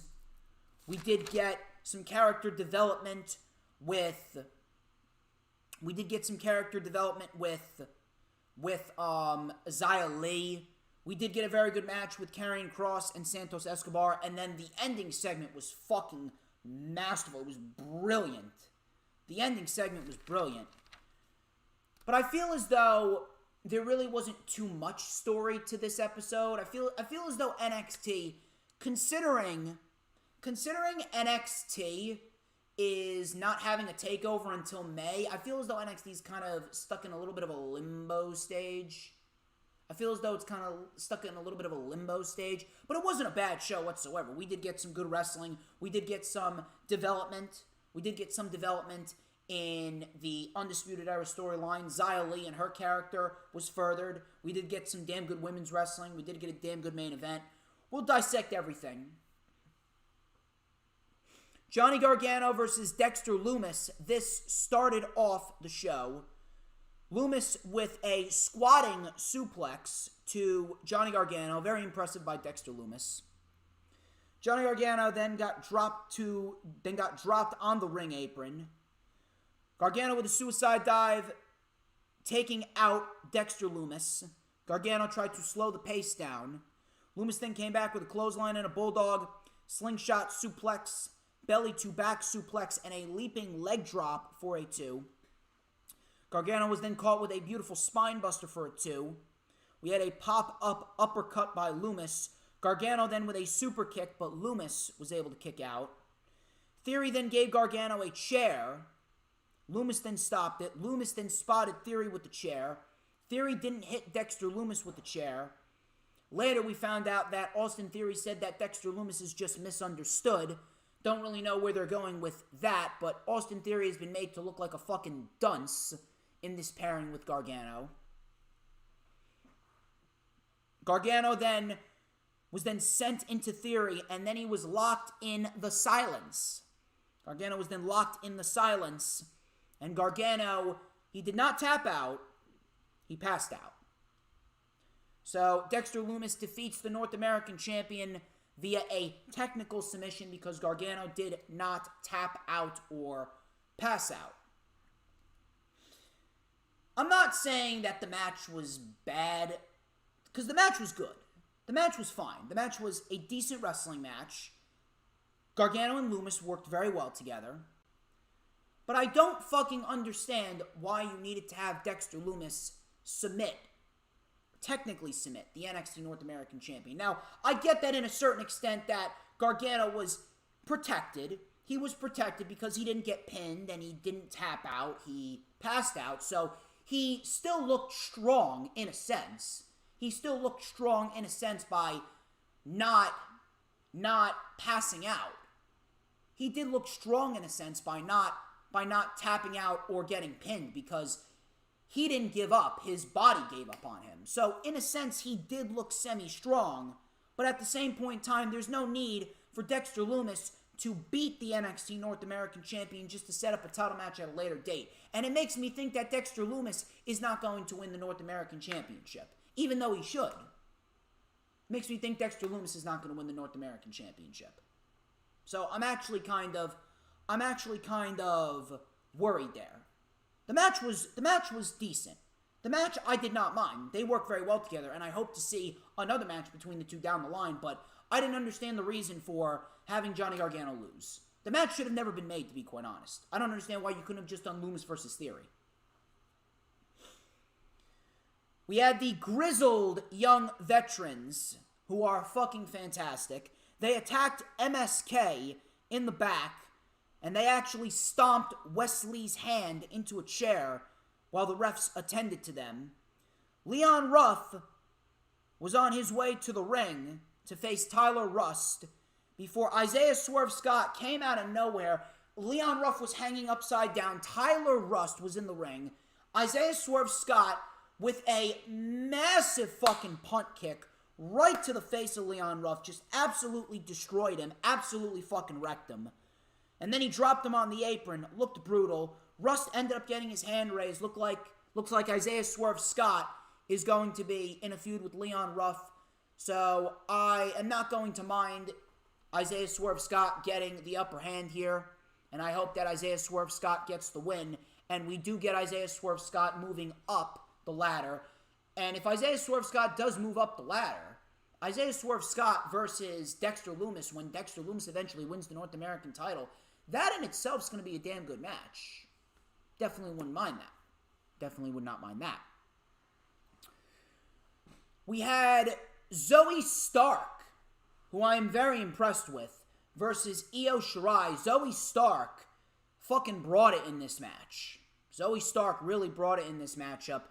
We did get some character development with Xia Li. We did get a very good match with Karrion Kross and Santos Escobar, and then the ending segment was fucking masterful. It was brilliant. The ending segment was brilliant. But I feel as though there really wasn't too much story to this episode. I feel as though NXT, considering NXT is not having a takeover until May. I feel as though NXT's kind of stuck in a little bit of a limbo stage. I feel as though it's kind of stuck in a little bit of a limbo stage, but it wasn't a bad show whatsoever. We did get some good wrestling. We did get some development. In the Undisputed Era storyline. Xia Li and her character was furthered. We did get some damn good women's wrestling. We did get a damn good main event. We'll dissect everything. Johnny Gargano versus Dexter Lumis. This started off the show. Lumis with a squatting suplex to Johnny Gargano. Very impressive by Dexter Lumis. Johnny Gargano then got dropped on the ring apron. Gargano with a suicide dive, taking out Dexter Lumis. Gargano tried to slow the pace down. Lumis then came back with a clothesline and a bulldog, slingshot suplex, belly to back suplex, and a leaping leg drop for a 2. Gargano was then caught with a beautiful spine buster for a 2. We had a pop-up uppercut by Lumis. Gargano then with a super kick, but Lumis was able to kick out. Theory then gave Gargano a chair. Lumis then stopped it. Lumis then spotted Theory with the chair. Theory didn't hit Dexter Lumis with the chair. Later, we found out that Austin Theory said that Dexter Lumis is just misunderstood. Don't really know where they're going with that, but Austin Theory has been made to look like a fucking dunce in this pairing with Gargano. Gargano then was sent into Theory, and then he was locked in the silence. Gargano was then locked in the silence. And Gargano, he did not tap out. He passed out. So Dexter Lumis defeats the North American champion via a technical submission because Gargano did not tap out or pass out. I'm not saying that the match was bad, because the match was good. The match was fine. The match was a decent wrestling match. Gargano and Lumis worked very well together. But I don't fucking understand why you needed to have Dexter Lumis technically submit the NXT North American champion. Now, I get that in a certain extent that Gargano was protected. He was protected because he didn't get pinned and he didn't tap out. He passed out. So he still looked strong in a sense. By not passing out. He did look strong in a sense by not tapping out or getting pinned because he didn't give up. His body gave up on him. So, in a sense, he did look semi-strong. But at the same point in time, there's no need for Dexter Lumis to beat the NXT North American champion just to set up a title match at a later date. And it makes me think that Dexter Lumis is not going to win the North American Championship, even though he should. Makes me think Dexter Lumis is not going to win the North American Championship. So, I'm actually kind of worried there. The match was decent. The match I did not mind. They worked very well together, and I hope to see another match between the two down the line, but I didn't understand the reason for having Johnny Gargano lose. The match should have never been made, to be quite honest. I don't understand why you couldn't have just done Lumis versus Theory. We had the grizzled young veterans, who are fucking fantastic. They attacked MSK in the back, and they actually stomped Wesley's hand into a chair while the refs attended to them. Leon Ruff was on his way to the ring to face Tyler Rust before Isaiah Swerve Scott came out of nowhere. Leon Ruff was hanging upside down. Tyler Rust was in the ring. Isaiah Swerve Scott with a massive fucking punt kick right to the face of Leon Ruff. Just absolutely destroyed him. Absolutely fucking wrecked him. And then he dropped him on the apron. Looked brutal. Rust ended up getting his hand raised. Looks like Isaiah Swerve Scott is going to be in a feud with Leon Ruff. So I am not going to mind Isaiah Swerve Scott getting the upper hand here. And I hope that Isaiah Swerve Scott gets the win. And we do get Isaiah Swerve Scott moving up the ladder. And if Isaiah Swerve Scott does move up the ladder, Isaiah Swerve Scott versus Dexter Lumis, when Dexter Lumis eventually wins the North American title, that in itself is going to be a damn good match. Definitely wouldn't mind that. Definitely would not mind that. We had Zoe Stark, who I am very impressed with, versus Io Shirai. Zoe Stark fucking brought it in this match. Zoe Stark really brought it in this matchup.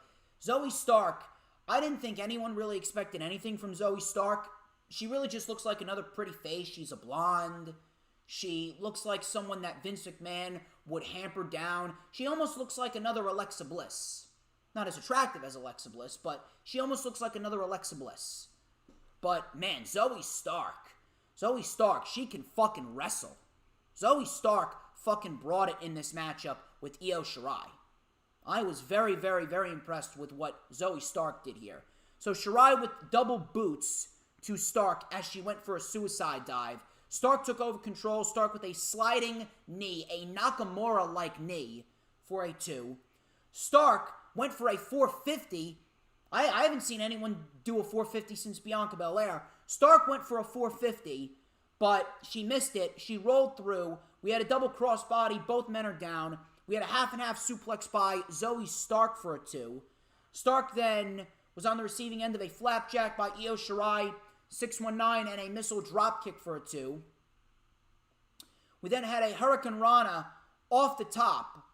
Zoe Stark, I didn't think anyone really expected anything from Zoe Stark. She really just looks like another pretty face. She's a blonde. She looks like someone that Vince McMahon would hamper down. She almost looks like another Alexa Bliss. Not as attractive as Alexa Bliss, but she almost looks like another Alexa Bliss. But, man, Zoe Stark, she can fucking wrestle. Zoe Stark fucking brought it in this matchup with Io Shirai. I was very, very, very impressed with what Zoe Stark did here. So Shirai with double boots to Stark as she went for a suicide dive. Stark took over control. Stark with a sliding knee, a Nakamura-like knee for a 2. Stark went for a 450. I haven't seen anyone do a 450 since Bianca Belair. Stark went for a 450, but she missed it. She rolled through. We had a double crossbody. Both men are down. We had a half-and-half suplex by Zoe Stark for a 2. Stark then was on the receiving end of a flapjack by Io Shirai, 619, and a missile dropkick for a 2. We then had a Hurricane Rana off the top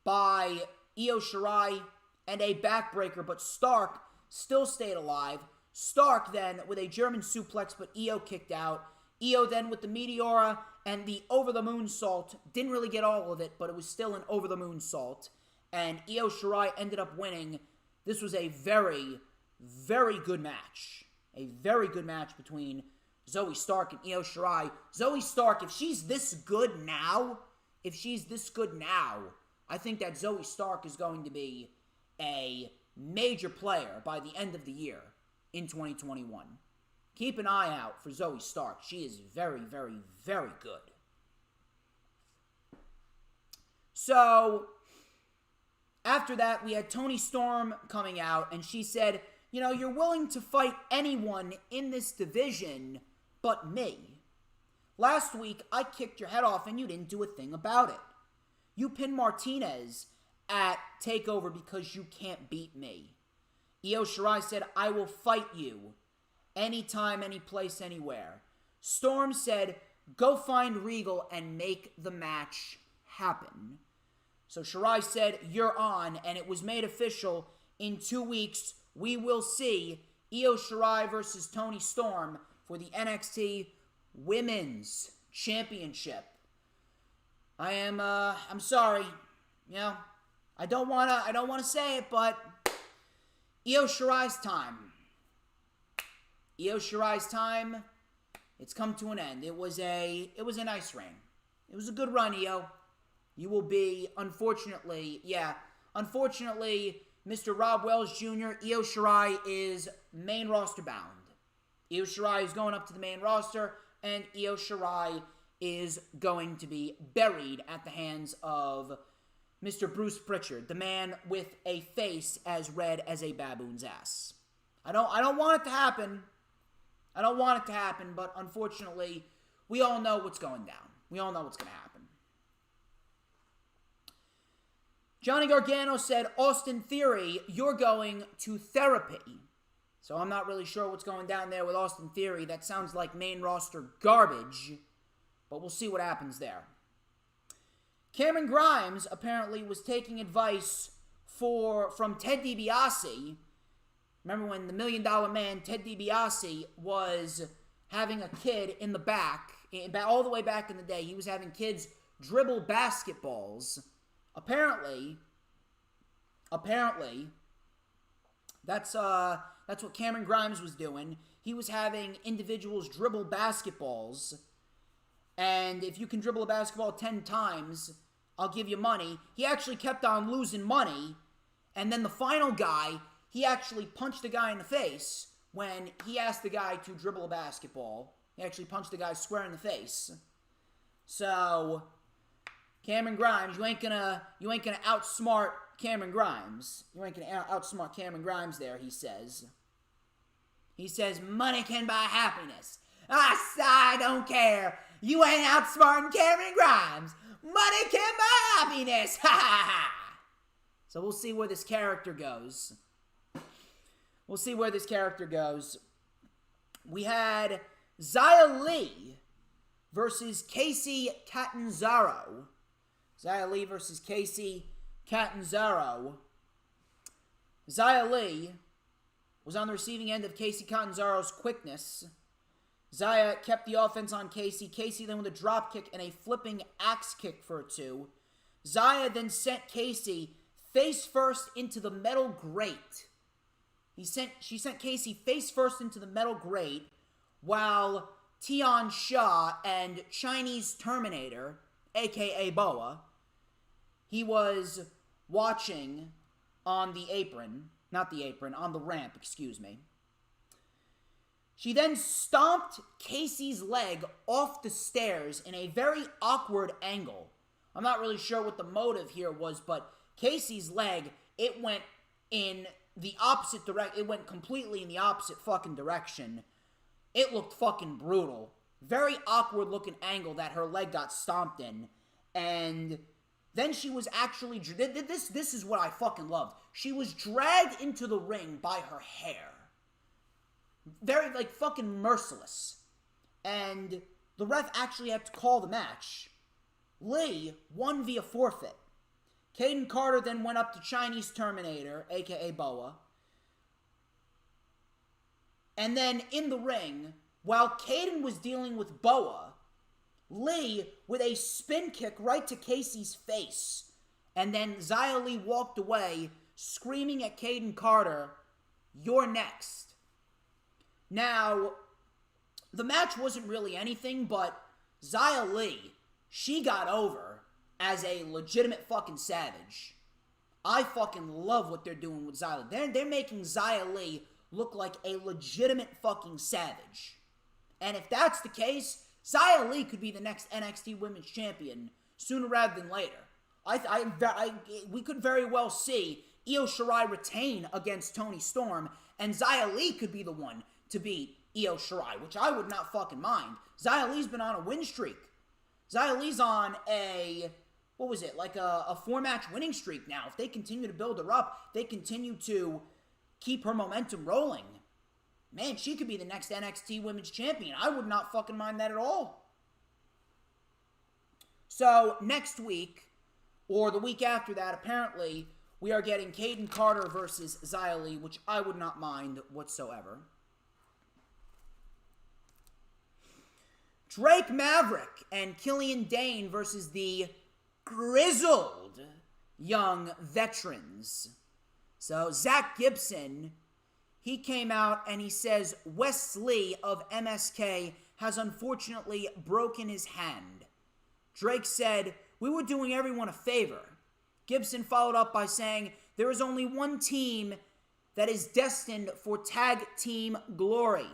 by Io Shirai and a backbreaker, but Stark still stayed alive. Stark then with a German suplex, but Io kicked out. Io then with the Meteora and the over-the-moonsault. Didn't really get all of it, but it was still an over-the-moonsault. And Io Shirai ended up winning. This was a very, very good match. A very good match between Zoe Stark and Io Shirai. Zoe Stark, if she's this good now, I think that Zoe Stark is going to be a major player by the end of the year in 2021. Keep an eye out for Zoe Stark. She is very, very, very good. So, after that, we had Toni Storm coming out, and she said, you know, you're willing to fight anyone in this division but me. Last week, I kicked your head off, and you didn't do a thing about it. You pinned Martinez at TakeOver because you can't beat me. Io Shirai said, I will fight you anytime, any place, anywhere. Storm said, go find Regal and make the match happen. So Shirai said, you're on, and it was made official. In 2 weeks, we will see Io Shirai versus Toni Storm for the NXT Women's Championship. I'm sorry, you know, I don't wanna say it, but Io Shirai's time. Io Shirai's time, it's come to an end. It was a nice reign. It was a good run, Io. You will be, unfortunately, Mr. Rob Wells Jr., Io Shirai is main roster bound. Io Shirai is going up to the main roster, and Io Shirai is going to be buried at the hands of Mr. Bruce Pritchard, the man with a face as red as a baboon's ass. I don't want it to happen. I don't want it to happen, but unfortunately, we all know what's going down. We all know what's going to happen. Johnny Gargano said, Austin Theory, you're going to therapy. So I'm not really sure what's going down there with Austin Theory. That sounds like main roster garbage, but we'll see what happens there. Cameron Grimes apparently was taking advice from Ted DiBiase. Remember when the $1 Million Man, Ted DiBiase, was having a kid in the back, all the way back in the day, he was having kids dribble basketballs. Apparently, that's what Cameron Grimes was doing. He was having individuals dribble basketballs, and if you can dribble a basketball 10 times, I'll give you money. He actually kept on losing money, and then the final guy, he actually punched the guy in the face when he asked the guy to dribble a basketball. He actually punched the guy square in the face. So, Cameron Grimes, you ain't gonna outsmart Cameron Grimes. You ain't gonna outsmart Cameron Grimes there, he says. He says, money can buy happiness. I don't care. You ain't outsmarting Cameron Grimes. Money can buy happiness. Ha ha ha. So we'll see where this character goes. We had Xia Li versus Casey Catanzaro. Xia Li versus Casey Catanzaro. Xia Li was on the receiving end of Casey Catanzaro's quickness. Xia kept the offense on Casey. Casey then with a drop kick and a flipping axe kick for a 2. Xia then sent Casey face first into the metal grate. She sent Casey face first into the metal grate while Tian Sha and Chinese Terminator, aka Boa, he was watching on the apron, on the ramp, excuse me. She then stomped Casey's leg off the stairs in a very awkward angle. I'm not really sure what the motive here was, but Casey's leg, it went in the opposite direction. It went completely in the opposite fucking direction. It looked fucking brutal. Very awkward looking angle that her leg got stomped in. And then she was actually, this is what I fucking loved. She was dragged into the ring by her hair. Very, like, fucking merciless. And the ref actually had to call the match. Lee won via forfeit. Caden Carter then went up to Chinese Terminator, aka Boa. And then in the ring, while Caden was dealing with Boa, Lee with a spin kick right to Casey's face. And then Xia Li walked away, screaming at Caden Carter, "You're next." Now, the match wasn't really anything, but Xia Li, she got over as a legitimate fucking savage. I fucking love what they're doing with Xia Li. They're making Xia Li look like a legitimate fucking savage. And if that's the case, Xia Li could be the next NXT Women's Champion sooner rather than later. We could very well see Io Shirai retain against Toni Storm, and Xia Li could be the one to beat Io Shirai, which I would not fucking mind. Xia Li's been on a win streak. Xia Li's on a, what was it, like a 4-match winning streak now. If they continue to build her up, they continue to keep her momentum rolling. Man, she could be the next NXT Women's Champion. I would not fucking mind that at all. So, next week, or the week after that, apparently, we are getting Caden Carter versus Xia Li, which I would not mind whatsoever. Drake Maverick and Killian Dane versus the grizzled young veterans. So, Zach Gibson, he came out and he says Wes Lee of MSK has unfortunately broken his hand. Drake said, "We were doing everyone a favor." Gibson followed up by saying, "There is only one team that is destined for tag team glory.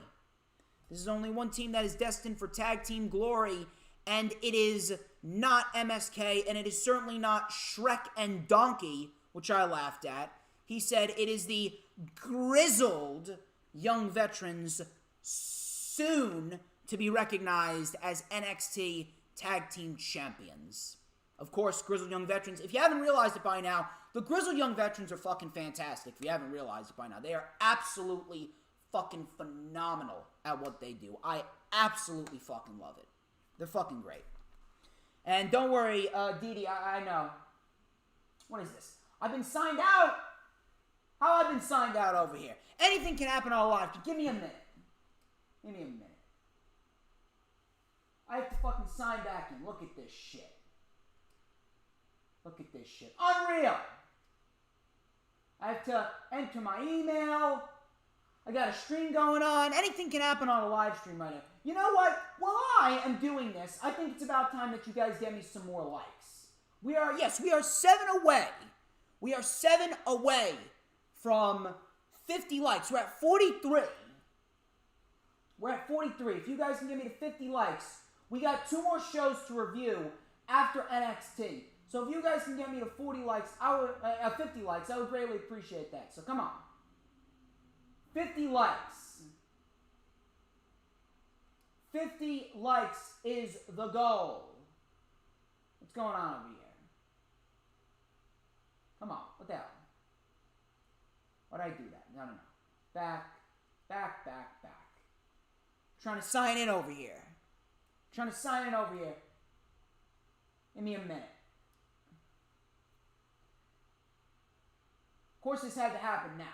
This is only one team that is destined for tag team glory, and it is not MSK, and it is certainly not Shrek and Donkey," which I laughed at. He said it is the grizzled young veterans soon to be recognized as NXT Tag Team Champions. Of course, grizzled young veterans, if you haven't realized it by now, the grizzled young veterans are fucking fantastic. If you haven't realized it by now, they are absolutely fucking phenomenal at what they do. I absolutely fucking love it. They're fucking great. And don't worry, Didi, I know. What is this? I've been signed out. How I've been signed out over here. Anything can happen on live. Give me a minute. Give me a minute. I have to fucking sign back in. Look at this shit. Look at this shit. Unreal. I have to enter my email. I got a stream going on. Anything can happen on a live stream right now. You know what? While I am doing this, I think it's about time that you guys get me some more likes. We are 7 away. We are 7 away from 50 likes. We're at 43. We're at 43. If you guys can give me the 50 likes, we got 2 more shows to review after NXT. So if you guys can get me to 40 likes, 50 likes, I would greatly appreciate that. So come on. 50 likes. 50 likes is the goal. What's going on over here? Come on. What the hell? Why'd I do that? No. Back. Trying to sign in over here. Give me a minute. course, this had to happen now.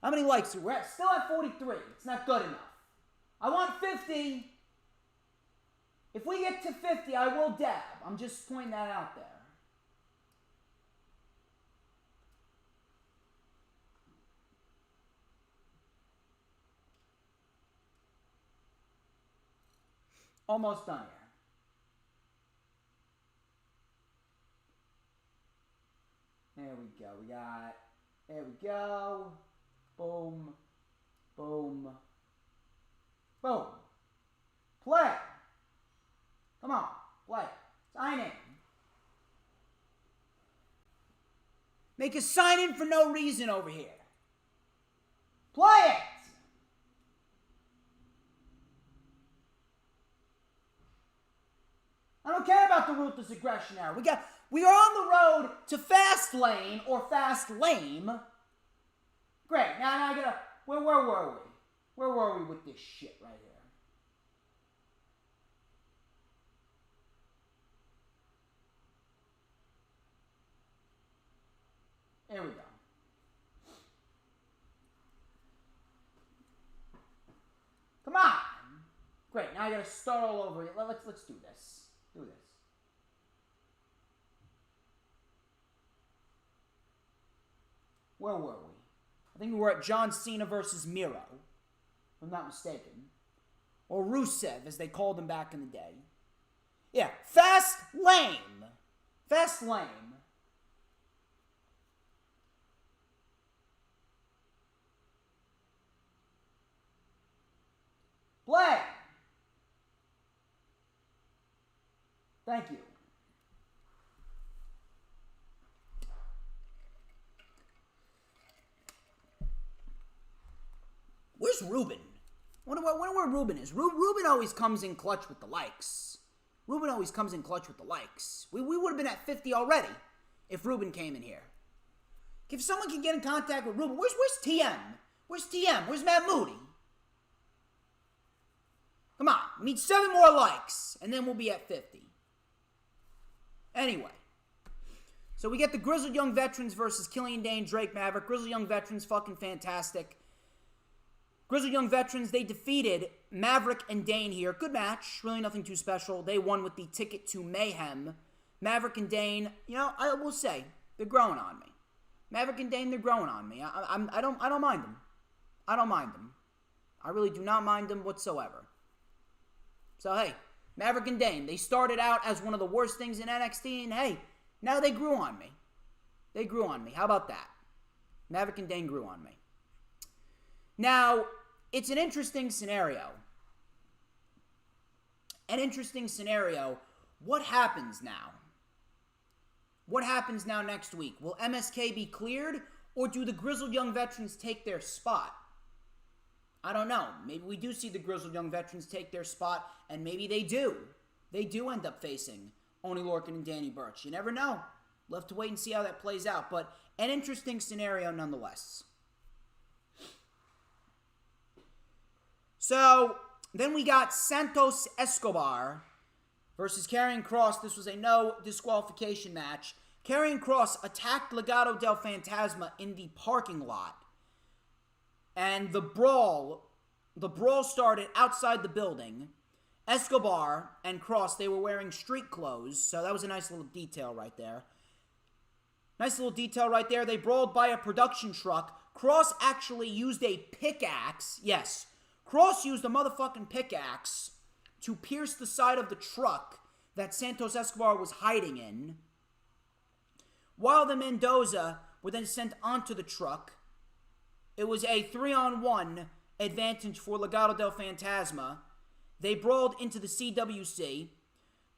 How many likes? We're still at 43. It's not good enough. I want 50. If we get to 50, I will dab. I'm just pointing that out there. Almost done here. There we go. There we go. Boom. Boom. Boom. Play. Come on. Play. Sign in. Make a sign in for no reason over here. Play it. I don't care about the ruthless aggression era. We are on the road to fast lane or fast lame. Great. Now I gotta. Where were we? Where were we with this shit right here? There we go. Come on. Great. Now I gotta start all over. Let's do this. Do this. Where were we? I think we were at John Cena versus Miro, if I'm not mistaken. Or Rusev, as they called him back in the day. Yeah, fast lame. Fast lame. Play. Thank you. Where's Ruben? Wonder where Ruben is. Ruben always comes in clutch with the likes. Ruben always comes in clutch with the likes. We would have been at 50 already if Ruben came in here. If someone can get in contact with Ruben, where's TM? Where's TM? Where's Matt Moody? Come on, we need 7 more likes, and then we'll be at 50. Anyway, so we get the Grizzled Young Veterans versus Killian Dane, Drake Maverick. Grizzled Young Veterans, fucking fantastic. Grizzled Young Veterans, they defeated Maverick and Dane here. Good match, really nothing too special. They won with the ticket to Mayhem. Maverick and Dane, you know, I will say, they're growing on me. Maverick and Dane, they're growing on me. I don't mind them. I don't mind them. I really do not mind them whatsoever. So, hey, Maverick and Dane, they started out as one of the worst things in NXT, and hey, now they grew on me. They grew on me. How about that? Maverick and Dane grew on me. Now, it's an interesting scenario. An interesting scenario. What happens now? What happens now next week? Will MSK be cleared, or do the Grizzled Young Veterans take their spot? I don't know. Maybe we do see the Grizzled Young Veterans take their spot, and maybe they do. They do end up facing Oney Lorcan and Danny Burch. You never know. We'll have to wait and see how that plays out, but an interesting scenario nonetheless. So, then we got Santos Escobar versus Karrion Kross. This was a no disqualification match. Karrion Kross attacked Legado del Fantasma in the parking lot. And the brawl started outside the building. Escobar and Kross, they were wearing street clothes, so that was a nice little detail right there. Nice little detail right there. They brawled by a production truck. Kross actually used a pickaxe. Yes, Kross used a motherfucking pickaxe to pierce the side of the truck that Santos Escobar was hiding in. While the Mendoza were then sent onto the truck, it was a 3-on-1 advantage for Legado del Fantasma. They brawled into the CWC.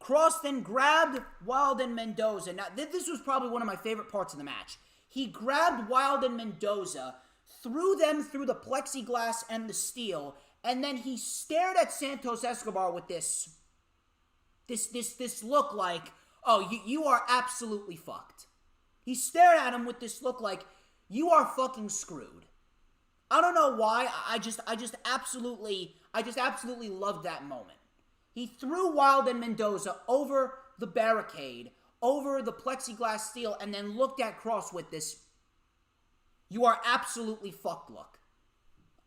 Kross then grabbed Wilde and Mendoza. Now, this was probably one of my favorite parts of the match. He grabbed Wilde and Mendoza, threw them through the plexiglass and the steel, and then he stared at Santos Escobar with this look like, oh, you are absolutely fucked. He stared at him with this look like, you are fucking screwed. I don't know why. I just absolutely loved that moment. He threw Wilde and Mendoza over the barricade, over the plexiglass steel and then looked at Cross with this, "You are absolutely fucked" look.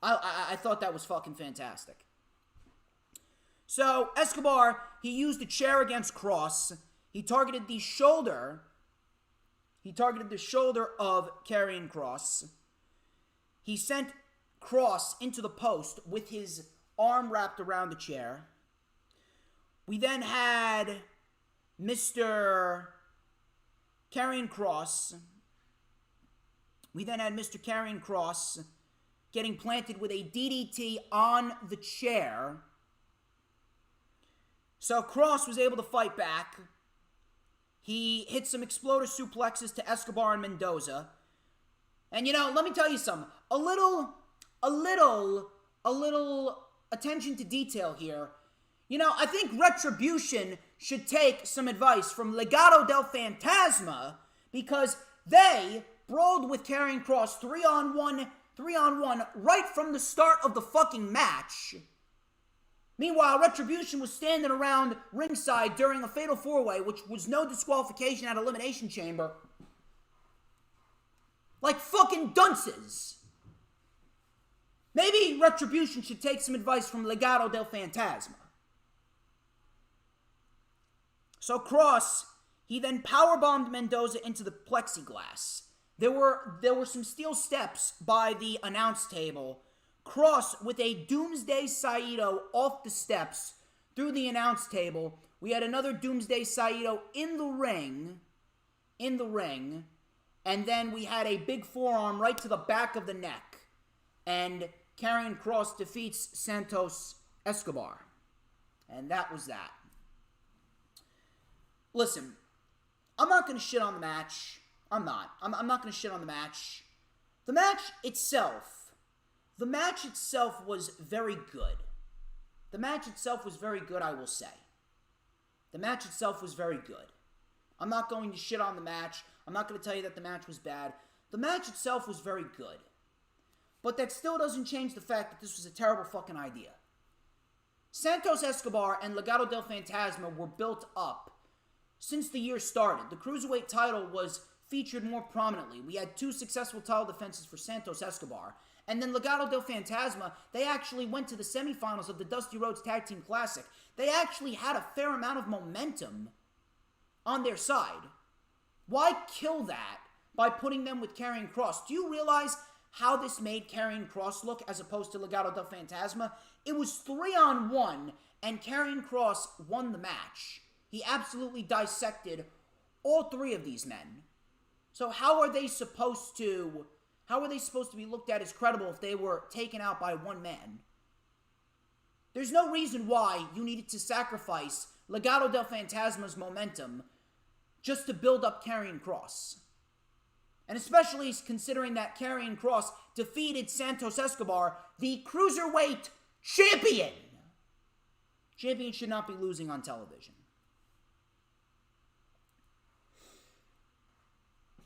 I thought that was fucking fantastic. So, Escobar, he used a chair against Cross. He targeted the shoulder. He targeted the shoulder of Karrion Kross. He sent Cross into the post with his arm wrapped around the chair. We then had Mr. Karrion Kross. Getting planted with a DDT on the chair. So Kross was able to fight back. He hit some exploder suplexes to Escobar and Mendoza. And let me tell you something. A little attention to detail here. I think Retribution should take some advice from Legado del Fantasma, because they brawled with Karrion Kross 3-on-1 right from the start of the fucking match. Meanwhile, Retribution was standing around ringside during a Fatal 4-Way, which was no disqualification at Elimination Chamber. Like fucking dunces. Maybe Retribution should take some advice from Legado del Fantasma. So Kross, he then powerbombed Mendoza into the plexiglass. There were some steel steps by the announce table. Kross with a Doomsday Saito off the steps through the announce table. We had another Doomsday Saito in the ring. And then we had a big forearm right to the back of the neck. And Karrion Kross defeats Santos Escobar. And that was that. Listen, I'm not going to shit on the match. I'm not going to shit on the match. The match itself was very good. I will say. The match itself was very good. I'm not going to shit on the match. I'm not going to tell you that the match was bad. The match itself was very good. But that still doesn't change the fact that this was a terrible fucking idea. Santos Escobar and Legado del Fantasma were built up since the year started. The Cruiserweight title was featured more prominently. We had 2 successful title defenses for Santos Escobar. And then Legado del Fantasma, they actually went to the semifinals of the Dusty Rhodes Tag Team Classic. They actually had a fair amount of momentum on their side. Why kill that by putting them with Karrion Kross? Do you realize how this made Karrion Kross look as opposed to Legado del Fantasma? It was 3-on-1, and Karrion Kross won the match. He absolutely dissected all 3 of these men. So how are they supposed to be looked at as credible if they were taken out by one man? There's no reason why you needed to sacrifice Legado del Fantasma's momentum just to build up Karrion Kross. And especially considering that Karrion Kross defeated Santos Escobar, the Cruiserweight Champion. Champion should not be losing on television.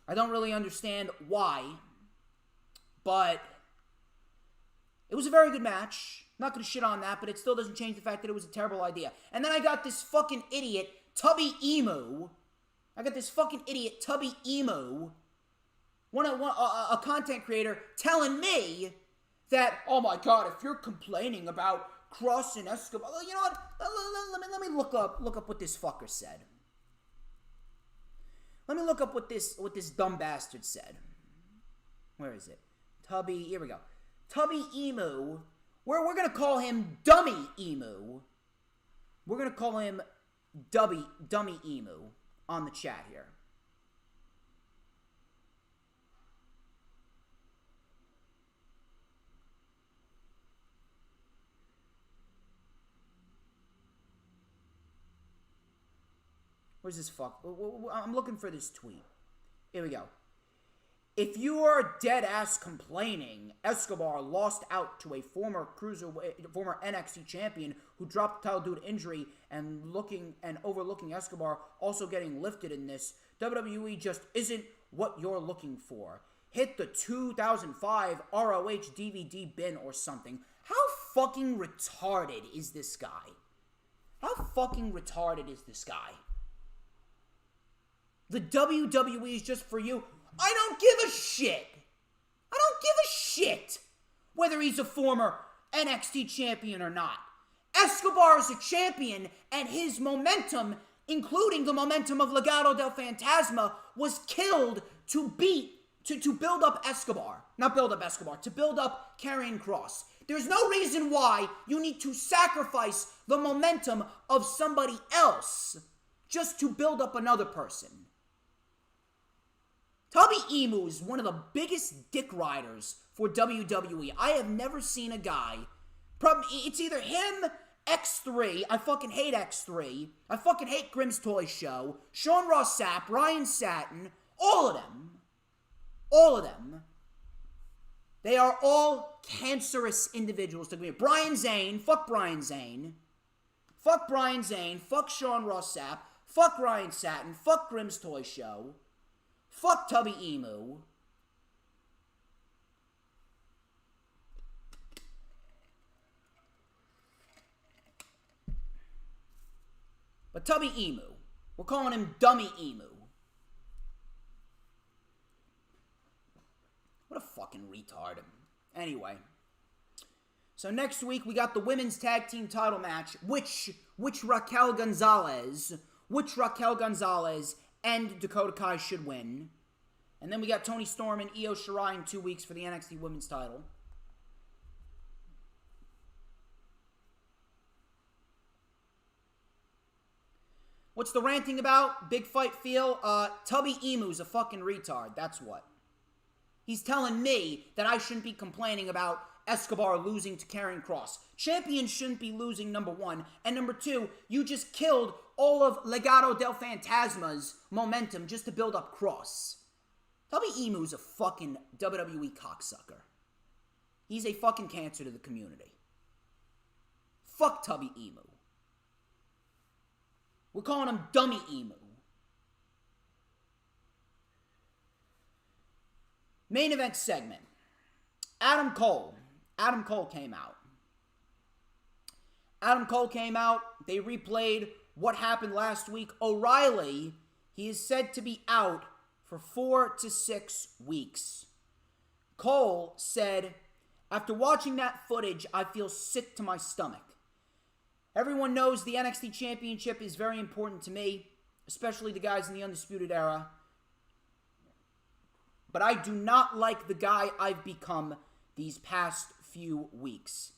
I don't really understand why, but it was a very good match. I'm not going to shit on that, but it still doesn't change the fact that it was a terrible idea. And then I got this fucking idiot, Tubby Emu. A content creator, telling me that, oh my god, if you're complaining about Kross and Escobar, you know what? Let me look up what this fucker said. Let me look up what this dumb bastard said. Where is it? Tubby, here we go. Tubby Emu. We're gonna call him Dummy Emu. We're gonna call him Dummy Emu on the chat here. Where's this fuck? I'm looking for this tweet. Here we go. If you are dead ass complaining, Escobar lost out to a former NXT champion who dropped the title due to injury and overlooking Escobar also getting lifted in this, WWE just isn't what you're looking for. Hit the 2005 ROH DVD bin or something. How fucking retarded is this guy? The WWE is just for you. I don't give a shit. I don't give a shit whether he's a former NXT champion or not. Escobar is a champion, and his momentum, including the momentum of Legado del Fantasma, was killed to build up Escobar. Not build up Escobar, to build up Karrion Kross. There's no reason why you need to sacrifice the momentum of somebody else just to build up another person. Tubby Emu is one of the biggest dick riders for WWE. I have never seen a guy. It's either him, X3. I fucking hate X3. I fucking hate Grimm's Toy Show. Sean Ross Sapp, Ryan Satin. All of them. All of them. They are all cancerous individuals to me. Brian Zane. Fuck Brian Zane. Fuck Brian Zane. Fuck Sean Ross Sapp. Fuck Ryan Satin. Fuck Grimm's Toy Show. Fuck Tubby Emu. But Tubby Emu, we're calling him Dummy Emu. What a fucking retard. Anyway. So next week we got the women's tag team title match, which Raquel Gonzalez and Dakota Kai should win. And then we got Toni Storm and Io Shirai in 2 weeks for the NXT Women's title. What's the ranting about? Big fight feel? Tubby Emu's a fucking retard. That's what. He's telling me that I shouldn't be complaining about Escobar losing to Karrion Kross. Champions shouldn't be losing, number one. And number two, you just killed all of Legado del Fantasma's momentum just to build up Kross. Tubby Emu's a fucking WWE cocksucker. He's a fucking cancer to the community. Fuck Tubby Emu. We're calling him Dummy Emu. Main event segment. Adam Cole. Adam Cole came out. They replayed what happened last week. O'Reilly, he is said to be out for 4 to 6 weeks. Cole said, after watching that footage, I feel sick to my stomach. Everyone knows the NXT Championship is very important to me, especially the guys in the Undisputed Era. But I do not like the guy I've become these past few weeks.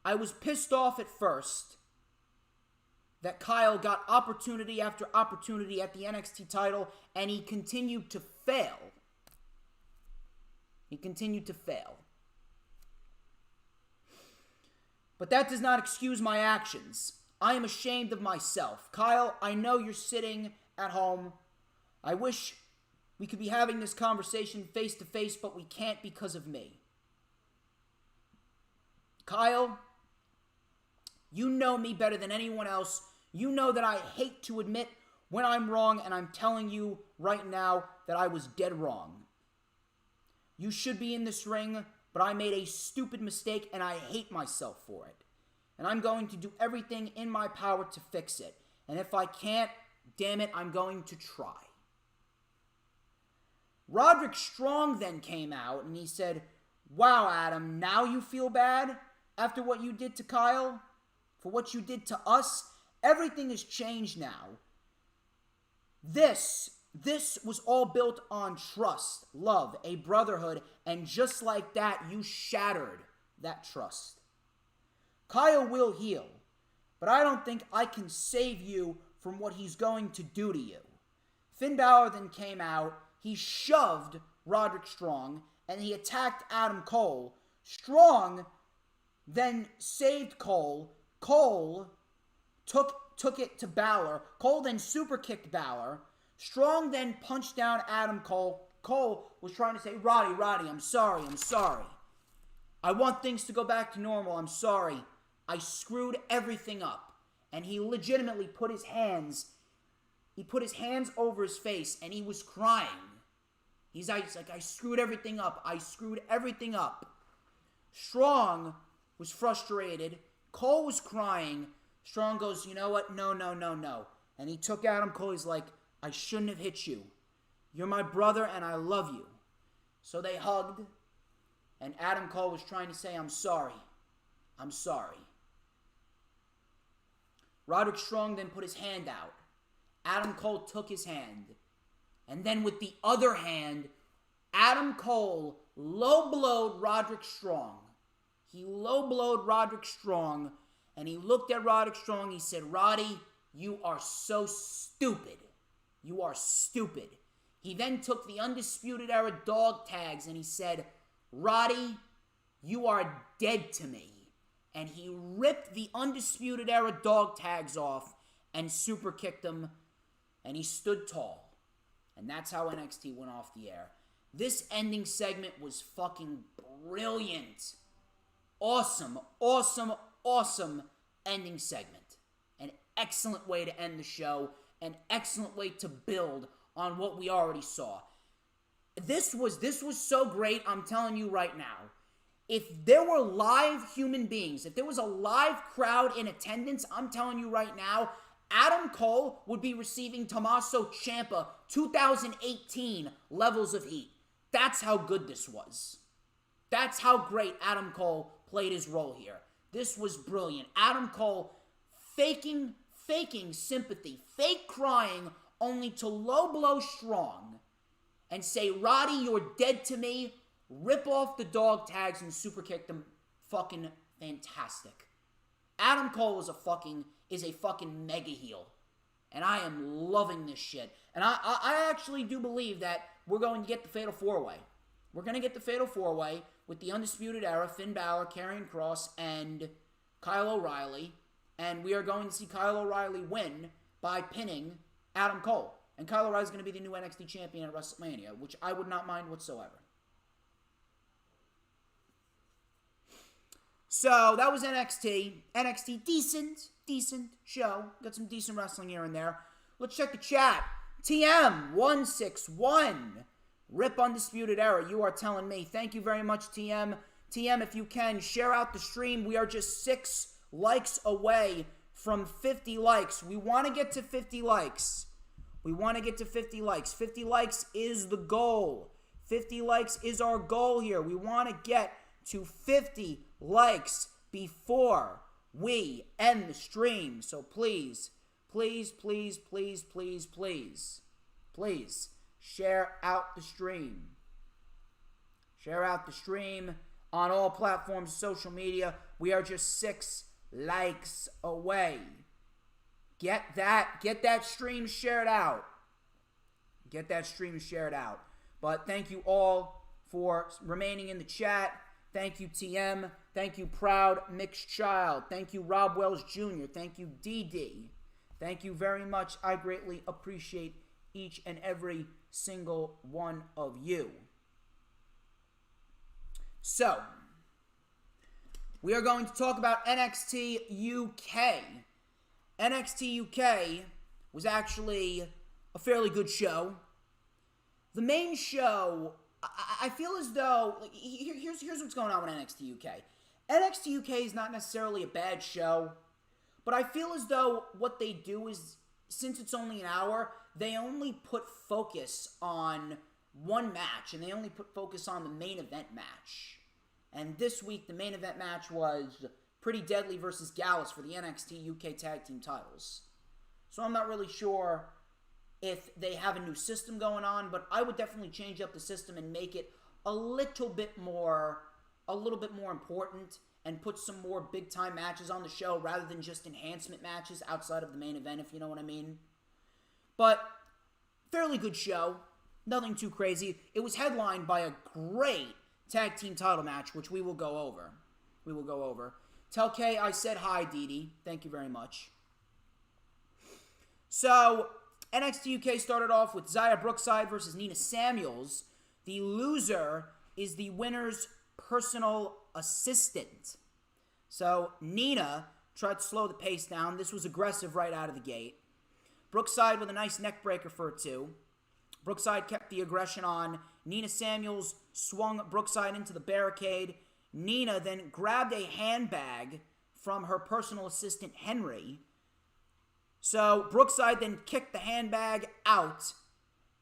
I was pissed off at first that Kyle got opportunity after opportunity at the NXT title, and he continued to fail. But that does not excuse my actions. I am ashamed of myself. Kyle, I know you're sitting at home. I wish we could be having this conversation face to face, but we can't because of me. Kyle, you know me better than anyone else. You know that I hate to admit when I'm wrong, and I'm telling you right now that I was dead wrong. You should be in this ring, but I made a stupid mistake, and I hate myself for it. And I'm going to do everything in my power to fix it. And if I can't, damn it, I'm going to try. Roderick Strong then came out, and he said, wow, Adam, now you feel bad after what you did to Kyle? For what you did to us? Everything has changed now. This was all built on trust, love, a brotherhood, and just like that, you shattered that trust. Kyle will heal, but I don't think I can save you from what he's going to do to you. Finn Balor then came out, he shoved Roderick Strong, and he attacked Adam Cole. Strong then saved Cole. Cole took it to Balor. Cole then super kicked Balor. Strong then punched down Adam Cole. Cole was trying to say, Roddy, I'm sorry. I want things to go back to normal. I'm sorry. I screwed everything up. And he legitimately put his hands over his face, and he was crying. He's like, I screwed everything up. Strong was frustrated. Cole was crying. Strong goes, you know what? No. And he took Adam Cole. He's like, I shouldn't have hit you. You're my brother and I love you. So they hugged, and Adam Cole was trying to say, I'm sorry. I'm sorry. Roderick Strong then put his hand out. Adam Cole took his hand. And then with the other hand, Adam Cole low-blowed Roderick Strong. He low-blowed Roderick Strong, and he looked at Roderick Strong. He said, Roddy, you are so stupid. You are stupid. He then took the Undisputed Era dog tags, and he said, Roddy, you are dead to me. And he ripped the Undisputed Era dog tags off and super kicked him, and he stood tall. And that's how NXT went off the air. This ending segment was fucking brilliant. Awesome, awesome, awesome ending segment. An excellent way to end the show. An excellent way to build on what we already saw. This was so great, I'm telling you right now. If there were live human beings, if there was a live crowd in attendance, I'm telling you right now, Adam Cole would be receiving Tommaso Ciampa 2018 levels of heat. That's how good this was. That's how great Adam Cole played his role here. This was brilliant. Adam Cole faking sympathy, fake crying, only to low blow Strong and say, Roddy, you're dead to me, rip off the dog tags and super kick them. Fucking fantastic. Adam Cole is a fucking mega heel. And I am loving this shit. And I actually do believe that we're going to get the Fatal 4-Way. We're going to get the Fatal 4-Way with the Undisputed Era, Finn Balor, Karrion Kross, and Kyle O'Reilly. And we are going to see Kyle O'Reilly win by pinning Adam Cole. And Kyle O'Reilly is going to be the new NXT champion at WrestleMania, which I would not mind whatsoever. So, that was NXT. NXT, decent show. Got some decent wrestling here and there. Let's check the chat. TM161. Rip Undisputed Era. You are telling me. Thank you very much, TM. TM, if you can, share out the stream. We are just 6 likes away from 50 likes. We want to get to 50 likes. We want to get to 50 likes. 50 likes is the goal. 50 likes is our goal here. We want to get to 50 likes before we end the stream. So please, please, please, please, please, please, please, share out the stream. Share out the stream on all platforms, social media. We are just 6 likes away. Get that stream shared out. Get that stream shared out. But thank you all for remaining in the chat. Thank you, TM. Thank you, Proud Mixed Child. Thank you, Rob Wells Jr. Thank you, DD. Thank you very much. I greatly appreciate each and every single one of you. So, we are going to talk about NXT UK. NXT UK was actually a fairly good show. The main show, I feel as though, here's what's going on with NXT UK. NXT UK is not necessarily a bad show, but I feel as though what they do is, since it's only an hour, they only put focus on one match, and they only put focus on the main event match. And this week, the main event match was Pretty Deadly versus Gallus for the NXT UK Tag Team titles. So I'm not really sure if they have a new system going on, but I would definitely change up the system and make it a little bit more important and put some more big-time matches on the show rather than just enhancement matches outside of the main event, if you know what I mean. But, fairly good show. Nothing too crazy. It was headlined by a great tag team title match, which we will go over. Tell Kay I said hi, Dee Dee. Thank you very much. So, NXT UK started off with Xia Brookside versus Nina Samuels. The loser is the winner's personal assistant. So, Nina tried to slow the pace down. This was aggressive right out of the gate. Brookside with a nice neck breaker for a 2. Brookside kept the aggression on. Nina Samuels swung Brookside into the barricade. Nina then grabbed a handbag from her personal assistant, Henry, So Brookside then kicked the handbag out,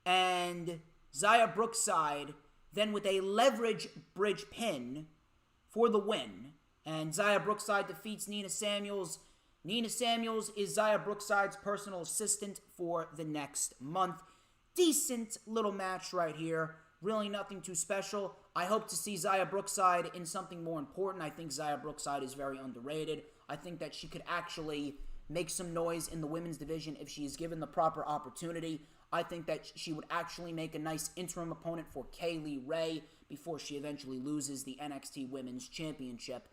and Xia Brookside then with a leverage bridge pin for the win. And Xia Brookside defeats Nina Samuels. Nina Samuels is Xia Brookside's personal assistant for the next month. Decent little match right here. Really nothing too special. I hope to see Xia Brookside in something more important. I think Xia Brookside is very underrated. I think that she could actually make some noise in the women's division if she is given the proper opportunity. I think that she would actually make a nice interim opponent for Kaylee Ray before she eventually loses the NXT Women's Championship.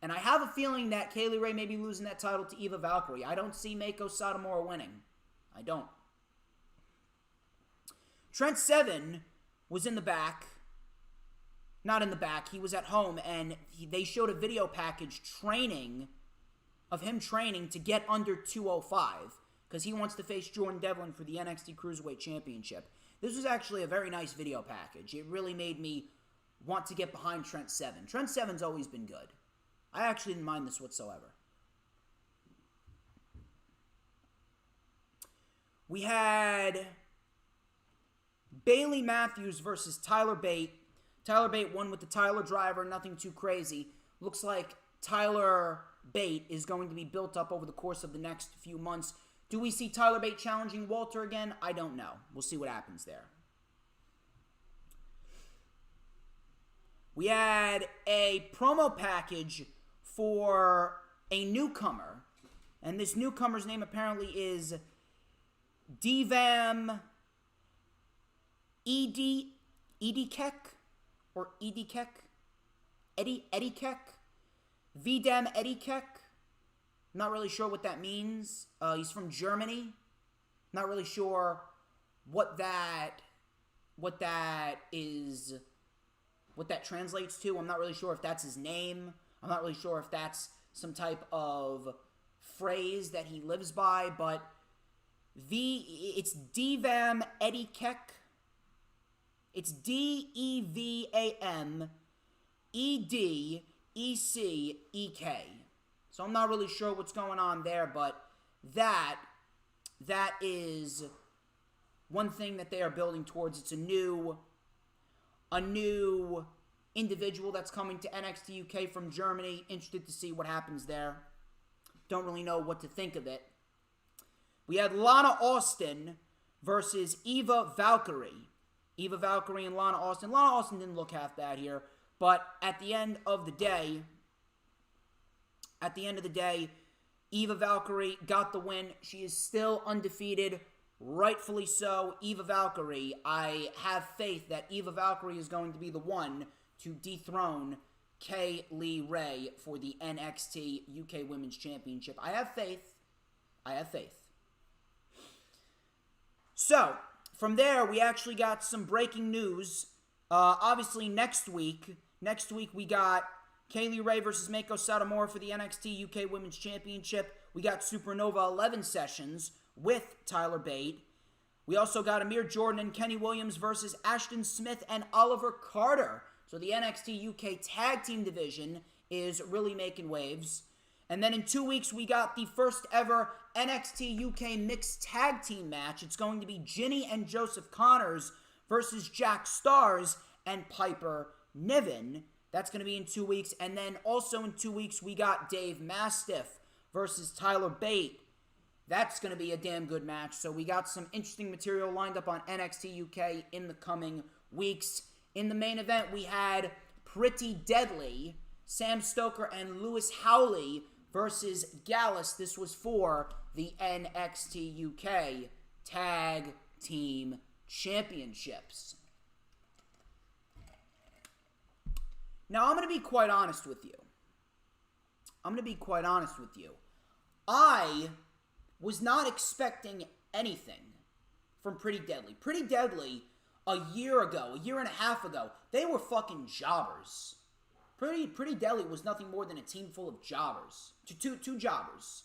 And I have a feeling that Kaylee Ray may be losing that title to Eva Valkyrie. I don't see Meiko Satomura winning. I don't. Trent Seven was in the back. Not in the back. He was at home, and they showed a video package of him training to get under 205 because he wants to face Jordan Devlin for the NXT Cruiserweight Championship. This was actually a very nice video package. It really made me want to get behind Trent Seven. Trent Seven's always been good. I actually didn't mind this whatsoever. We had Bailey Matthews versus Tyler Bate. Tyler Bate won with the Tyler Driver, nothing too crazy. Looks like Tyler Bate is going to be built up over the course of the next few months. Do we see Tyler Bate challenging Walter again? I don't know. We'll see what happens there. We had a promo package for a newcomer, and this newcomer's name apparently is Divam Edikek or Edikek, Edikek, Vidam Edikek. Not really sure what that means. He's from Germany. Not really sure what that translates to. I'm not really sure if that's his name. I'm not really sure if that's some type of phrase that he lives by, but it's Divam Edikek. It's Devam Edecek. So I'm not really sure what's going on there, but that is one thing that they are building towards. It's a new individual that's coming to NXT UK from Germany. Interested to see what happens there. Don't really know what to think of it. We had Lana Austin versus Eva Valkyrie. Eva Valkyrie and Lana Austin. Lana Austin didn't look half bad here, but at the end of the day, Eva Valkyrie got the win. She is still undefeated, rightfully so. Eva Valkyrie, I have faith that Eva Valkyrie is going to be the one to dethrone Kaylee Ray for the NXT UK Women's Championship. I have faith. So, from there, we actually got some breaking news. Obviously, next week we got Kaylee Ray versus Meiko Satomura for the NXT UK Women's Championship. We got Supernova 11 sessions with Tyler Bate. We also got Amir Jordan and Kenny Williams versus Ashton Smith and Oliver Carter. So the NXT UK Tag Team Division is really making waves. And then in 2 weeks, we got the first ever NXT UK Mixed Tag Team match. It's going to be Ginny and Joseph Connors versus Jack Stars and Piper Niven. That's going to be in 2 weeks. And then also in 2 weeks, we got Dave Mastiff versus Tyler Bate. That's going to be a damn good match. So we got some interesting material lined up on NXT UK in the coming weeks. In the main event, we had Pretty Deadly, Sam Stoker and Lewis Howley versus Gallus. This was for the NXT UK Tag Team Championships. Now, I'm going to be quite honest with you. I was not expecting anything from Pretty Deadly. Pretty Deadly, a year and a half ago, they were fucking jobbers. Pretty Deadly was nothing more than a team full of jobbers. Two jobbers.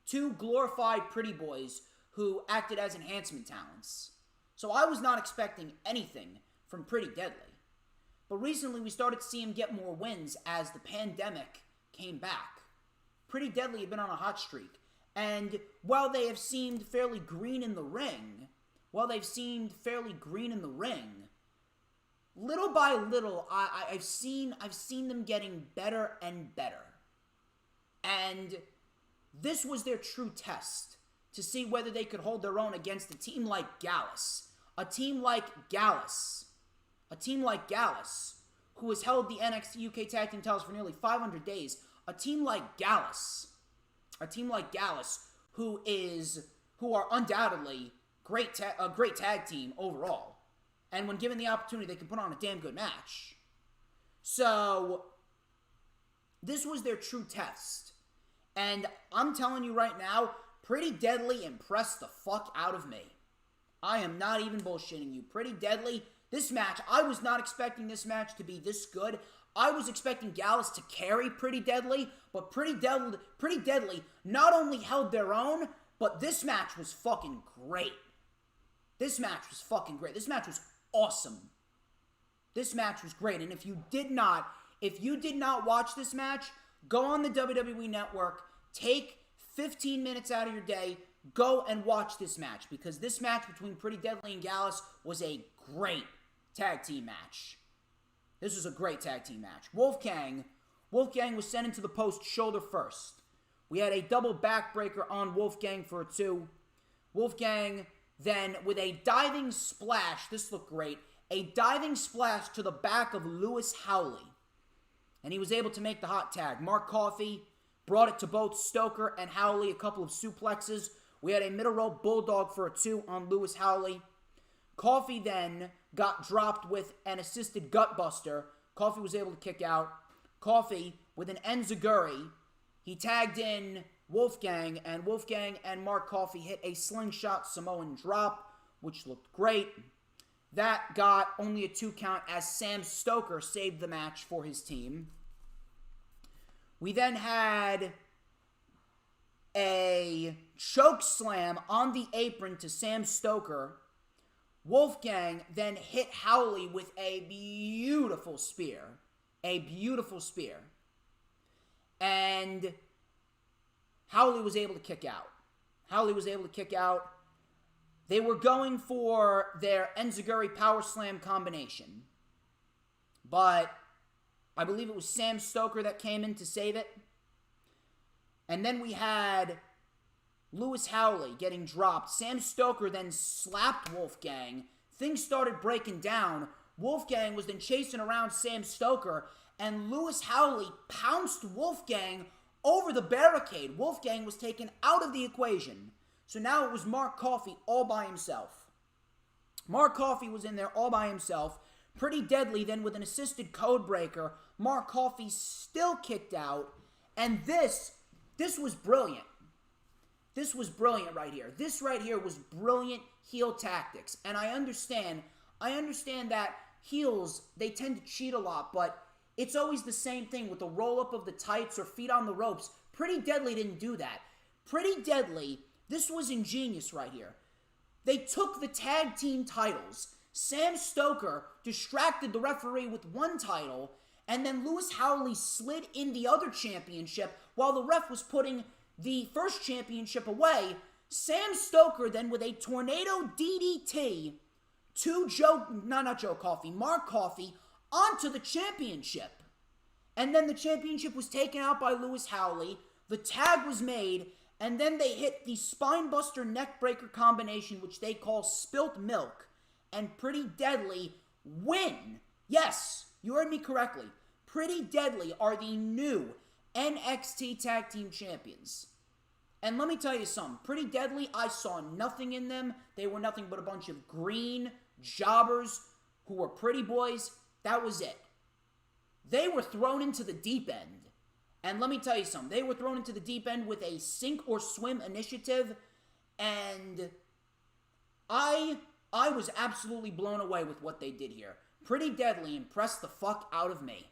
Two glorified pretty boys who acted as enhancement talents. So I was not expecting anything from Pretty Deadly. But recently we started to see him get more wins as the pandemic came back. Pretty Deadly had been on a hot streak. And while they have seemed fairly green in the ring, little by little, I've seen them getting better and better. And this was their true test to see whether they could hold their own against a team like Gallus. A team like Gallus, who has held the NXT UK Tag Team titles for nearly 500 days. A team like Gallus, who are undoubtedly a great tag team overall. And when given the opportunity, they can put on a damn good match. So, this was their true test. And I'm telling you right now, Pretty Deadly impressed the fuck out of me. I am not even bullshitting you. Pretty Deadly, this match, I was not expecting this match to be this good. I was expecting Gallus to carry Pretty Deadly, but Pretty Deadly not only held their own, but this match was fucking great. This match was awesome. This match was great. And if you did not watch this match, go on the WWE Network, take 15 minutes out of your day, go and watch this match, because this match between Pretty Deadly and Gallus was a great tag team match. This was a great tag team match. Wolfgang was sent into the post shoulder first. We had a double backbreaker on Wolfgang for a 2. Wolfgang then, with a diving splash, this looked great, a diving splash to the back of Lewis Howley. And he was able to make the hot tag. Mark Coffey brought it to both Stoker and Howley, a couple of suplexes. We had a middle rope bulldog for a 2 on Lewis Howley. Coffey then got dropped with an assisted gutbuster. Coffey was able to kick out. Coffey with an enziguri. He tagged in Wolfgang, and Wolfgang and Mark Coffey hit a slingshot Samoan drop, which looked great. That got only a 2 count as Sam Stoker saved the match for his team. We then had a choke slam on the apron to Sam Stoker. Wolfgang then hit Howley with a beautiful spear. And Howley was able to kick out. They were going for their enziguri power slam combination, but I believe it was Sam Stoker that came in to save it. And then we had Lewis Howley getting dropped. Sam Stoker then slapped Wolfgang. Things started breaking down. Wolfgang was then chasing around Sam Stoker, and Lewis Howley pounced Wolfgang over the barricade. Wolfgang was taken out of the equation. So now it was Mark Coffey all by himself. Mark Coffey was in there all by himself. Pretty Deadly then with an assisted code breaker. Mark Coffey still kicked out. And this was brilliant. This was brilliant right here. This right here was brilliant heel tactics. And I understand that heels, they tend to cheat a lot, but it's always the same thing with the roll-up of the tights or feet on the ropes. Pretty Deadly didn't do that. Pretty Deadly, this was ingenious right here. They took the tag team titles. Sam Stoker distracted the referee with one title, and then Lewis Howley slid in the other championship while the ref was putting the first championship away. Sam Stoker then with a tornado DDT to Mark Coffey onto the championship. And then the championship was taken out by Lewis Howley. The tag was made, and then they hit the spinebuster neckbreaker combination, which they call Spilt Milk, and Pretty Deadly win. Yes, you heard me correctly. Pretty Deadly are the new NXT Tag Team Champions. And let me tell you something. Pretty Deadly, I saw nothing in them. They were nothing but a bunch of green jobbers who were pretty boys. That was it. They were thrown into the deep end. And let me tell you something. They were thrown into the deep end with a sink or swim initiative. And I was absolutely blown away with what they did here. Pretty Deadly impressed the fuck out of me.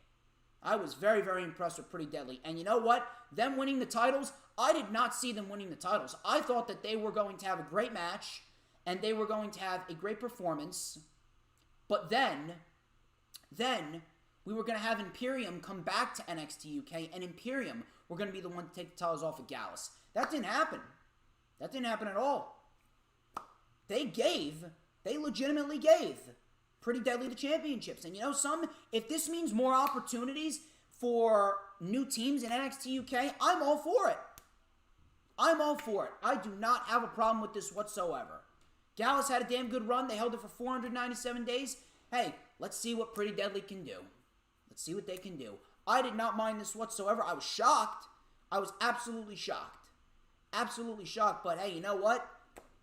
I was very, very impressed with Pretty Deadly. And you know what? Them winning the titles, I did not see them winning the titles. I thought that they were going to have a great match, and they were going to have a great performance. But then we were going to have Imperium come back to NXT UK, and Imperium were going to be the one to take the titles off of Gallus. That didn't happen. That didn't happen at all. They legitimately gave Pretty Deadly the championships. And you know something? If this means more opportunities for new teams in NXT UK, I'm all for it. I'm all for it. I do not have a problem with this whatsoever. Gallus had a damn good run. They held it for 497 days. Hey, let's see what Pretty Deadly can do. Let's see what they can do. I did not mind this whatsoever. I was shocked. I was absolutely shocked. Absolutely shocked. But hey, you know what?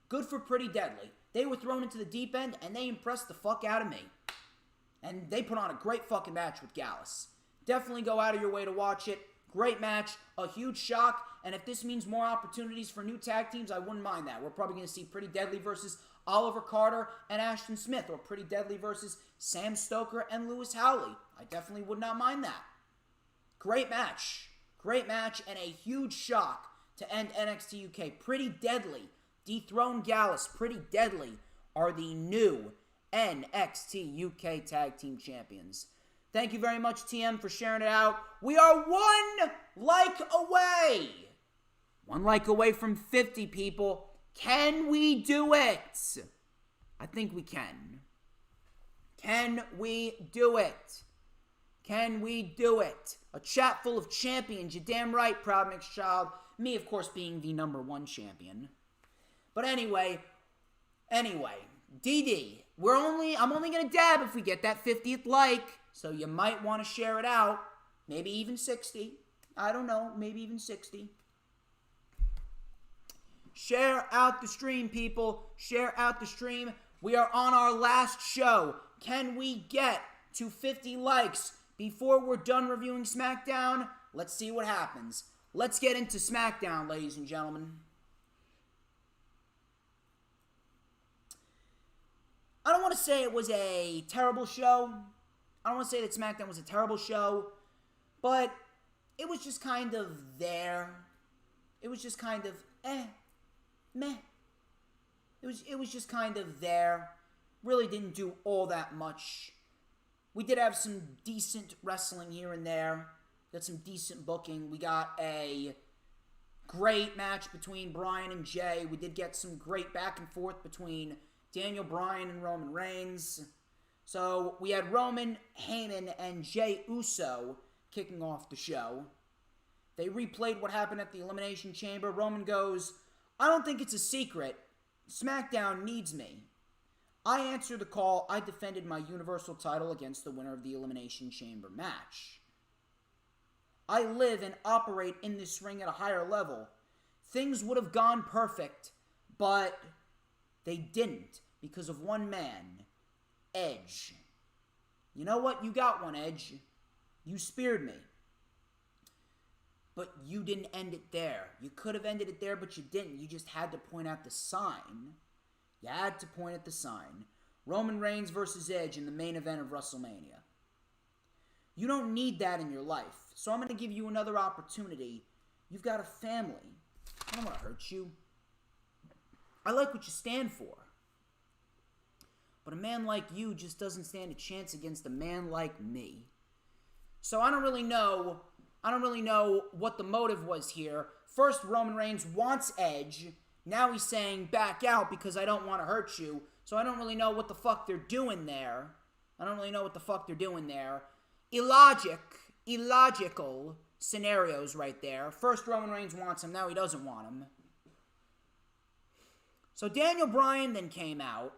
Good for Pretty Deadly. They were thrown into the deep end, and they impressed the fuck out of me. And they put on a great fucking match with Gallus. Definitely go out of your way to watch it. Great match. A huge shock. And if this means more opportunities for new tag teams, I wouldn't mind that. We're probably going to see Pretty Deadly versus Oliver Carter and Ashton Smith, or Pretty Deadly versus Sam Stoker and Lewis Howley. I definitely would not mind that. Great match. Great match and a huge shock to end NXT UK. Pretty Deadly dethrone Gallus. Pretty Deadly are the new NXT UK Tag Team Champions. Thank you very much, TM, for sharing it out. We are one like away. One like away from 50, people. Can we do it? I think we can. Can we do it? Can we do it? A chat full of champions. You're damn right, Proud Mixed Child. Me, of course, being the #1 champion. But anyway, DD, I'm only going to dab if we get that 50th like, so you might want to share it out. Maybe even 60. I don't know, maybe even 60. Share out the stream, people. Share out the stream. We are on our last show. Can we get to 50 likes before we're done reviewing SmackDown? Let's see what happens. Let's get into SmackDown, ladies and gentlemen. I don't want to say it was a terrible show. I don't want to say that SmackDown was a terrible show, but it was just kind of there. It was just kind of meh. It was just kind of there. Really didn't do all that much. We did have some decent wrestling here and there. Got some decent booking. We got a great match between Bryan and Jay. We did get some great back and forth between Daniel Bryan and Roman Reigns. So we had Roman, Heyman, and Jey Uso kicking off the show. They replayed what happened at the Elimination Chamber. Roman goes, I don't think it's a secret. SmackDown needs me. I answered the call. I defended my Universal title against the winner of the Elimination Chamber match. I live and operate in this ring at a higher level. Things would have gone perfect, but they didn't because of one man, Edge. You know what? You got one, Edge. You speared me. But you didn't end it there. You could have ended it there, but you didn't. You just had to point out the sign. You had to point at the sign. Roman Reigns versus Edge in the main event of WrestleMania. You don't need that in your life. So I'm going to give you another opportunity. You've got a family. I don't want to hurt you. I like what you stand for. But a man like you just doesn't stand a chance against a man like me. So I don't really know what the motive was here. First, Roman Reigns wants Edge. Now he's saying, back out because I don't want to hurt you. So I don't really know what the fuck they're doing there. Illogical scenarios right there. First, Roman Reigns wants him. Now he doesn't want him. So Daniel Bryan then came out.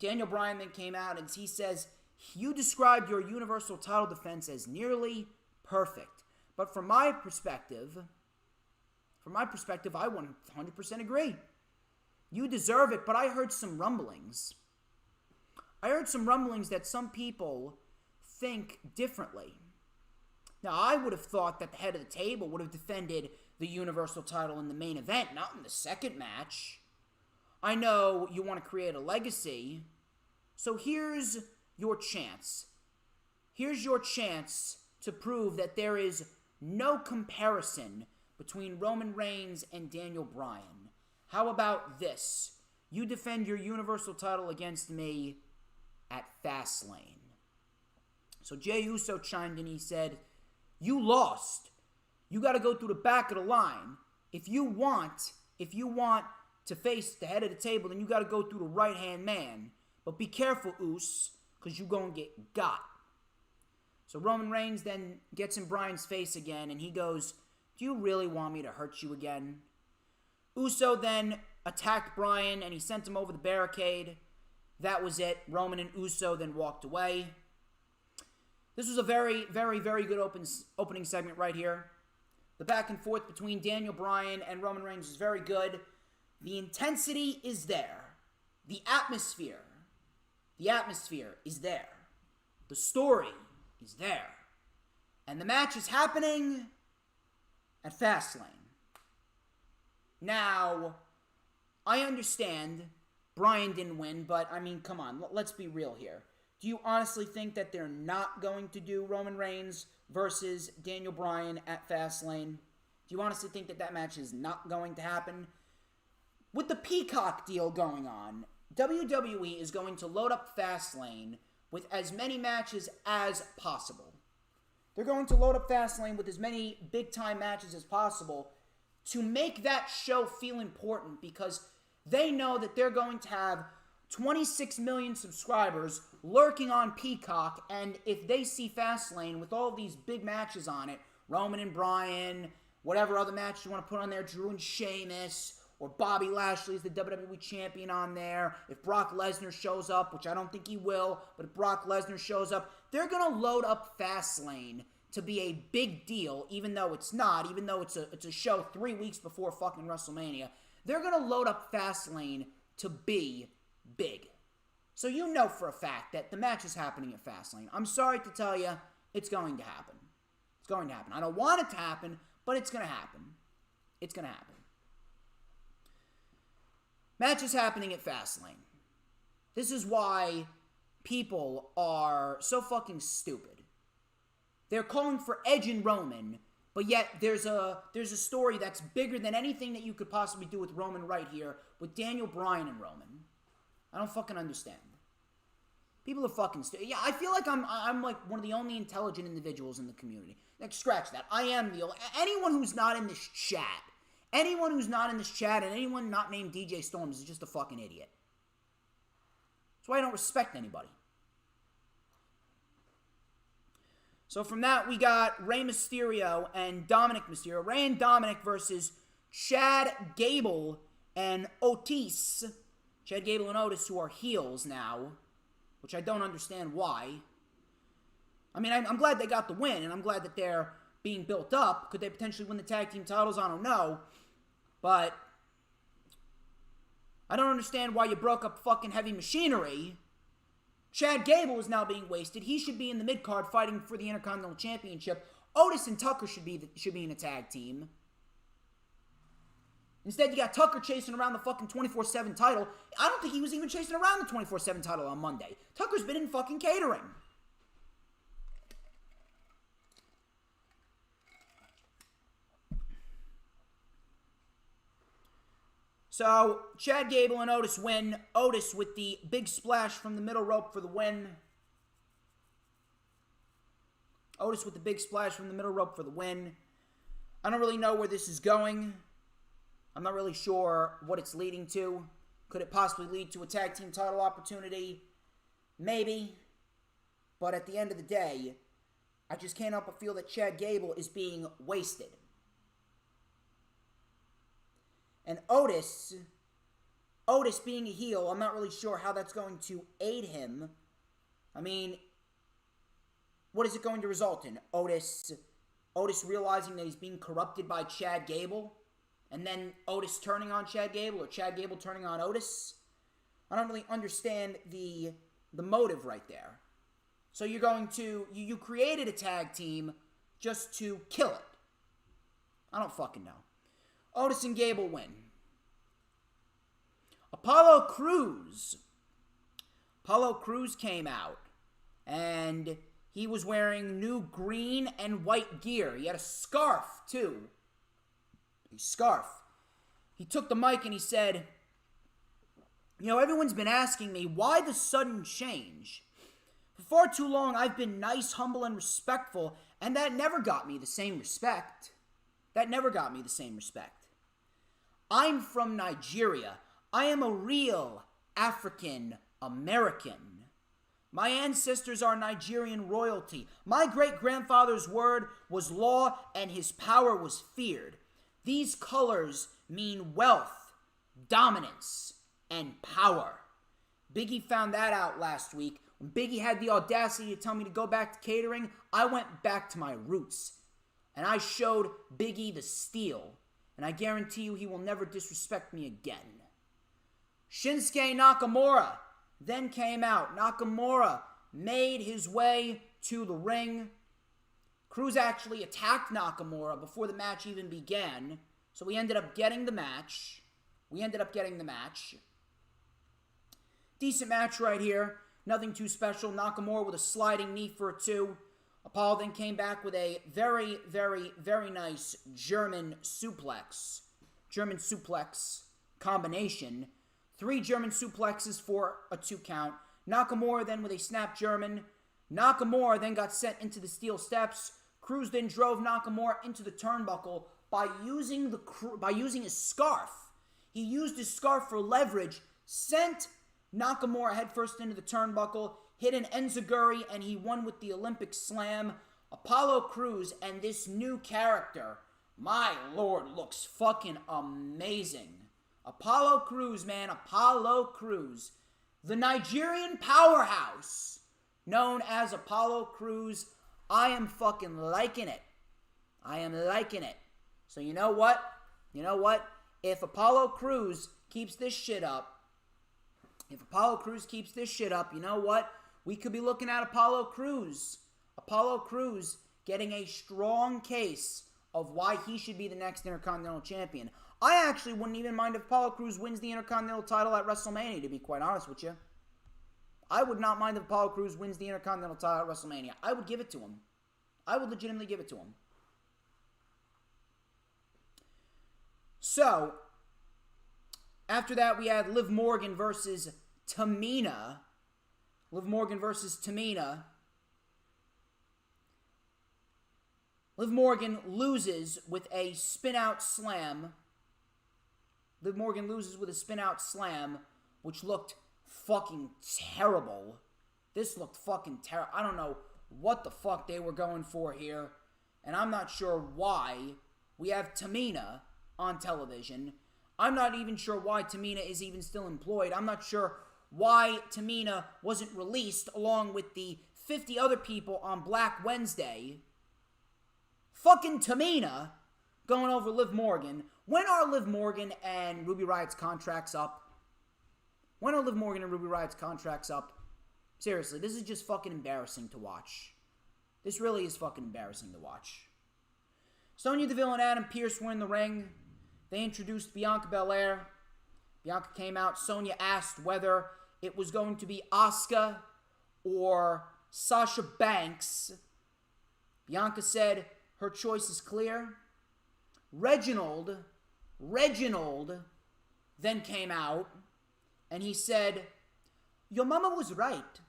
And he says, you described your Universal title defense as nearly perfect. But from my perspective, I 100% agree. You deserve it, but I heard some rumblings. That some people think differently. Now, I would have thought that the head of the table would have defended the Universal title in the main event, not in the second match. I know you want to create a legacy, so here's your chance. Here's your chance to prove that there is no comparison between Roman Reigns and Daniel Bryan. How about this? You defend your Universal title against me at Fastlane. So Jey Uso chimed in. He said, you lost. You got to go through the back of the line. If you want if you want to face the head of the table, then you got to go through the right-hand man. But be careful, Uce, because you're going to get got. So Roman Reigns then gets in Bryan's face again, and he goes, do you really want me to hurt you again? Uso then attacked Bryan, and he sent him over the barricade. That was it. Roman and Uso then walked away. This was a very, very, very good opening segment right here. The back and forth between Daniel Bryan and Roman Reigns is very good. The intensity is there. The atmosphere is there. The story is there. And the match is happening at Fastlane. Now, I understand Bryan didn't win, but I mean, come on, let's be real here. Do you honestly think that they're not going to do Roman Reigns versus Daniel Bryan at Fastlane? Do you honestly think that that match is not going to happen? With the Peacock deal going on, WWE is going to load up Fastlane with as many matches as possible. They're going to load up Fastlane with as many big-time matches as possible to make that show feel important, because they know that they're going to have 26 million subscribers lurking on Peacock, and if they see Fastlane with all these big matches on it, Roman and Bryan, whatever other match you want to put on there, Drew and Sheamus, or Bobby Lashley is the WWE Champion on there, if Brock Lesnar shows up, which I don't think he will, but if Brock Lesnar shows up, they're going to load up Fastlane to be a big deal, even though it's not, even though it's a show 3 weeks before fucking WrestleMania. They're going to load up Fastlane to be big. So you know for a fact that the match is happening at Fastlane. I'm sorry to tell you, it's going to happen. It's going to happen. I don't want it to happen, but it's going to happen. It's going to happen. Match is happening at Fastlane. This is why people are so fucking stupid. They're calling for Edge and Roman, but yet there's a story that's bigger than anything that you could possibly do with Roman right here, with Daniel Bryan and Roman. I don't fucking understand. People are fucking stupid. Yeah, I feel like I'm like one of the only intelligent individuals in the community. Like, scratch that. I am the only... Anyone who's not in this chat, and anyone not named DJ Storms is just a fucking idiot. That's why I don't respect anybody. So from that, we got Rey Mysterio and Dominic Mysterio. Rey and Dominic versus Chad Gable and Otis. Chad Gable and Otis, who are heels now, which I don't understand why. I mean, I'm glad they got the win, and I'm glad that they're being built up. Could they potentially win the tag team titles? I don't know. But I don't understand why you broke up fucking Heavy Machinery. Chad Gable is now being wasted. He should be in the mid-card fighting for the Intercontinental Championship. Otis and Tucker should be in a tag team. Instead, you got Tucker chasing around the fucking 24/7 title. I don't think he was even chasing around the 24/7 title on Monday. Tucker's been in fucking catering. So, Chad Gable and Otis win. Otis with the big splash from the middle rope for the win. Otis with the big splash from the middle rope for the win. I don't really know where this is going. I'm not really sure what it's leading to. Could it possibly lead to a tag team title opportunity? Maybe. But at the end of the day, I just can't help but feel that Chad Gable is being wasted. And Otis being a heel, I'm not really sure how that's going to aid him. I mean, what is it going to result in? Otis realizing that he's being corrupted by Chad Gable, and then Otis turning on Chad Gable, or Chad Gable turning on Otis? I don't really understand the motive right there. So you're going to, you created a tag team just to kill it. I don't fucking know. Otis and Gable win. Apollo Crews came out, and he was wearing new green and white gear. He had a scarf, too. A scarf. He took the mic and he said, you know, everyone's been asking me, why the sudden change? For far too long, I've been nice, humble, and respectful, and that never got me the same respect. I'm from Nigeria. I am a real African American. My ancestors are Nigerian royalty. My great-grandfather's word was law and his power was feared. These colors mean wealth, dominance, and power. Biggie found that out last week. When Biggie had the audacity to tell me to go back to catering, I went back to my roots. And I showed Biggie the steel. And I guarantee you he will never disrespect me again. Shinsuke Nakamura then came out. Nakamura made his way to the ring. Cruz actually attacked Nakamura before the match even began. So we ended up getting the match. Decent match right here. Nothing too special. Nakamura with a sliding knee for a 2. Apollo then came back with a very, very, very nice German suplex. German suplex combination. 3 German suplexes for a 2 count. Nakamura then with a snap German. Nakamura then got sent into the steel steps. Cruz then drove Nakamura into the turnbuckle by using his scarf. He used his scarf for leverage, sent Nakamura headfirst into the turnbuckle, hit an enziguri, and he won with the Olympic Slam. Apollo Crews and this new character, my lord, looks fucking amazing. Apollo Crews, man. Apollo Crews. The Nigerian powerhouse known as Apollo Crews. I am fucking liking it. So you know what? If Apollo Crews keeps this shit up, you know what? We could be looking at Apollo Crews. Apollo Crews getting a strong case of why he should be the next Intercontinental Champion. I actually wouldn't even mind if Apollo Crews wins the Intercontinental title at WrestleMania, to be quite honest with you. I would not mind if Apollo Crews wins the Intercontinental title at WrestleMania. I would give it to him. I would legitimately give it to him. So, after that, we had Liv Morgan versus Tamina. Liv Morgan loses with a spin-out slam. Which looked fucking terrible. This looked fucking terrible. I don't know what the fuck they were going for here. And I'm not sure why we have Tamina on television. I'm not even sure why Tamina is even still employed. I'm not sure why Tamina wasn't released along with the 50 other people on Black Wednesday. Fucking Tamina going over Liv Morgan. When are Liv Morgan and Ruby Riot's contracts up? Seriously, this is just fucking embarrassing to watch. This really is fucking embarrassing to watch. Sonya Deville and Adam Pearce were in the ring. They introduced Bianca Belair. Bianca came out. Sonya asked whether it was going to be Asuka or Sasha Banks. Bianca said her choice is clear. Reginald then came out and he said, "Your mama was right.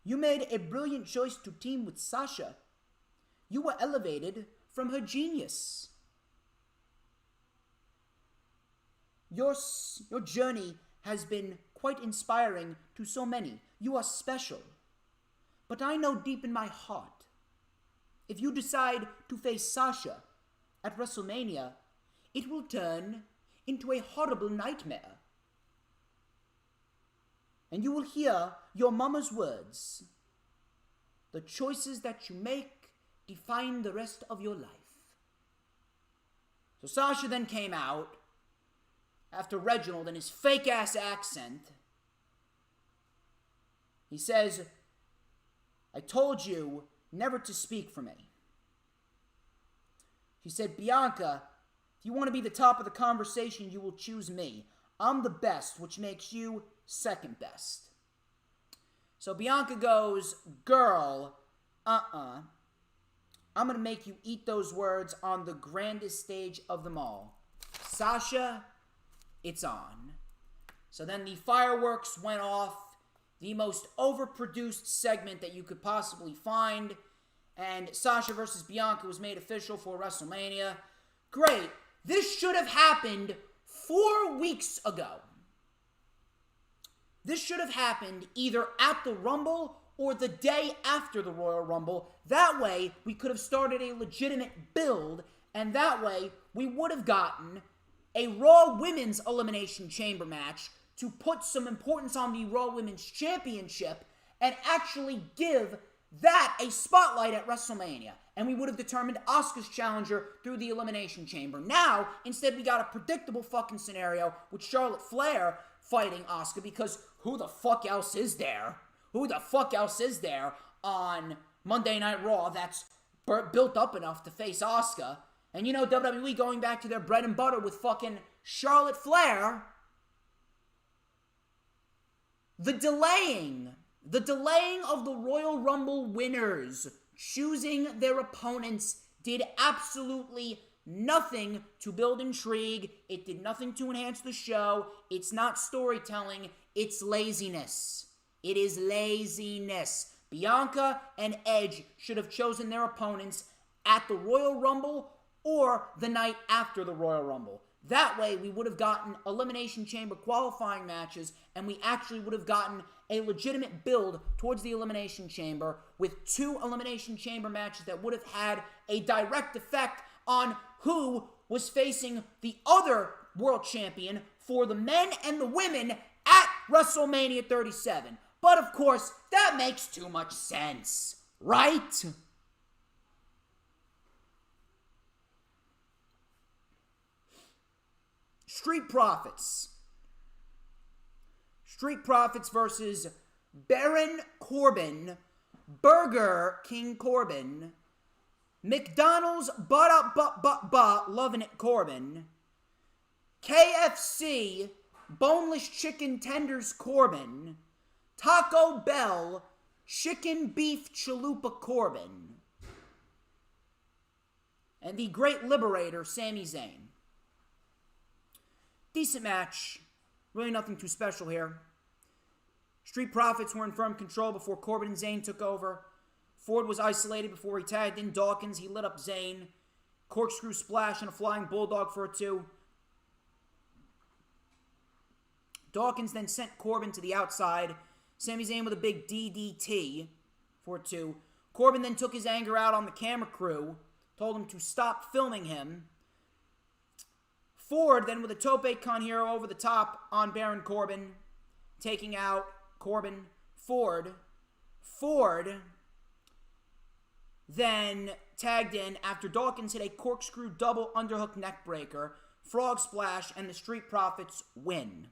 You made a brilliant choice to team with Sasha. You were elevated from her genius. Your journey has been quite inspiring to so many. You are special. But I know deep in my heart, if you decide to face Sasha at WrestleMania, it will turn into a horrible nightmare. And you will hear your mama's words. The choices that you make define the rest of your life." So Sasha then came out after Reginald in his fake-ass accent. He says, "I told you never to speak for me." She said, "Bianca, if you want to be the top of the conversation, you will choose me. I'm the best, which makes you second best." So Bianca goes, "Girl, I'm going to make you eat those words on the grandest stage of them all. Sasha, it's on." So then the fireworks went off, the most overproduced segment that you could possibly find, and Sasha versus Bianca was made official for WrestleMania. Great. This should have happened 4 weeks ago. This should have happened either at the Rumble or the day after the Royal Rumble. That way, we could have started a legitimate build, and that way, we would have gotten a Raw Women's Elimination Chamber match to put some importance on the Raw Women's Championship and actually give that a spotlight at WrestleMania. And we would have determined Asuka's challenger through the Elimination Chamber. Now, instead, we got a predictable fucking scenario with Charlotte Flair fighting Asuka, because who the fuck else is there? Who the fuck else is there on Monday Night Raw that's built up enough to face Asuka? And you know, WWE going back to their bread and butter with fucking Charlotte Flair. The delaying of the Royal Rumble winners choosing their opponents did absolutely nothing to build intrigue. It did nothing to enhance the show. It's not storytelling. It's laziness. It is laziness. Bianca and Edge should have chosen their opponents at the Royal Rumble or the night after the Royal Rumble. That way, we would have gotten Elimination Chamber qualifying matches, and we actually would have gotten a legitimate build towards the Elimination Chamber with 2 Elimination Chamber matches that would have had a direct effect on who was facing the other world champion for the men and the women at WrestleMania 37. But of course, that makes too much sense, right? Street Profits. Street Profits versus Baron Corbin, Burger King Corbin, McDonald's Lovin' It Corbin, KFC Boneless Chicken Tenders Corbin, Taco Bell Chicken Beef Chalupa Corbin, and the Great Liberator Sami Zayn. Decent match. Really nothing too special here. Street Profits were in firm control before Corbin and Zayn took over. Ford was isolated before he tagged in Dawkins. He lit up Zayn. Corkscrew splash and a flying bulldog for a 2. Dawkins then sent Corbin to the outside. Sami Zayn with a big DDT for a 2. Corbin then took his anger out on the camera crew. Told him to stop filming him. Ford then with a tope con hero over the top on Baron Corbin, taking out Corbin. Ford then tagged in after Dawkins hit a corkscrew double underhook neckbreaker, frog splash, and the Street Profits win.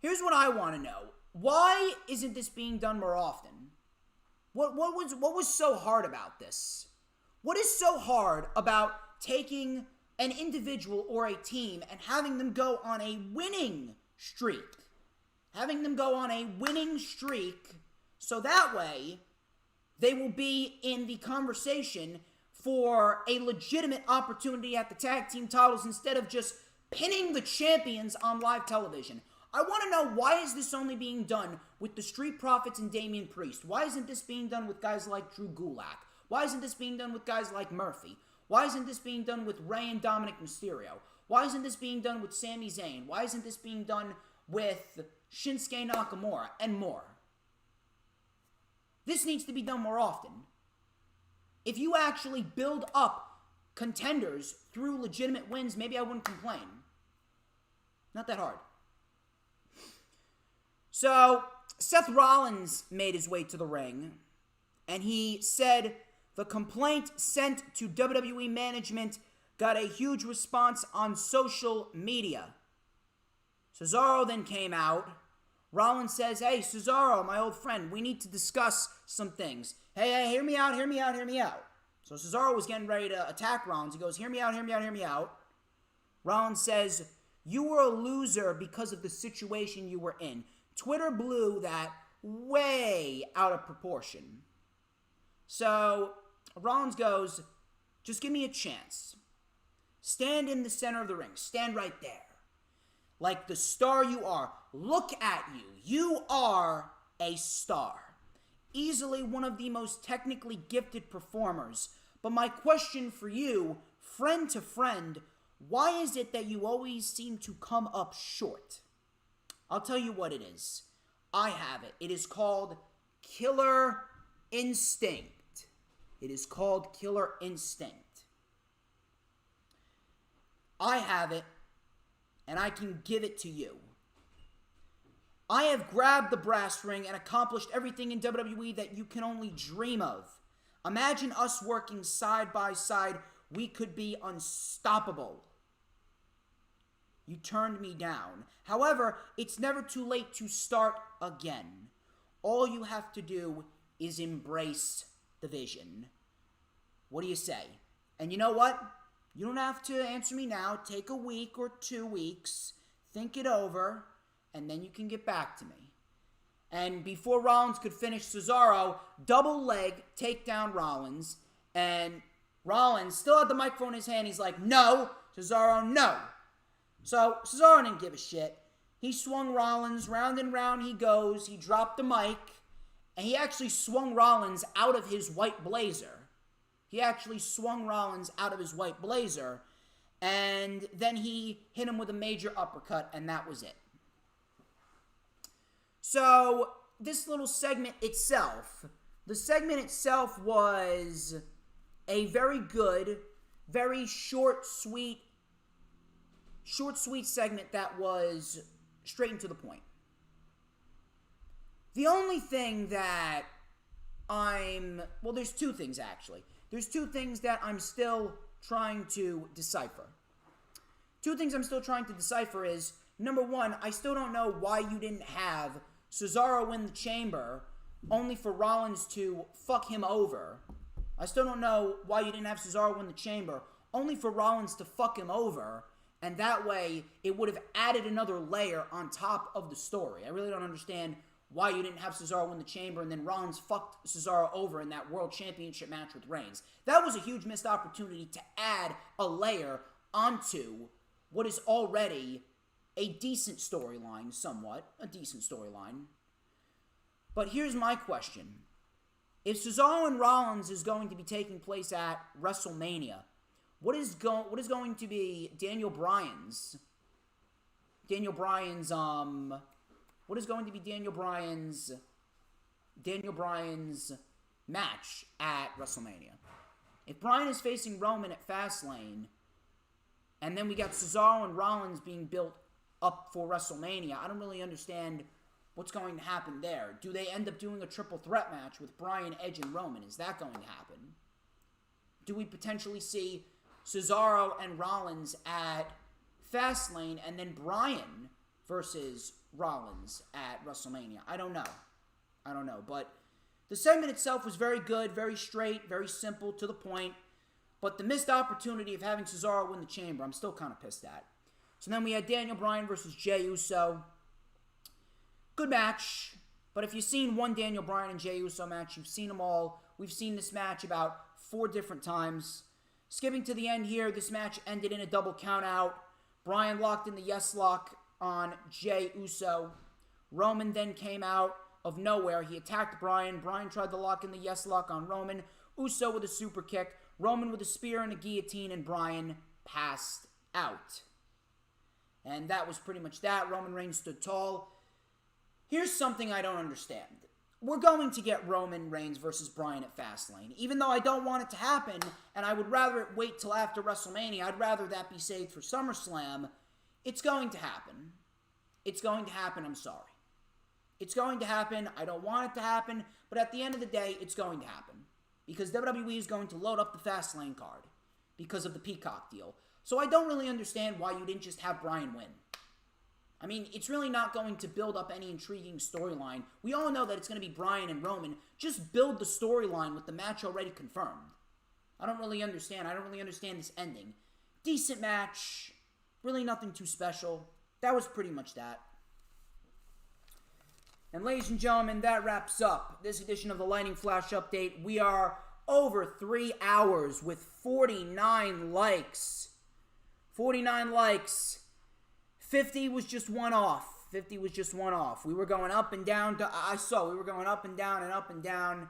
Here's what I want to know. Why isn't this being done more often? What was so hard about this? What is so hard about taking an individual or a team and having them go on a winning streak? Having them go on a winning streak so that way they will be in the conversation for a legitimate opportunity at the tag team titles instead of just pinning the champions on live television. I want to know, why is this only being done with the Street Profits and Damian Priest? Why isn't this being done with guys like Drew Gulak? Why isn't this being done with guys like Murphy? Why isn't this being done with Rey and Dominic Mysterio? Why isn't this being done with Sami Zayn? Why isn't this being done with Shinsuke Nakamura and more? This needs to be done more often. If you actually build up contenders through legitimate wins, maybe I wouldn't complain. Not that hard. So, Seth Rollins made his way to the ring, and he said the complaint sent to WWE management got a huge response on social media. Cesaro then came out. Rollins says, "Hey, Cesaro, my old friend, we need to discuss some things. Hey, hear me out. So Cesaro was getting ready to attack Rollins. He goes, hear me out. Rollins says, you were a loser because of the situation you were in. Twitter blew that way out of proportion. So Rollins goes, just give me a chance. Stand in the center of the ring. Stand right there. Like the star you are. Look at you. You are a star. Easily one of the most technically gifted performers. But my question for you, friend to friend, why is it that you always seem to come up short? I'll tell you what it is. I have it. It is called Killer Instinct. It is called Killer Instinct. I have it, and I can give it to you. I have grabbed the brass ring and accomplished everything in WWE that you can only dream of. Imagine us working side by side. We could be unstoppable. You turned me down. However, it's never too late to start again. All you have to do is embrace the vision. What do you say? And you know what? You don't have to answer me now. Take a week or 2 weeks. Think it over. And then you can get back to me. And before Rollins could finish Cesaro, double leg, take down Rollins. And Rollins still had the microphone in his hand. He's like, no. Cesaro, no. So Cesaro didn't give a shit. He swung Rollins. Round and round he goes. He dropped the mic. And he actually swung Rollins out of his white blazer. And then he hit him with a major uppercut. And that was it. So, this little segment itself, the segment itself was a very good, very short, sweet segment that was straight and to the point. The only thing that there's two things actually. There's two things that I'm still trying to decipher. Two things I'm still trying to decipher is, number one, I still don't know why you didn't have Cesaro win the Chamber only for Rollins to fuck him over. I still don't know why you didn't have Cesaro win the Chamber only for Rollins to fuck him over, and that way it would have added another layer on top of the story. I really don't understand why you didn't have Cesaro win the Chamber and then Rollins fucked Cesaro over in that World Championship match with Reigns. That was a huge missed opportunity to add a layer onto what is already a decent storyline, somewhat. A decent storyline. But here's my question. If Cesaro and Rollins is going to be taking place at WrestleMania, what is going to be Daniel Bryan's match at WrestleMania? If Bryan is facing Roman at Fastlane, and then we got Cesaro and Rollins being built up for WrestleMania, I don't really understand what's going to happen there. Do they end up doing a triple threat match with Bryan, Edge, and Roman? Is that going to happen? Do we potentially see Cesaro and Rollins at Fastlane and then Bryan versus Rollins at WrestleMania? I don't know. But the segment itself was very good, very straight, very simple, to the point. But the missed opportunity of having Cesaro win the Chamber, I'm still kind of pissed at. So then we had Daniel Bryan versus Jey Uso. Good match. But if you've seen one Daniel Bryan and Jey Uso match, you've seen them all. We've seen this match about 4 different times. Skipping to the end here, this match ended in a double countout. Bryan locked in the yes lock on Jey Uso. Roman then came out of nowhere. He attacked Bryan. Bryan tried to lock in the yes lock on Roman. Uso with a super kick. Roman with a spear and a guillotine, and Bryan passed out. And that was pretty much that. Roman Reigns stood tall. Here's something I don't understand. We're going to get Roman Reigns versus Bryan at Fastlane. Even though I don't want it to happen, and I would rather it wait till after WrestleMania, I'd rather that be saved for SummerSlam. It's going to happen. It's going to happen, I'm sorry. It's going to happen. I don't want it to happen, but at the end of the day, it's going to happen. Because WWE is going to load up the Fastlane card because of the Peacock deal. So I don't really understand why you didn't just have Bryan win. I mean, it's really not going to build up any intriguing storyline. We all know that it's going to be Bryan and Roman. Just build the storyline with the match already confirmed. I don't really understand. I don't really understand this ending. Decent match. Really nothing too special. That was pretty much that. And ladies and gentlemen, that wraps up this edition of the Lightning Flash Update. We are over 3 hours with 49 likes. 49 likes. 50 was just one off. We were going up and down. We were going up and down and up and down.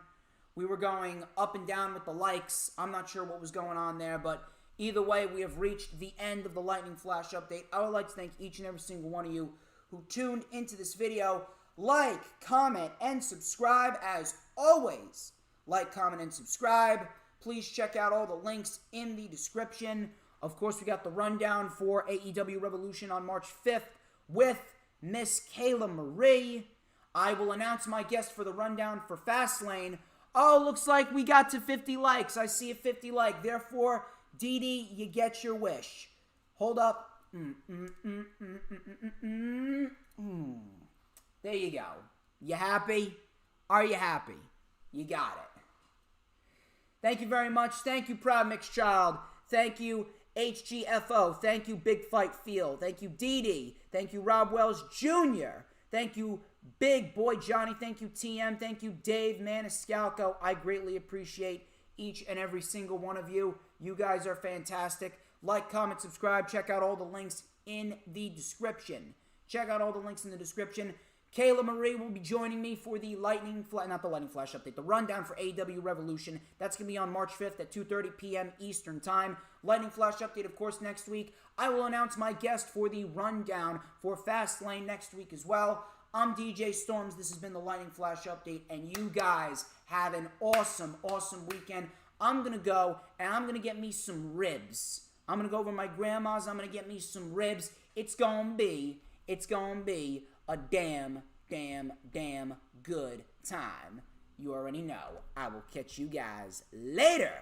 We were going up and down with the likes. I'm not sure what was going on there, but Either way, we have reached the end of the Lightning Flash update. I would like to thank each and every single one of you who tuned into this video. Like, comment, and subscribe as always. Like, comment, and subscribe. Please check out all the links in the description. Of course, we got the rundown for AEW Revolution on March 5th with Miss Kayla Marie. I will announce my guest for the rundown for Fastlane. Oh, looks like we got to 50 likes. I see a 50 like. Therefore, Dee, you get your wish. Hold up. There you go. You happy? Are you happy? You got it. Thank you very much. Thank you, Proud Mixed Child. Thank you, HGFO. Thank you, Big Fight Field. Thank you, Dee. Thank you, Rob Wells Jr. Thank you, Big Boy Johnny. Thank you, TM. Thank you, Dave Maniscalco. I greatly appreciate each and every single one of you. You guys are fantastic. Like, comment, subscribe. Check out all the links in the description. Kayla Marie will be joining me for the the rundown for AEW Revolution. That's going to be on March 5th at 2:30 p.m. Eastern Time. Lightning Flash update, of course, next week. I will announce my guest for the rundown for Fastlane next week as well. I'm DJ Storms. This has been the Lightning Flash update, and you guys have an awesome, awesome weekend. I'm going to go, and I'm going to get me some ribs. I'm going to go over to my grandma's. I'm going to get me some ribs. It's going to be a damn good time. You already know. I will catch you guys later.